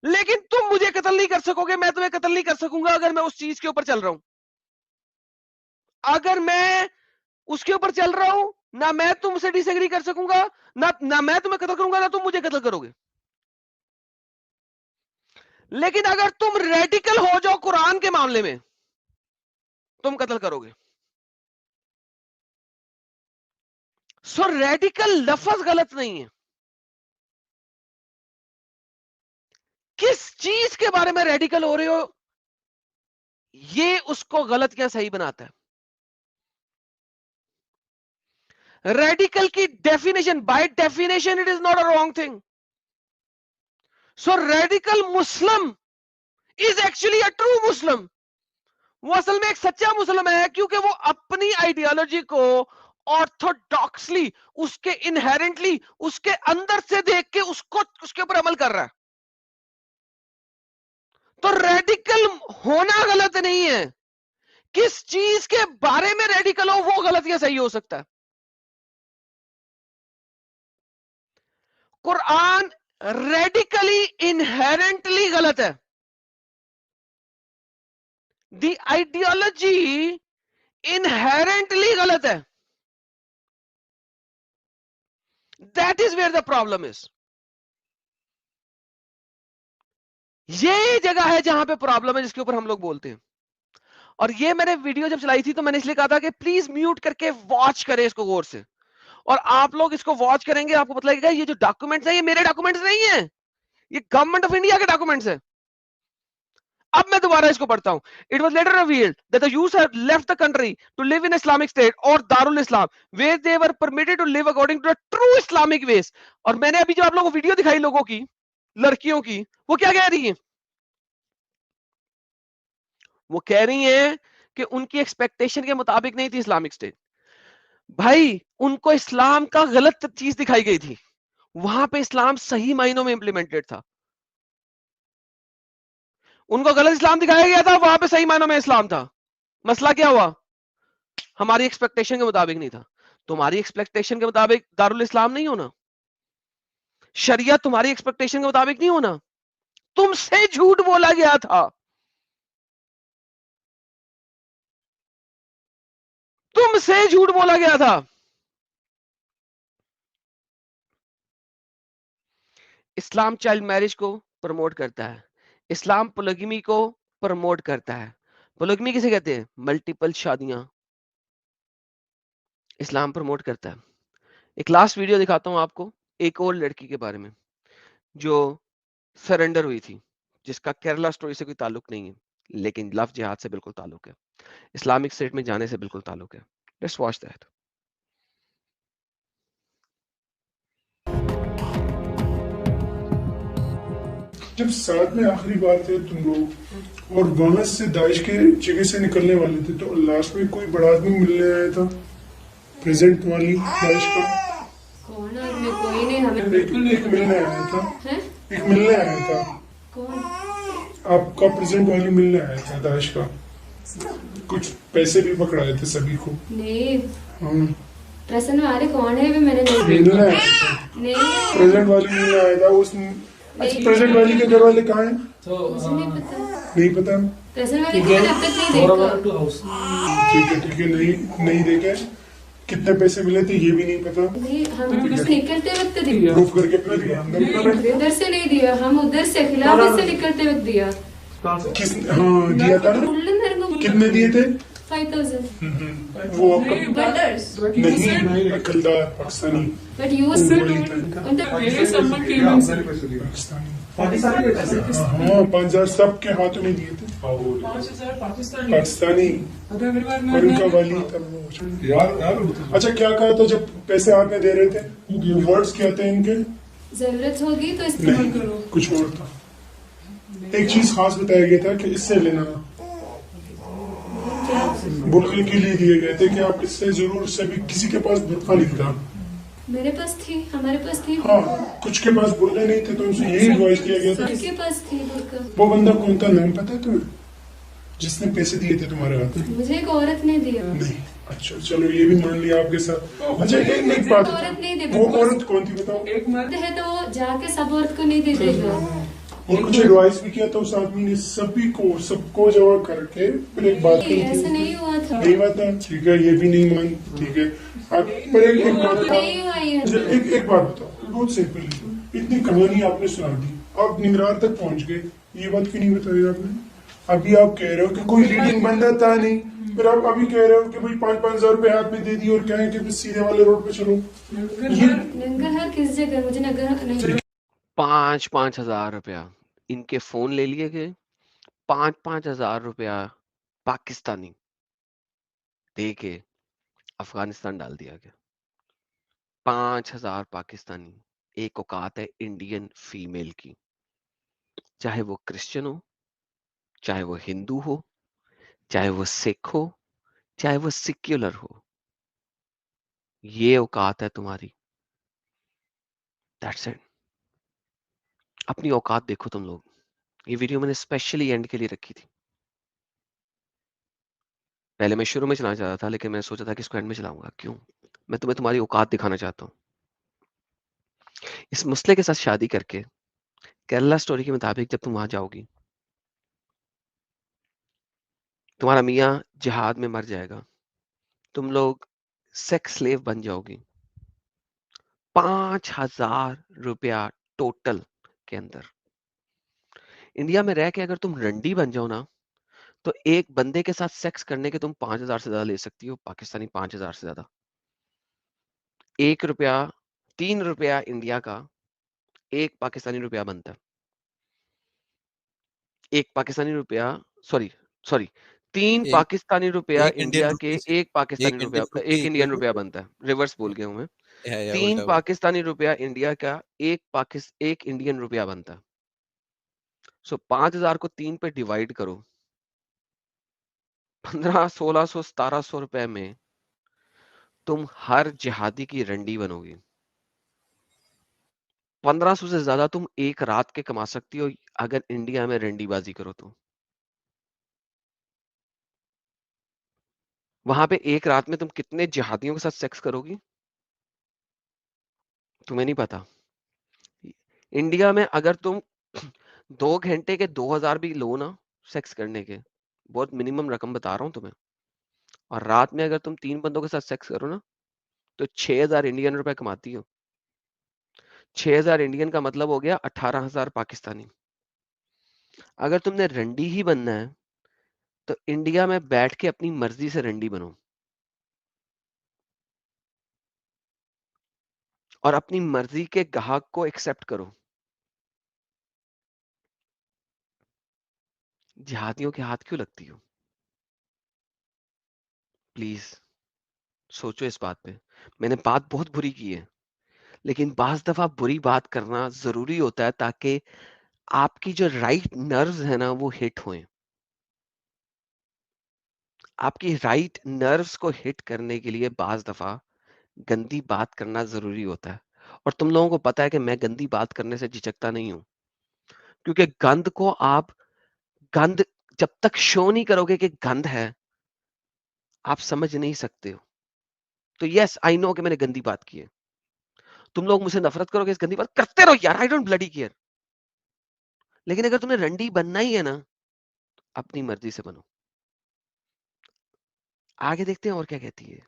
लेकिन तुम मुझे कत्ल नहीं कर सकोगे, मैं तुम्हें कत्ल नहीं कर सकूंगा अगर मैं उस चीज के ऊपर चल रहा हूं। अगर मैं उसके ऊपर चल रहा हूं, ना मैं तुमसे डिसएग्री कर सकूंगा, ना मैं तुम्हें कत्ल करूंगा, ना तुम मुझे कत्ल करोगे। लेकिन अगर तुम रेडिकल हो जाओ कुरान के मामले में, तुम कत्ल करोगे। सो रेडिकल लफ्ज गलत नहीं है। किस चीज के बारे में रेडिकल हो रहे हो, ये उसको गलत या सही बनाता है। रेडिकल की definition, by definition it is not a wrong thing. So radical Muslim is actually a true Muslim. वो असल में एक सच्चा मुस्लिम है, क्योंकि वो अपनी आइडियोलॉजी को ऑर्थोडॉक्सली, उसके इनहेरेंटली, उसके अंदर से देख के उसको उसके ऊपर अमल कर रहा है। तो रेडिकल होना गलत नहीं है, किस चीज के बारे में रेडिकल हो वो गलत या सही हो सकता है। कुरान रेडिकली इनहेरेंटली गलत है। दी आइडियोलॉजी इनहेरेंटली गलत है। That is where the problem is. ये जगह है जहां पे प्रॉब्लम है, जिसके ऊपर हम लोग बोलते हैं। और ये मैंने वीडियो जब चलाई थी तो मैंने इसलिए कहा था कि प्लीज म्यूट करके वॉच करें इसको गौर से, और आप लोग इसको वॉच करेंगे, आपको पता लगेगा ये जो डॉक्यूमेंट्स हैं ये मेरे डॉक्यूमेंट्स नहीं है, ये गवर्नमेंट ऑफ इंडिया के डॉक्यूमेंट्स है। अब मैं दोबारा इसको पढ़ता हूं। It was later revealed that the youth had left the country to live in Islamic state और Darul Islam where they were permitted to live according to the true Islamic ways. और मैंने अभी जो आप लोगों को वीडियो दिखाई लोगों की, लड़कियों की, वो क्या कह रही है? वो कह रही है कि उनकी एक्सपेक्टेशन के मुताबिक नहीं थी इस्लामिक स्टेट। भाई उनको इस्लाम का गलत चीज दिखाई गई थी, वहां पे इस्लाम सही मायनों में इंप्लीमेंटेड था। उनको गलत इस्लाम दिखाया गया था, वहां पे सही मायनों में इस्लाम था। मसला क्या हुआ? हमारी एक्सपेक्टेशन के मुताबिक नहीं था। तुम्हारी एक्सपेक्टेशन के मुताबिक दारुल इस्लाम नहीं होना, शरियत तुम्हारी एक्सपेक्टेशन के मुताबिक नहीं होना, तुमसे झूठ बोला गया था, तुमसे झूठ बोला गया था। इस्लाम चाइल्ड मैरिज को प्रमोट करता है, इस्लाम पोलिगमी को प्रमोट करता है। पोलिगमी किसे कहते हैं? मल्टीपल शादियां इस्लाम प्रमोट करता है। एक लास्ट वीडियो दिखाता हूं आपको, एक और लड़की के बारे में जो सरेंडर हुई थी, जिसका केरला स्टोरी से कोई ताल्लुक नहीं है, लेकिन लव जिहाद से बिल्कुल ताल्लुक है, इस्लामिक स्टेट में जाने से बिल्कुल ताल्लुक है। Let's watch that. जब साथ में आखिरी बार थे तुम लोग और वहां से दाइश के जगह से निकलने वाले थे, तो लास्ट में कोई बड़ा आदमी मिलने आया था, प्रेजेंट वाली दाइश का? कौन आदमी? कोई नहीं, हमें एक मिलने आया था, हैं? एक मिलने आया था, कौन? आपका प्रेजेंट वाली मिलने आया था दाइश का, कुछ पैसे भी पकड़ाए थे सभी को। नहीं, हाँ, प्रसन्न वाले कौन है भी मैंने नहीं मिलने आया था, नहीं, प्रेजेंट वाली मिलने आया था। उस अच्छा, प्रेजेंट वाली के घर वाले कहाँ हैं? मुझे नहीं पता। नहीं पता। प्रसन्न वाले को मैंने अब तक नहीं देखा। ठीक है, नहीं देखे। कितने पैसे मिले थे ये भी नहीं पता। नहीं, हम बस निकलते वक्त दिया, प्रूफ करके अपना दिया। उधर से नहीं दिया, हम उधर से खिलाफ से निकलते वक्त दिया। किस? हाँ दिया था ना। कितने दिए थे? 5000। वो आपका नहीं, अकलदार पाकिस्तानी। बट यू हाँ 5000 सबके हाथों में दिए थे, पाकिस्तानी, और उनका वाली था वो। अच्छा क्या कहा था जब पैसे हाथ में दे रहे थे? वर्ड्स क्या थे इनके? जरूरत होगी तो इस्तेमाल करो। कुछ और था, एक चीज खास बताया गया था कि इससे लेना, बुरखे के लिए दिए गए थे कि आप इससे जरूर, सभी किसी के पास बुरखा नहीं था। मेरे पास थी, हमारे पास थी। हाँ कुछ के पास बुरखे नहीं थे, तो उनसे यही एडवाइस किया गया था। सबके पास थी बुरखा। वो बंदा कौन था, नाम पता है तुम्हें, जिसने पैसे दिए थे तुम्हारे हाथ में? मुझे एक औरत ने दिया। नहीं, अच्छा चलो ये भी मान लिया आपके साथ। अच्छा एक बात, औरत नहीं दे, वो औरत कौन थी बताओ? एक मर्द है तो वो जाके सब औरत को नहीं दे देगा। और कुछ एडवाइस भी किया था उस आदमी ने, सभी को, सबको जमा करके फिर एक बात कही ऐसा थी। नहीं हुआ था। नहीं हुआ था, ठीक है, ये भी नहीं मान, ठीक है। आप पर एक बात बताओ, नहीं हुआ ये। एक बात बताओ, बहुत सिंपल, इतनी कहानी आपने सुना दी, आप निगरान तक पहुंच गए, ये बात क्यों नहीं बताई आपने? अभी आप कह रहे हो कि कोई लीडिंग बंदा था नहीं, फिर आप अभी कह रहे हो कि भाई 5,000 रुपए हाथ में दे दिए और कहें कि सीधे वाले रोड पे चलो। नंगा किस जगह? मुझे नंगा नहीं। 5,000 रुपया इनके फोन ले लिए गए, 5,000 रुपया पाकिस्तानी दे के अफगानिस्तान डाल दिया गया। 5,000 पाकिस्तानी, एक औकात है इंडियन फीमेल की, चाहे वो क्रिश्चियन हो, चाहे वो हिंदू हो, चाहे वो सिख हो, चाहे वो सिक्युलर हो, ये औकात है तुम्हारी। That's it. अपनी औकात देखो तुम लोग। ये वीडियो मैंने स्पेशली एंड के लिए रखी थी, पहले मैं शुरू में चलाना चाहता था, लेकिन मैंने सोचा था कि इसको एंड में चलाऊंगा। क्यों? मैं तुम्हें तुम्हारी औकात दिखाना चाहता हूँ। इस मुस्लिम के साथ शादी करके, केरला स्टोरी के मुताबिक जब तुम वहां जाओगी, तुम्हारा मियाँ जिहाद में मर जाएगा, तुम लोग सेक्स स्लेव बन जाओगी, 5,000 रुपया टोटल के अंदर। इंडिया में रह के अगर तुम रंडी बन जाओ ना, तो एक बंदे के साथ सेक्स करने के तुम 5,000 से ज्यादा ले सकती हो, पाकिस्तानी 5,000 से ज्यादा। 1 रुपया, 3 रुपया इंडिया का 1 पाकिस्तानी रुपया बनता है। 1 पाकिस्तानी रुपया, सॉरी 3 एक पाकिस्तानी रुपया एक इंडियन इंडिया के रुपीस 1 पाकिस्तानी रुपया, रुपी 1 इंडियन रुपया बनता है। रिवर्स बोल गया हूं मैं। या 3 उल्टा पाकिस्तानी रुपया इंडिया का 1 इंडियन रुपया बनता है। सो 5,000 को 3 पे डिवाइड करो, 1500, 1600, 1700 रुपए में तुम हर जिहादी की रंडी बनोगी। 1500 से ज्यादा तुम एक रात के कमा सकती हो अगर इंडिया में रंडीबाजी करो तो। वहां पे एक रात में तुम कितने जिहादियों के साथ सेक्स करोगी तुम्हें नहीं पता। इंडिया में अगर तुम 2 घंटे के 2,000 भी लो ना सेक्स करने के, बहुत मिनिमम रकम बता रहा हूं तुम्हें, और रात में अगर तुम 3 बंदों के साथ सेक्स करो ना, तो 6,000 इंडियन रुपए कमाती हो। 6,000 इंडियन का मतलब हो गया 18,000 पाकिस्तानी। अगर तुमने रंडी ही बनना है तो इंडिया में बैठ के अपनी मर्जी से रंडी बनो और अपनी मर्जी के ग्राहक को एक्सेप्ट करो। जिहादियों के हाथ क्यों लगती हो? प्लीज सोचो इस बात पे। मैंने बात बहुत बुरी की है, लेकिन बाज दफा बुरी बात करना जरूरी होता है ताकि आपकी जो राइट नर्व्स है ना वो हिट हों। आपकी राइट नर्व्स को हिट करने के लिए बाज दफा गंदी बात करना जरूरी होता है। और तुम लोगों को पता है कि मैं गंदी बात करने से झिझकता नहीं हूं, क्योंकि गंद को आप जब तक शो नहीं करोगे कि गंद है, आप समझ नहीं सकते हो। तो यस, आई नो कि मैंने गंदी बात की है। तुम लोग मुझसे नफरत करोगे, इस गंदी बात करते रहो यार, आई डोंट ब्लडी केयर। लेकिन अगर तुम्हें रंडी बनना ही है ना, अपनी मर्जी से बनो। आगे देखते हैं और क्या कहती है।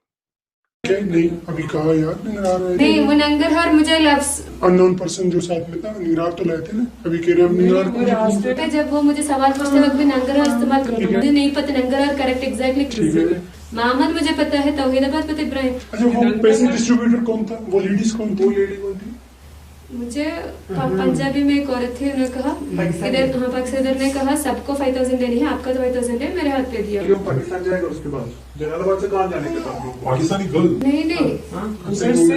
नहीं अभी कहा यार निगरार है। नहीं, वो नंगरहार मुझे लफ्ज अननोन पर्सन जो साथ में था, निगरार तो लाए थे ना, अभी कह रहे हैं निगरार। जब वो मुझे सवाल पूछते वक्त भी नंगरहार इस्तेमाल करते, मुझे नहीं पता नंगरहार करेक्ट एग्जैक्टली किससे। मोहम्मद मुझे पता है, तौहीदाबाद पता, इब्राहिम। अच्छा वो पैसे डिस्ट्रीब्यूटर कौन था? वो लेडीज कौन थी? वो लेडी कौन थी? मुझे पंजाबी में एक औरत थी, उन्होंने कहा इधर, हाँ पाकिस्तान ने कहा सबको 5,000 देनी है, आपका तो 5,000 है, मेरे हाथ पे दिया। क्यों पाकिस्तान जाएगा उसके बाद? जलालाबाद से कहाँ जाने के बाद? पाकिस्तानी गर्ल? नहीं,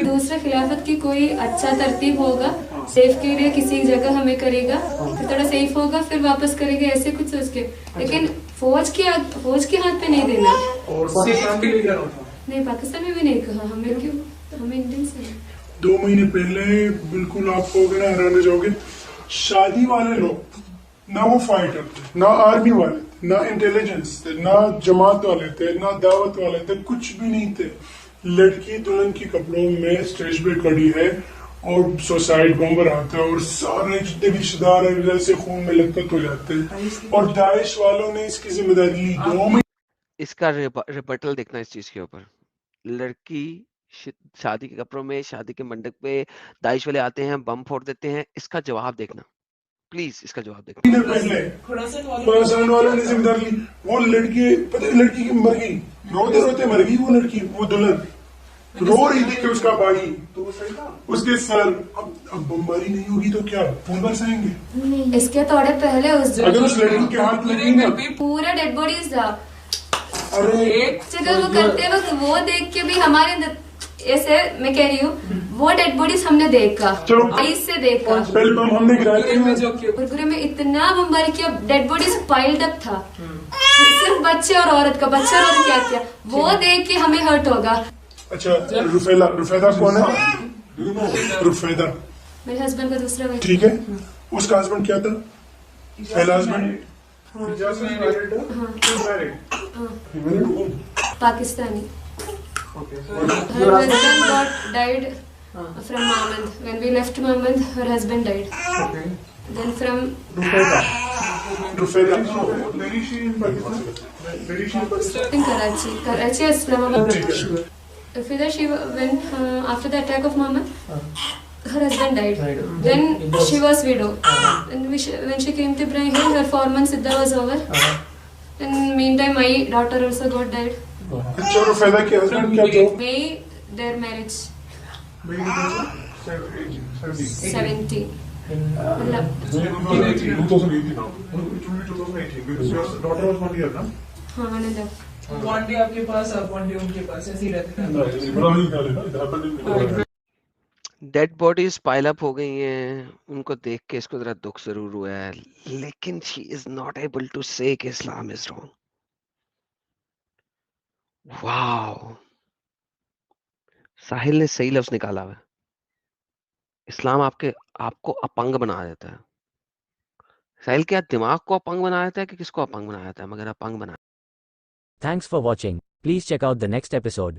दूसरा खिलाफत की कोई अच्छा तरतीब होगा, सेफ के लिए किसी जगह हमें करेगा, फिर थोड़ा सेफ होगा, फिर वापस करेगा, ऐसे कुछ सोच के। लेकिन फौज के हाथ पे नहीं देना। और पाकिस्तान के लिए क्या होता? नहीं, पाकिस्तान में भी नहीं कहा, हमें क्यों, हमें इंडियन से। 2 महीने पहले बिल्कुल आपको ना हैरान जाओगे, शादी वाले लोग ना वो फाइटर थे, ना आर्मी वाले थे, ना इंटेलिजेंस थे, ना जमात वाले थे, ना दावत वाले थे, कुछ भी नहीं थे। लड़की दुल्हन के कपड़ों में स्टेज पे खड़ी है और सुसाइड बॉम्बर आता है और सारे जितने भी रिश्तेदार है जैसे खून में लथपथ हो जाते हैं। और दाइश वालों ने इसकी जिम्मेदारी ली। 2 महीने इसका रिबटल देखना इस चीज के ऊपर। लड़की शादी के कपड़ों में शादी के मंडप पे दाइश वाले आते हैं, बम फोड़ देते हैं, इसका जवाब देखना प्लीज, इसका जवाब देखना। पहले खुरासान वालों ने जिम्मेदारी ली। वो लड़की, पता है लड़की की मर गई, रोते रोते मर गई वो लड़की, वो दुल्हन रो रही थी कि उसका भाई तो उसके सर। अब बमबारी नहीं होगी तो क्या खून बरसाएंगे? इसके थोड़े पहले अगर उस लड़की के हाथ लगी ना, पूरा डेड बॉडीज था। अरे एक जगह वो करते वक्त वो देख के भी हमारे अंदर ऐसे, मैं कह रही हूँ वो डेड बॉडीज हमने देखा, इससे देखा। पहले बम हमने गिराए पूरे में इतना बमबारी किया, डेड बॉडीज पाइल्ड अप था। सिर्फ बच्चे और औरत का, बच्चे और औरत क्या किया वो देख के हमें हर्ट होगा। अच्छा रुफैदा कौन है? रुफैदा मेरे हस्बैंड का दूसरा भाई। ठीक है, उसका हस्बैंड क्या था? पहला husband Pakistani. Her husband died from Mamand. When we left Mamand, her husband died. Then from in Karachi, Islamabad. फिर she when after the attack of Muhammad, her husband died. Then she was widow. And when she came to Ibrahim Hill, her 4 months iddah was over. And meantime, my daughter also got died. चलो फायदा क्या husband क्या job May their marriage 70. मतलब 2018 now. It will be 2018 because your daughter was 1 year, na? हाँ another. One day आपके पास आप one day उनके पास ऐसे ही रहते थे. इब्राहिम क्या लेना? It happened in dead bodies pile up हो गई हैं, उनको देख के इसको जरा दुख जरूर हुआ है, लेकिन she is not able to say कि Islam is wrong. Wow, Sahil ने सही लफ्ज निकाला हुआ है। इस्लाम आपको अपंग बना देता है। साहिल, क्या दिमाग को अपंग बना देता है कि किसको अपंग बना देता है? मगर अपंग बना। Thanks for watching. Please check out the next episode.